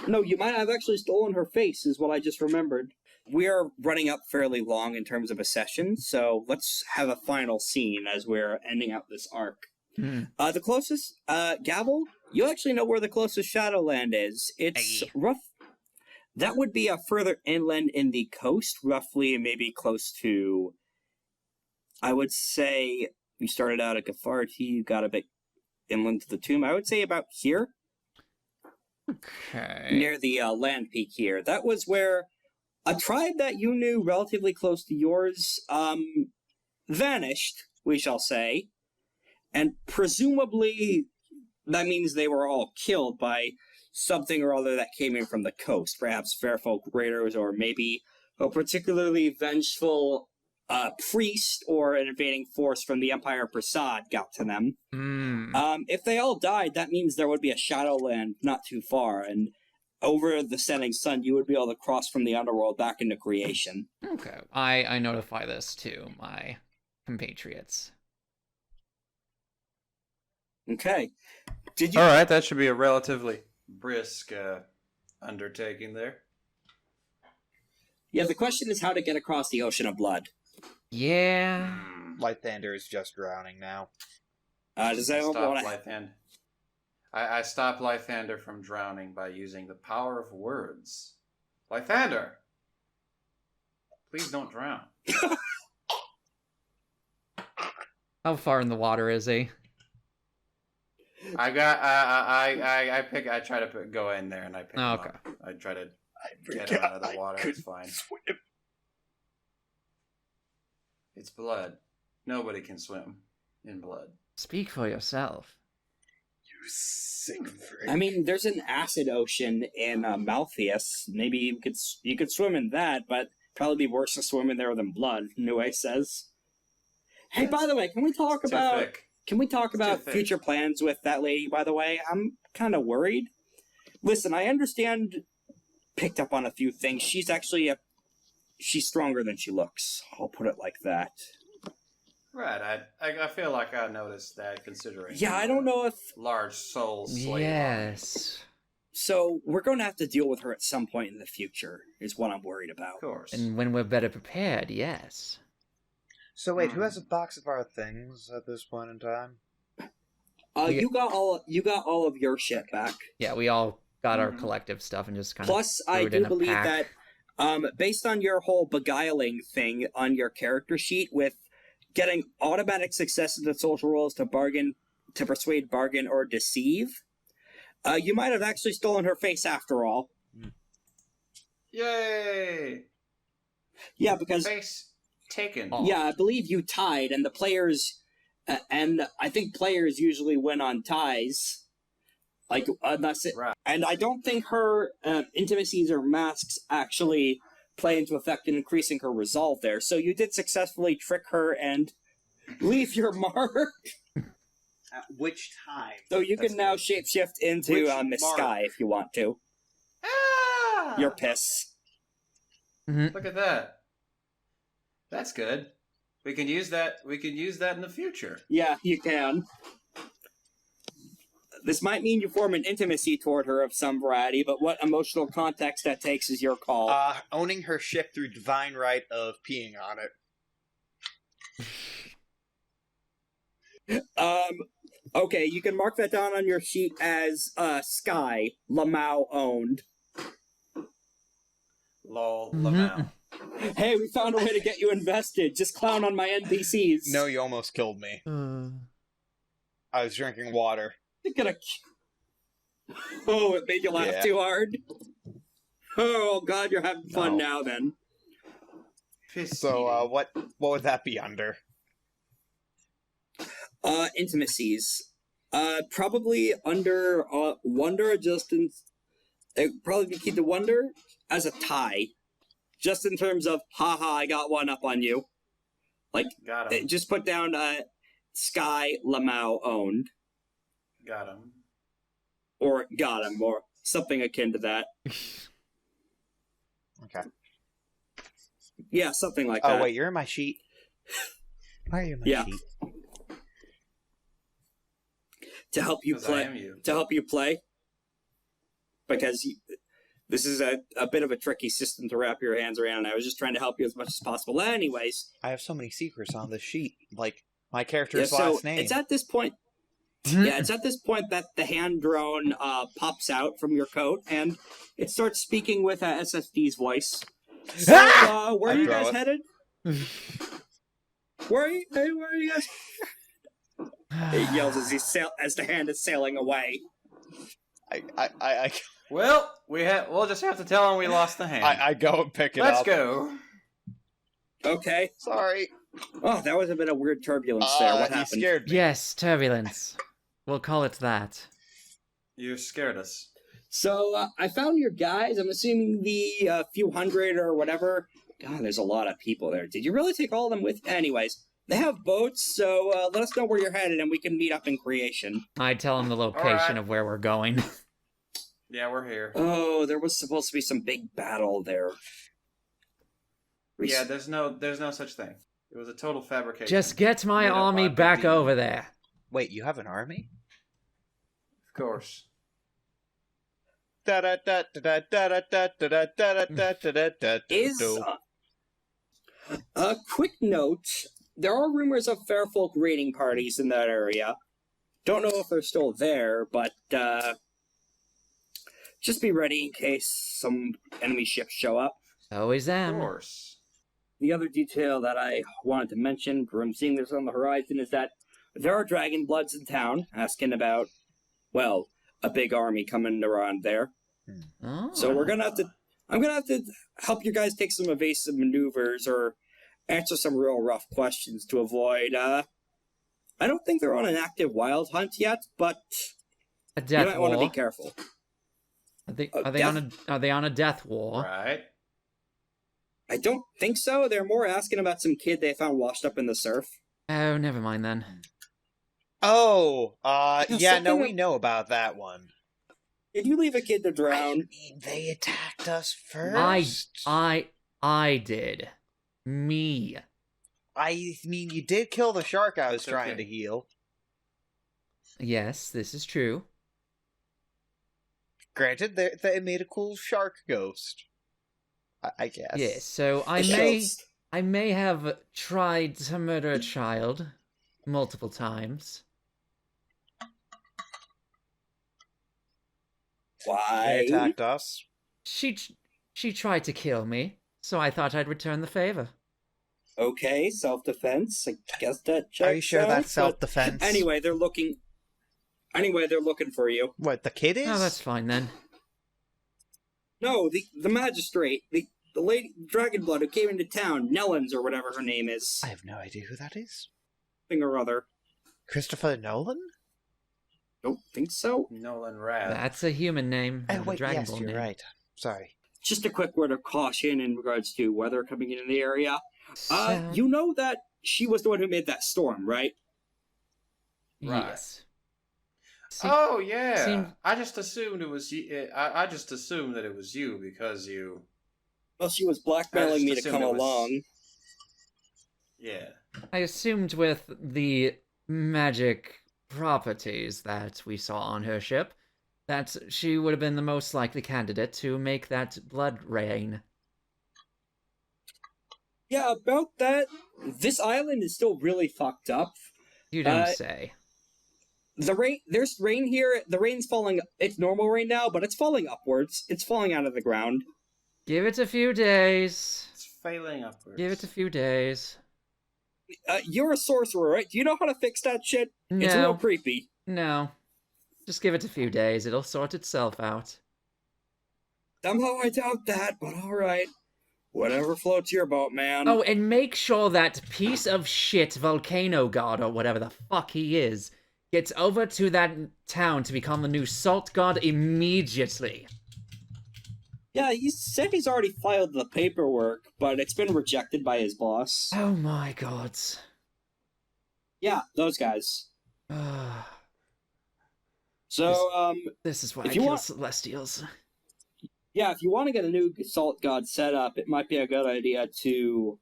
No, you might have actually stolen her face, is what I just remembered. We are running up fairly long in terms of a session, so let's have a final scene as we're ending out this arc. The closest, Gavel, you actually know where the closest Shadowland is. It's rough. That would be a further inland in the coast, roughly maybe close to, I would say, you started out at Gafarti, you got a bit inland to the tomb. I would say about here. Okay. Near the land peak here. That was where a tribe that you knew relatively close to yours vanished, we shall say. And presumably that means they were all killed by something or other that came in from the coast. Perhaps Fairfolk raiders, or maybe a particularly vengeful priest or an invading force from the Empire Prasad got to them. If they all died, that means there would be a Shadowland not too far, and over the setting sun, you would be able to cross from the underworld back into creation. Okay. I notify this to my compatriots. Okay. Did you? All right, that should be a relatively brisk undertaking there. Yeah, the question is how to get across the ocean of blood. Yeah. Lythander is just drowning now. Does anyone want to... I stopped Lythander from drowning by using the power of words. Lythander! Please don't drown. How far in the water is he? I try to go in there and I pick him up. I try to get him out of the water. It's fine. Swim. It's blood. Nobody can swim in blood. Speak for yourself. You sick freak. I mean, there's an acid ocean in Malthius. Maybe you could swim in that, but probably be worse to swim in there than blood, Nue says. Hey, by the way, can we talk about future plans with that lady, by the way? I'm kind of worried. Listen, I understand, picked up on a few things. She's actually she's stronger than she looks. I'll put it like that. Right, I feel like I noticed that, considering. Yeah, I don't know if... Large soul slave. Yes. So, we're going to have to deal with her at some point in the future, is what I'm worried about. Of course. And when we're better prepared, yes. So wait, who has a box of our things at this point in time? You got all of your shit back. Yeah, we all got our collective stuff and just kind of Plus, I do believe that, based on your whole beguiling thing on your character sheet with getting automatic successes at social rolls to persuade, bargain, or deceive, you might have actually stolen her face after all. Yay! Yeah, because... Face taken. Yeah, I believe you tied, and the players... and I think players usually win on ties. Like, that's it. Right. And I don't think her intimacies or masks actually play into effect in increasing her resolve there. So you did successfully trick her and leave your mark. At which time? So you can now shapeshift into Miss Sky if you want to. Ah! Your piss. Mhm. Look at that. That's good. We can use that. We can use that in the future. Yeah, you can. This might mean you form an intimacy toward her of some variety, but what emotional context that takes is your call. Owning her ship through divine right of peeing on it. Okay, you can mark that down on your sheet as Sky Lamau owned. Lol, Mhm. Lamau. Hey, we found a way to get you invested. Just clown on my NPCs. No, you almost killed me. I was drinking water. You're gonna... Oh, it made you laugh Yeah. too hard? Oh, God, you're having fun No. now, then. So, what would that be under? Intimacies. Probably under Wonder, it'd probably be key to Wonder as a tie. Just in terms of, haha, I got one up on you. Like, Got him. just put down, Sky Lamau owned. Got him. Or got him, or something akin to that. Okay. Yeah, something like Oh, that. wait, you're in my sheet? Why are you in my Yeah. sheet? To help you 'Cause I play. am you. To help you play. Because this is a bit of a tricky system to wrap your hands around. I was just trying to help you as much as possible. Anyways. I have so many secrets on this sheet. Like, my Yeah, character's so last name. it's at this point. Mhm. Yeah, it's at this point that the hand drone pops out from your coat and it starts speaking with SSD's voice. So, where I are you throw guys it. headed? Where are you guys? It yells as the hand is sailing away. Well, we'll just have to tell him we lost the hand. I go and pick it Let's up. go. Okay. Sorry. Oh, that was a bit of weird turbulence there. What You happened? scared me. Yes, turbulence. We'll call it that. You scared us. So, I found your guys. I'm assuming the few hundred or whatever. God, there's a lot of people there. Did you really take all of them with? Anyways, they have boats, so let us know where you're headed and we can meet up in Creation. I tell him the location Alright. of where we're going. Yeah, we're here. Oh, there was supposed to be some big battle there. Yeah, there's no such thing. It was a total fabrication. Just get my Made up by army a big back demon. over there. Wait, you have an army? Of course. Is a quick note. There are rumors of Fairfolk raiding parties in that area. Don't know if they're still there, but just be ready in case some enemy ships show up. Always Of am. course. The other detail that I wanted to mention from seeing this on the horizon is that there are dragon bloods in town asking about, well, a big army coming around there. Oh. So I'm gonna have to help you guys take some evasive maneuvers or answer some real rough questions to avoid, I don't think they're on an active wild hunt yet, but a you death might want to war. be careful. Are they on a death war? Right. I don't think so. They're more asking about some kid they found washed up in the surf. Oh, never mind then. Oh, yeah, no, something we know about that one. Did you leave a kid to drown? They attacked us first. I did. Me. I mean, you did kill the shark I was It's trying okay. to heal. Yes, this is true. Granted, they made a cool shark ghost. I guess. Yes, so The I may have tried to murder a child multiple times. They Why? attacked us. She tried to kill me, so I thought I'd return the favor. Okay, self-defense. I guess that checks Are you sure out, that's but self-defense? Anyway, they're looking for you. What, the kid is? Oh, that's fine then. No, the magistrate, the lady, Dragonblood, who came into town, Nellens or whatever her name is, I have no idea who that is. something or other. Christopher Nolan? Don't think so. Nolan Rad. That's a human name. Oh, not a wait, Dragon yes, Ball you're name. right. Sorry. Just a quick word of caution in regards to weather coming in the area. So, You know that she was the one who made that storm, right? Right. yes. See, Oh yeah. seemed- I just assumed it was you. I just assumed that it was you because you Well, she was blackmailing me to assumed come it was- along. Yeah. I assumed with the magic properties that we saw on her ship that she would have been the most likely candidate to make that blood rain. Yeah, about that, this island is still really fucked up. You don't say. There's rain here. The rain's falling. It's normal rain now, but it's falling upwards. It's falling out of the ground. Give it a few days. It's failing upwards. Give it a few days. You're a sorcerer, right? Do you know how to fix that shit? No. It's real creepy. No. Just give it a few days. It'll sort itself out. Somehow I doubt that, but alright. Whatever floats your boat, man. Oh, and make sure that piece of shit volcano god, or whatever the fuck he is, gets over to that town to become the new salt god immediately. Yeah, he said he's already filed the paperwork, but it's been rejected by his boss. Oh my god. Yeah, those guys. So, This is why If I you kill want- Celestials. yeah, if you want to get a new salt god set up, it might be a good idea to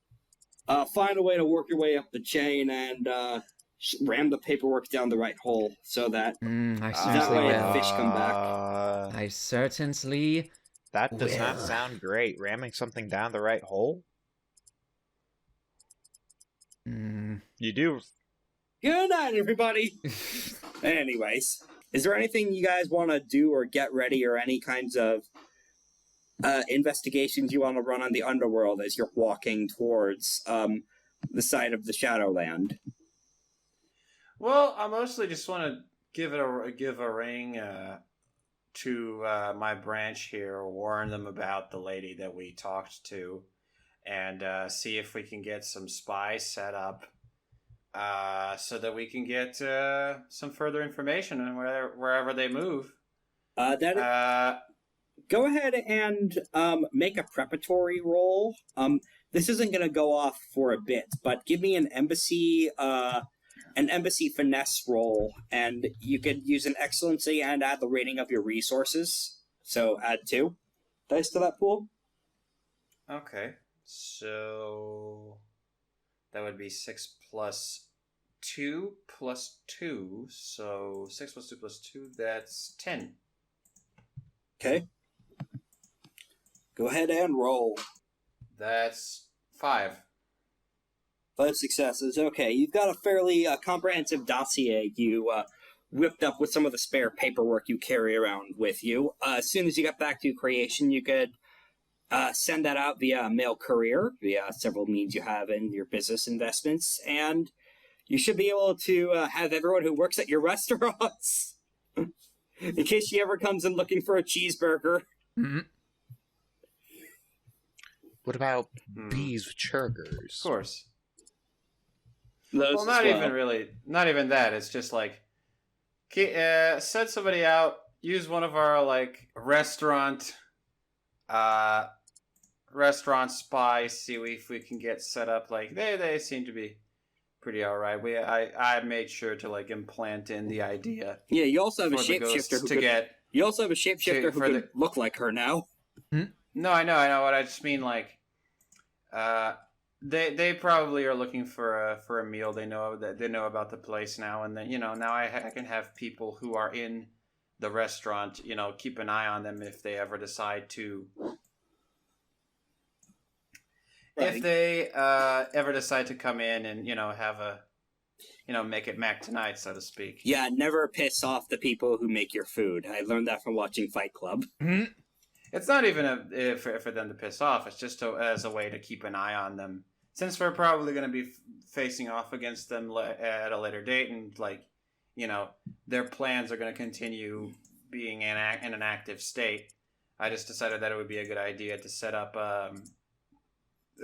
find a way to work your way up the chain and ram the paperwork down the right hole so that I that certainly way will. the fish come back. I certainly That does not will. sound great. Ramming something down the right hole? You do. Good night, everybody. Anyways, is there anything you guys want to do or get ready, or any kinds of investigations you want to run on the underworld as you're walking towards the side of the Shadowland? Well, I mostly just want to give a ring to my branch here, warn them about the lady that we talked to, and see if we can get some spies set up so that we can get some further information on wherever they move. Go ahead and make a preparatory roll. This isn't going to go off for a bit, but give me an embassy finesse roll, and you could use an excellency and add the rating of your resources. So add 2 dice to that pool. Okay, so that would be 6 plus 2 plus 2, so 6 plus 2 plus 2, that's 10. Okay. Go ahead and roll. That's 5. 5 successes. Okay, you've got a fairly comprehensive dossier you whipped up with some of the spare paperwork you carry around with you. As soon as you get back to creation, you could send that out via mail courier, via several means you have in your business investments, and you should be able to have everyone who works at your restaurants, in case she ever comes in looking for a cheeseburger. Mm-hmm. What about bees with Of churgers? course. Those Well, as not even that. It's just like, send somebody out, use one of our like restaurant spies, see if we can get set up. Like they seem to be pretty all right. I made sure to like implant in the idea. Yeah, you also have a for the shapeshifter ghosts who to could, get. you also have a shapeshifter who for could look like her now. No, I know. What I just mean, like, they probably are looking for a meal. They know about the place now, and then now I can have people who are in the restaurant, keep an eye on them if they ever decide to. Right. If they ever decide to come in and have a, make it Mac tonight, so to speak. Yeah, never piss off the people who make your food. I learned that from watching Fight Club. It's not even for them to piss off. It's just as a way to keep an eye on them. Since we're probably going to be facing off against them at a later date, and their plans are going to continue being in an active state, I just decided that it would be a good idea to set up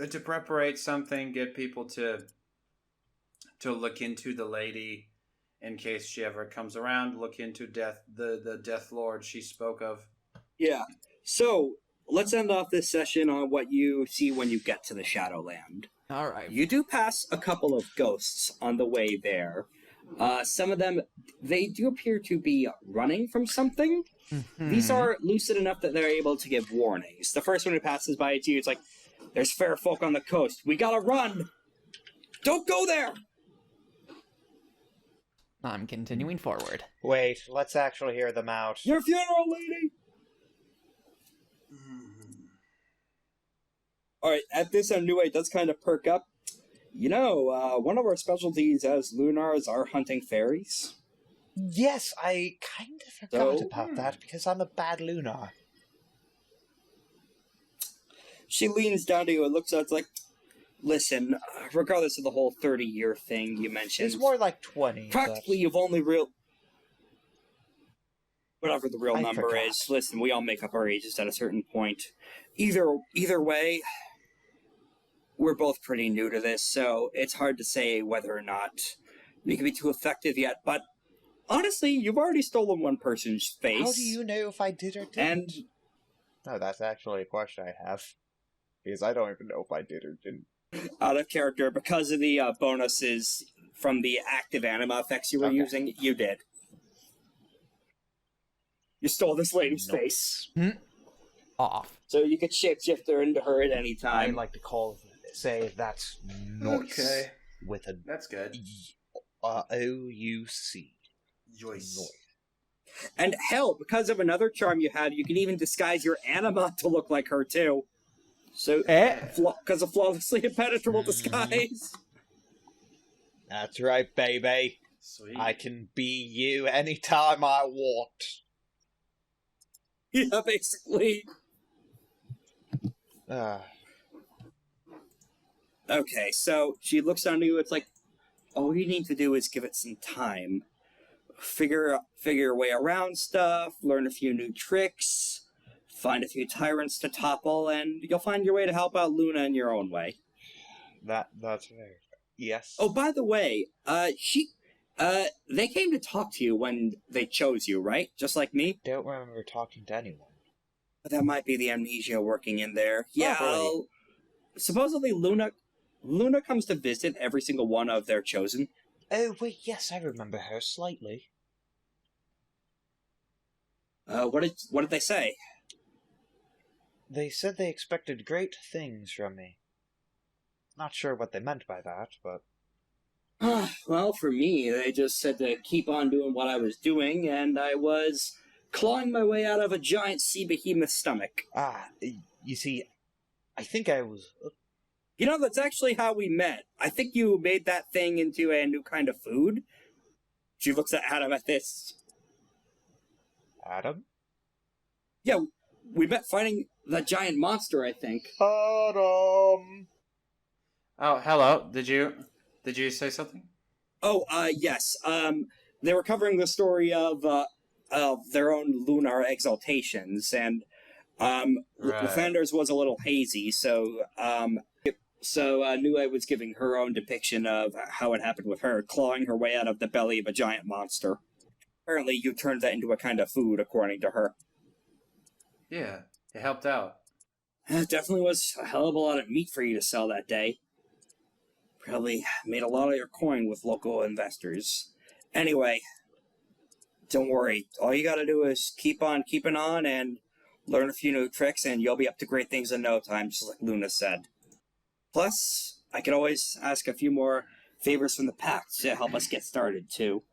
to preparate something, get people to look into the lady in case she ever comes around. Look into the Death Lord she spoke of. Yeah. So, let's end off this session on what you see when you get to the Shadowland. All right. You do pass a couple of ghosts on the way there. Some of them, they do appear to be running from something. These are lucid enough that they're able to give warnings. The first one who passes by you, it's like, there's fair folk on the coast. We gotta run! Don't go there! I'm continuing forward. Wait, let's actually hear them out. Your funeral, lady! Alright, at this, Nue does kind of perk up. You know, one of our specialties as Lunars are hunting fairies. Yes, I kind of forgot about that because I'm a bad Lunar. She leans down to you and looks at it's like, listen, regardless of the whole 30-year thing you mentioned... It's more like 20. Practically, you've only whatever the real number forgot. is. Listen, we all make up our ages at a certain point. Either way, we're both pretty new to this, so it's hard to say whether or not we can be too effective yet, but honestly, you've already stolen one person's face. How do you know if I did or didn't? And No, that's actually a question I have. Because I don't even know if I did or didn't. out of character, because of the bonuses from the active anima effects you were using, you did. You stole this lady's face. Off. So you could shapeshift her into her at any I time. like to say that's noise. Okay. With a That's good. O-U-C. Joyce. Noise. And hell, because of another charm you have, you can even disguise your anima to look like her too. So, because of flawlessly impenetrable disguise. That's right, baby. Sweet. I can be you anytime I want. Yeah, basically. Okay, so she looks down to you. It's like, all you need to do is give it some time. Figure your way around stuff, learn a few new tricks, find a few tyrants to topple, and you'll find your way to help out Luna in your own way. That's fair. Yes. Oh, by the way, they came to talk to you when they chose you, right? Just like me? Don't remember talking to anyone. That might be the amnesia working in there. Yeah, Probably. supposedly Luna comes to visit every single one of their chosen. Oh, wait, yes, I remember her slightly. What did they say? They said they expected great things from me. Not sure what they meant by that, but... Well, for me, they just said to keep on doing what I was doing, and I was clawing my way out of a giant sea behemoth's stomach. You see, I think I was... You know, that's actually how we met. I think you made that thing into a new kind of food. She looks at Adam at this. Adam? Yeah, we met fighting that giant monster, I think. Adam! Oh, hello. Did you say something? Oh, yes. They were covering the story of their own lunar exaltations, and Lythander's was a little hazy, so Nue was giving her own depiction of how it happened with her, clawing her way out of the belly of a giant monster. Apparently, you turned that into a kind of food, according to her. Yeah, it helped out. It definitely was a hell of a lot of meat for you to sell that day. Probably made a lot of your coin with local investors. Anyway, don't worry. All you gotta do is keep on keeping on and learn a few new tricks, and you'll be up to great things in no time, just like Luna said. Plus, I could always ask a few more favors from the pact to help us get started, too.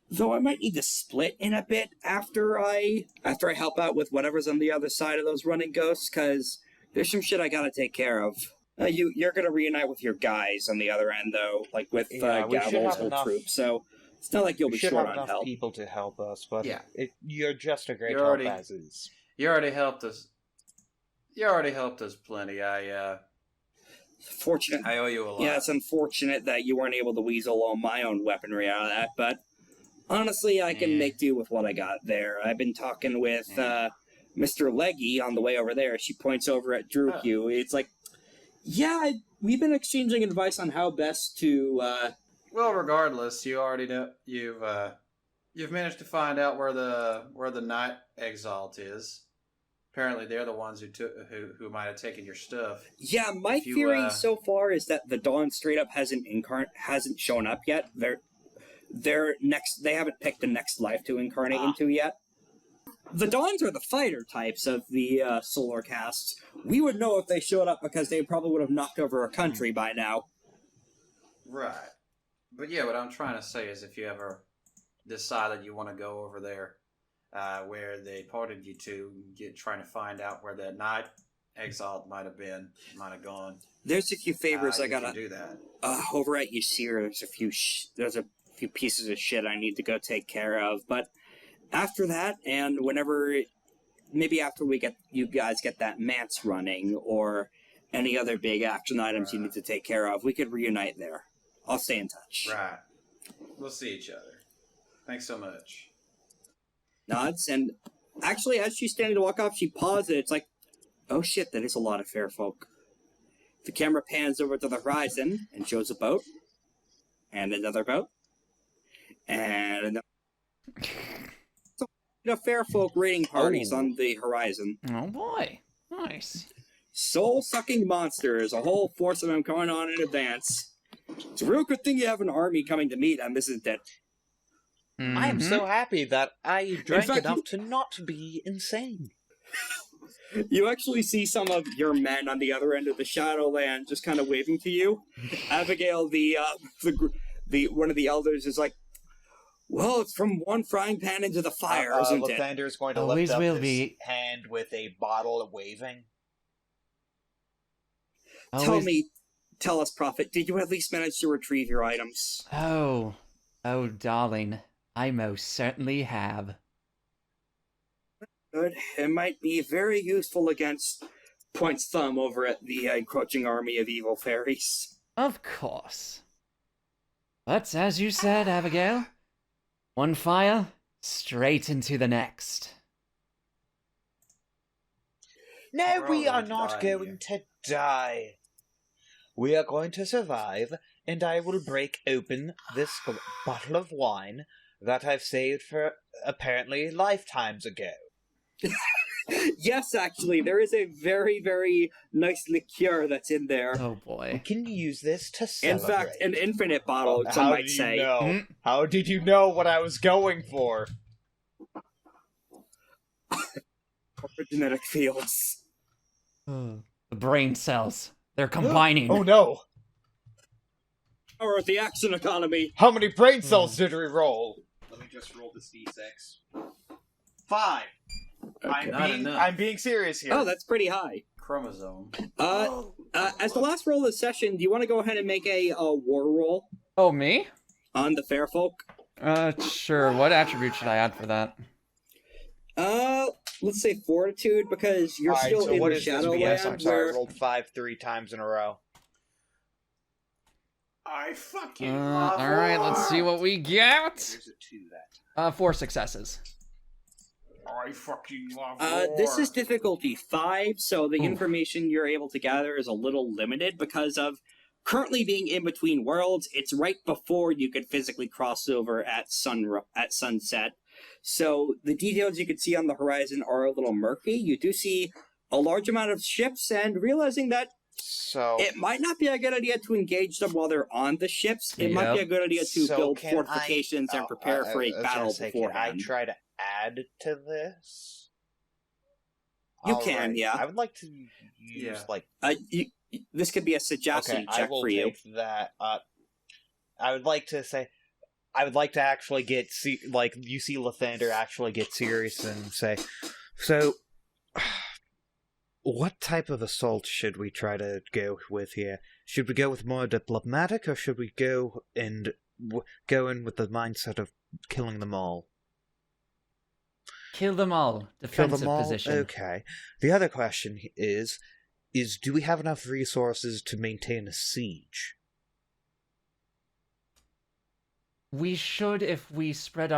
Though I might need to split in a bit after I help out with whatever's on the other side of those running ghosts, because there's some shit I gotta take care of. You're gonna reunite with your guys on the other end, though, like with Gavel's whole troop, so it's not like you'll be short on help. People to help us, but Yeah. You're just a great help as is. You already helped us. You already helped us plenty. Fortunate. I owe you a lot. Yeah, it's unfortunate that you weren't able to weasel all my own weaponry out of that, but honestly, I can make do with what I got there. I've been talking with Mr. Leggy on the way over there. She points over at Drukyu. It's like, yeah, we've been exchanging advice on how best to... Well, regardless, you already know you've managed to find out where the Night Exalt is. Apparently, they're the ones who might have taken your stuff. Yeah, my theory so far is that the Dawn straight up hasn't shown up yet. they haven't picked the next life to incarnate into yet. The Dawns are the fighter types of the solar casts. We would know if they showed up because they probably would have knocked over a country by now. Right. But yeah, what I'm trying to say is if you ever decide that you want to go over there where they ported you to, trying to find out where that Night Exalt might have gone. There's a few favors I gotta do that. Over at Ysir. There's a few pieces of shit I need to go take care of. But after that, and maybe after you guys get that manse running, or any other big action items you need to take care of, we could reunite there. I'll stay in touch. Right. We'll see each other. Thanks so much. Nods, and actually, as she's standing to walk off, she pauses. It's like, oh shit, that is a lot of fair folk. The camera pans over to the horizon and shows a boat, and another boat, and another. Fair folk raiding parties on the horizon. Oh boy. Nice. Soul-sucking monsters, a whole force of them going on in advance. It's a real good thing you have an army coming to meet them, isn't it? Mm-hmm. I am so happy that I drank fact, enough to not be insane. You actually see some of your men on the other end of the Shadowland just kind of waving to you. Abigail, the one of the elders, is like, well, it's from one frying pan into the fire, isn't it? Lythander is going to Always lift up will his be. hand with a bottle of waving. Tell us, Prophet, did you at least manage to retrieve your items? Oh, darling, I most certainly have. Good. It might be very useful against Point's thumb over at the encroaching army of evil fairies. Of course. But as you said, Abigail, one fire, straight into the next. No, We're we all are going to not die going to die. We are going to survive, and I will break open this bottle of wine that I've saved for apparently lifetimes ago. Yes, actually, there is a very, very nice liqueur that's in there. Oh boy. Can you use this to In celebrate? fact, an infinite bottle, some might say. Know? How did you know what I was going for? Genetic fields. The brain cells. They're combining. Oh no! Or the action economy. How many brain cells did we roll? Let me just roll this d6. 5. Okay. I'm being serious here. Oh, that's pretty high. Chromosome. As the last roll of the session, do you want to go ahead and make a war roll Oh, me? on the fair folk? Sure. What attribute should I add for that? Let's say fortitude, because you're Alright, still so in what the is this? Shadowland. Yes, I'm sorry, I where- rolled 5 3 times in a row. I fucking Alright, let's see what we get. There's a 2 that time. 4 successes. I fucking love This is difficulty 5, so the Oof. information you're able to gather is a little limited because of currently being in between worlds. It's right before you could physically cross over at sunset. So the details you can see on the horizon are a little murky. You do see a large amount of ships, and realizing that So it might not be a good idea to engage them while they're on the ships. It might be a good idea to So build can fortifications and prepare for a I was battle gonna say, beforehand. Can I try to add to this? You can, yeah. I would like to use This could be a sagacity okay, I check will for you. take that. I would like to say, I would like to actually get you see Lythander actually get serious and say, so. What type of assault should we try to go with here? Should we go with more diplomatic, or should we go in with the mindset of killing them all? Kill them all. Defensive position. Okay. The other question is do we have enough resources to maintain a siege? We should if we spread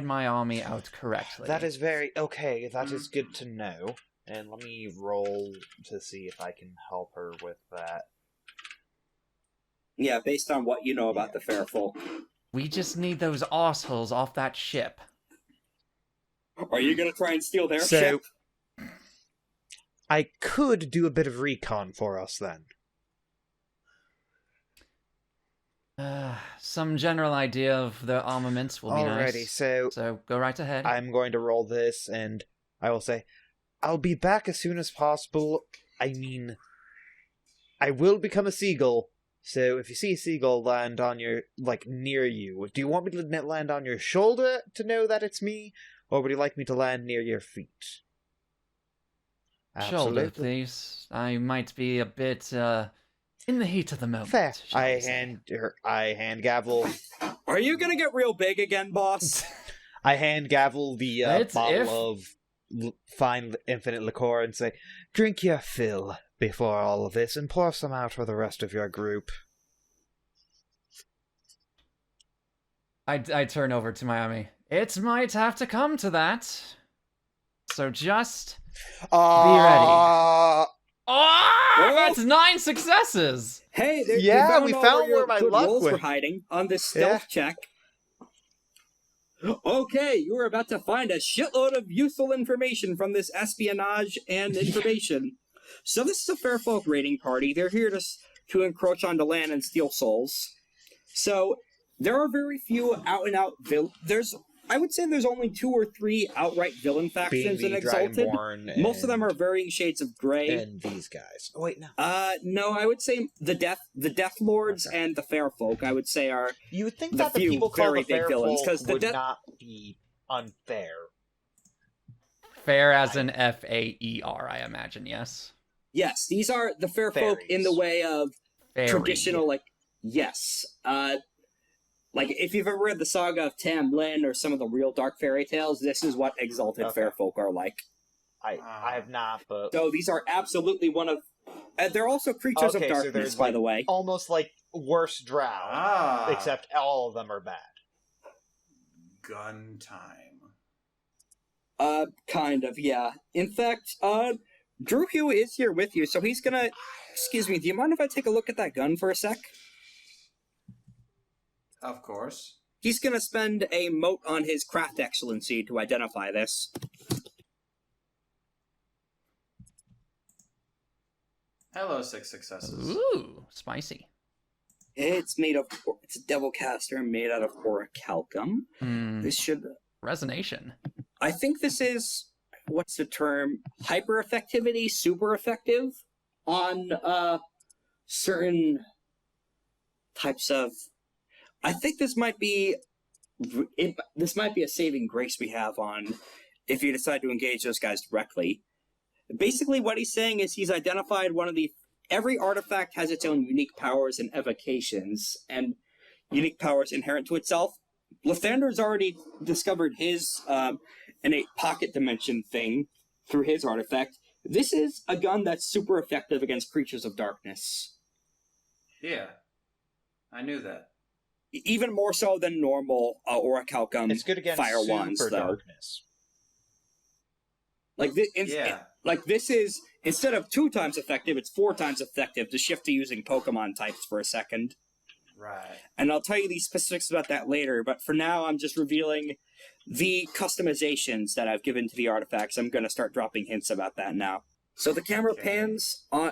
my army out correctly. That is very okay. That is good to know. And let me roll to see if I can help her with that. Yeah, based on what you know about the fair folk. We just need those assholes off that ship. Are you going to try and steal their So, ship? I could do a bit of recon for us then. Some general idea of the armaments will be Alrighty, nice. so go right ahead. I'm going to roll this, and I will say, I'll be back as soon as possible. I mean, I will become a seagull, so if you see a seagull land on your, near you, do you want me to land on your shoulder to know that it's me, or would you like me to land near your feet? Shoulder, Absolutely. please. I might be a bit, in the heat of the moment. Fair. shall I we say. hand Gavel. Are you gonna get real big again, boss? I hand Gavel the It's bottle of fine infinite liqueur and say, "Drink your fill before all of this, and pour some out for the rest of your group." I turn over to Miami. It might have to come to that. So just be ready. Oh, that's 9 successes! Hey, Yeah, we all found your where my good luck rolls were went. hiding on this stealth check. Okay, you are about to find a shitload of useful information from this espionage and information. So this is a Fairfolk raiding party. They're here to encroach onto land and steal souls. So there are very few out-and-out I would say there's only 2 or 3 outright villain Being factions in the Exalted. Dragonborn Most of them are varying shades of gray. and these guys. Oh wait, no. No, I would say the Death Lords and the Fairfolk, I would say, are You would think the that the few people called very the big fair villains, folk 'cause the would Death- not be unfair. Fair as in Faer, I imagine, yes? yes, these are the Fairfolk in the Fairies. way of Fairy. traditional, yes. If you've ever read the saga of Tam Lin or some of the real dark fairy tales, this is what Exalted Okay. Fairfolk are like. I have not, but So these are absolutely one of... they're also creatures Okay, of so darkness, there's, by the way. almost like worse drow, except all of them are bad. Gun time. Kind of, yeah. In fact, Drew Hugh is here with you, so he's gonna... Excuse me, do you mind if I take a look at that gun for a sec? Of course. He's gonna spend a mote on his craft excellency to identify this. Hello, 6 successes. Ooh, spicy. It's a devil caster made out of orichalcum. This should... Resonation. I think this is... What's the term? Hyper effectivity, super effective on, certain types of... I think this might be a saving grace we have on if you decide to engage those guys directly. Basically, what he's saying is he's identified every artifact has its own unique powers and evocations, and unique powers inherent to itself. Lythander's already discovered his innate pocket dimension thing through his artifact. This is a gun that's super effective against creatures of darkness. Yeah. I knew that. Even more so than normal orichalcum It's good against fire super wands, though. darkness. This is, instead of 2 times effective, it's 4 times effective to shift to using Pokemon types for a second. Right. And I'll tell you the specifics about that later, but for now I'm just revealing the customizations that I've given to the artifacts. I'm going to start dropping hints about that now. So the camera pans on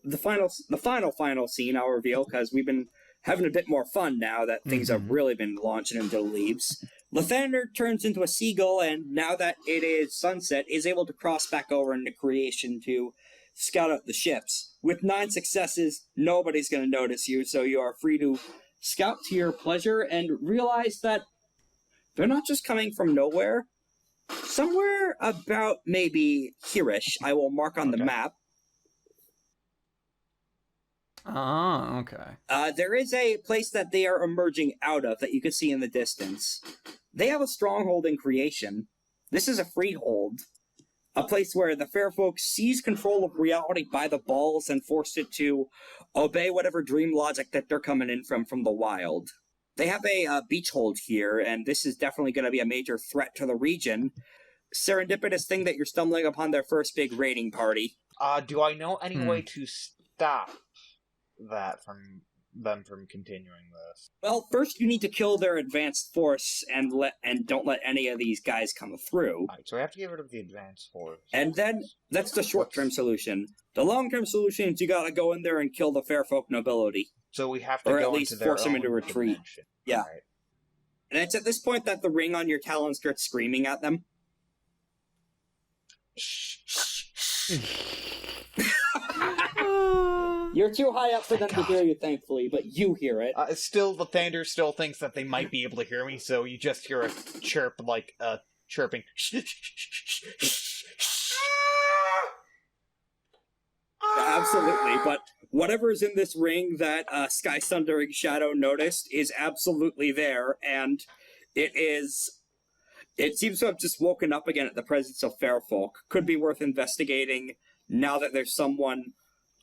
the final scene I'll reveal, because we've been having a bit more fun now that things have really been launching into the leaves. Lythander turns into a seagull, and now that it is sunset, is able to cross back over into creation to scout out the ships. With 9 successes, nobody's going to notice you, so you are free to scout to your pleasure and realize that they're not just coming from nowhere. Somewhere about maybe here-ish, I will mark on the map. Oh, okay. There is a place that they are emerging out of that you can see in the distance. They have a stronghold in creation. This is a freehold. A place where the Fairfolk seize control of reality by the balls and force it to obey whatever dream logic that they're coming in from the wild. They have a beach hold here, and this is definitely going to be a major threat to the region. Serendipitous thing that you're stumbling upon their first big raiding party. Do I know any way to stop that from them from continuing this? Well, first you need to kill their advanced force and don't let any of these guys come through. Alright, so I have to get rid of the advanced force. And then that's the short-term solution. The long-term solution is you gotta go in there and kill the Fairfolk nobility. So we have to Or go at least into their force them own into retreat. dimension. Yeah. Alright. And it's at this point that the ring on your talon starts screaming at them. You're too high up for them to hear you, thankfully, but you hear it. Still, Lythander still thinks that they might be able to hear me, so you just hear a chirp, like, chirping. Absolutely, but whatever is in this ring that Sky Sundering Shadow noticed is absolutely there, and it seems to have just woken up again at the presence of fair folk. Could be worth investigating now that there's someone.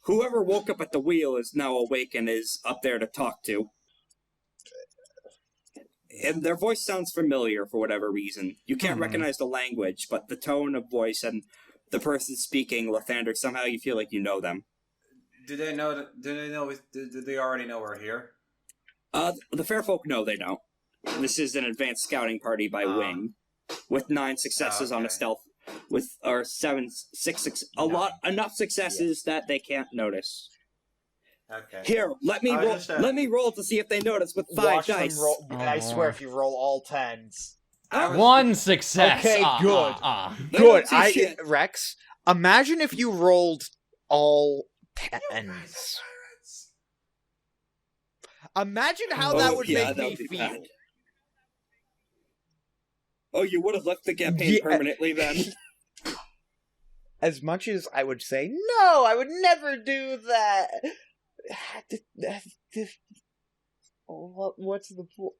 Whoever woke up at the wheel is now awake and is up there to talk to. And their voice sounds familiar for whatever reason. You can't recognize the language, but the tone of voice and the person speaking, Lythander, somehow you feel like you know them. Do they know? Did they already know we're here? The fair folk know they don't. This is an advanced scouting party by Wing, with 9 successes on a stealth, enough successes that they can't notice. Okay. Here, let me roll. Let me roll to see if they notice with 5 Watch dice. them roll. I swear, if you roll all 10s. One success. Okay, good. They Good. don't see shit. Rex, imagine if you rolled all 10s. Imagine how that would make me feel. bad. Oh, you would have left the campaign permanently then. As much as I would say, no, I would never do that. What's the point?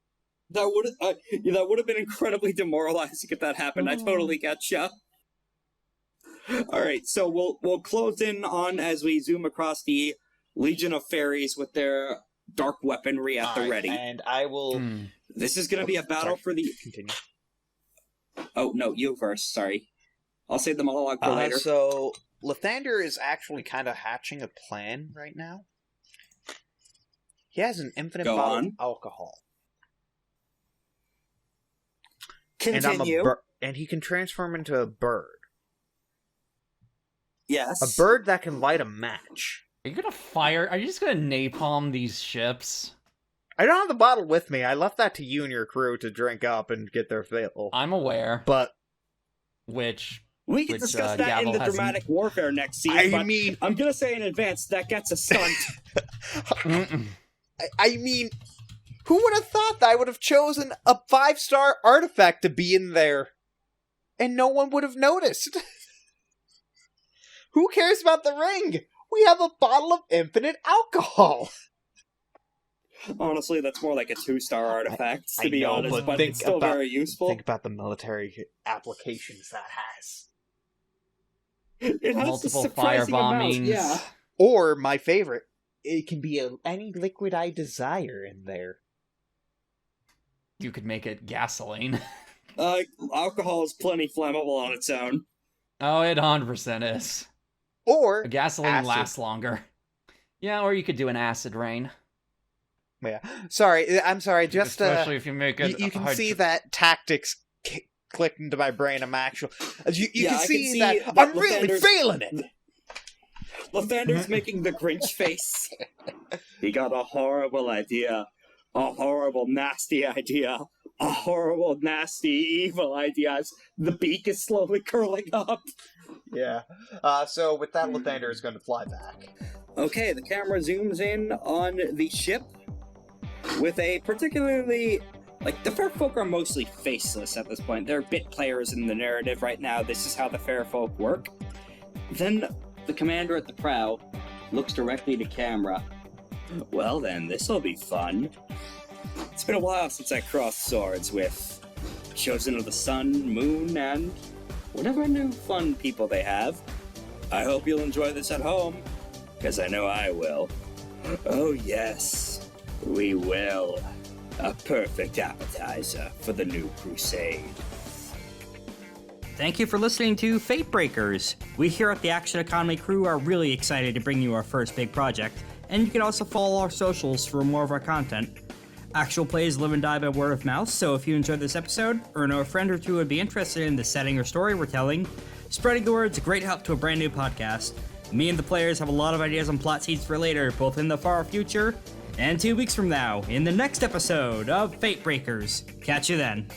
That would have been incredibly demoralizing if that happened. I totally getcha. All right, so we'll close in on as we zoom across the Legion of Fairies with their dark weaponry at the ready. And I will. This is going to be a battle for the. Continue. Oh no, you first. Sorry, I'll save the monologue for later. So Lythander is actually kind of hatching a plan right now. He has an infinite Go bottle on. of alcohol. Continue. And he can transform into a bird. Yes. A bird that can light a match. Are you gonna fire? Are you just gonna napalm these ships? I don't have the bottle with me. I left that to you and your crew to drink up and get their fill. I'm aware. But we can discuss that in Gavel the hasn't. dramatic warfare next scene. I but mean, I'm gonna say in advance that gets a stunt. I mean, who would have thought that I would have chosen a 5-star artifact to be in there, and no one would have noticed? Who cares about the ring? We have a bottle of infinite alcohol. Honestly, that's more like a 2-star artifact, to be know, honest, but it's still very useful. Think about the military applications that has. It has Multiple a surprising amount, firebombings. yeah. Or, my favorite, it can be any liquid I desire in there. You could make it gasoline. Alcohol is plenty flammable on its own. Oh, it 100% is. Or Gasoline acid. lasts longer. Yeah, or you could do an acid rain. Yeah. Sorry, I'm sorry, just especially if you make it. you can see that tactics clicked into my brain. I'm actual. You can see that I'm really feeling it. Lythander's making the Grinch face. He got a horrible idea. A horrible, nasty idea. A horrible, nasty, evil idea. The beak is slowly curling up. Yeah. So with that, Lythander is going to fly back. Okay, the camera zooms in on the ship with a particularly... Like, the fair folk are mostly faceless at this point. They're bit players in the narrative right now. This is how the fair folk work. Then the commander at the prow looks directly to camera. Well then, this'll be fun. It's been a while since I crossed swords with Chosen of the Sun, Moon, and whatever new fun people they have. I hope you'll enjoy this at home, because I know I will. Oh yes, we will. A perfect appetizer for the new crusade. Thank you for listening to FateBreakers. We here at the Action Economy crew are really excited to bring you our first big project, and you can also follow our socials for more of our content. Actual plays live and die by word of mouth, so if you enjoyed this episode, or know a friend or two would be interested in the setting or story we're telling, spreading the word is a great help to a brand new podcast. Me and the players have a lot of ideas on plot seeds for later, both in the far future And 2 weeks from now, in the next episode of FateBreakers. Catch you then.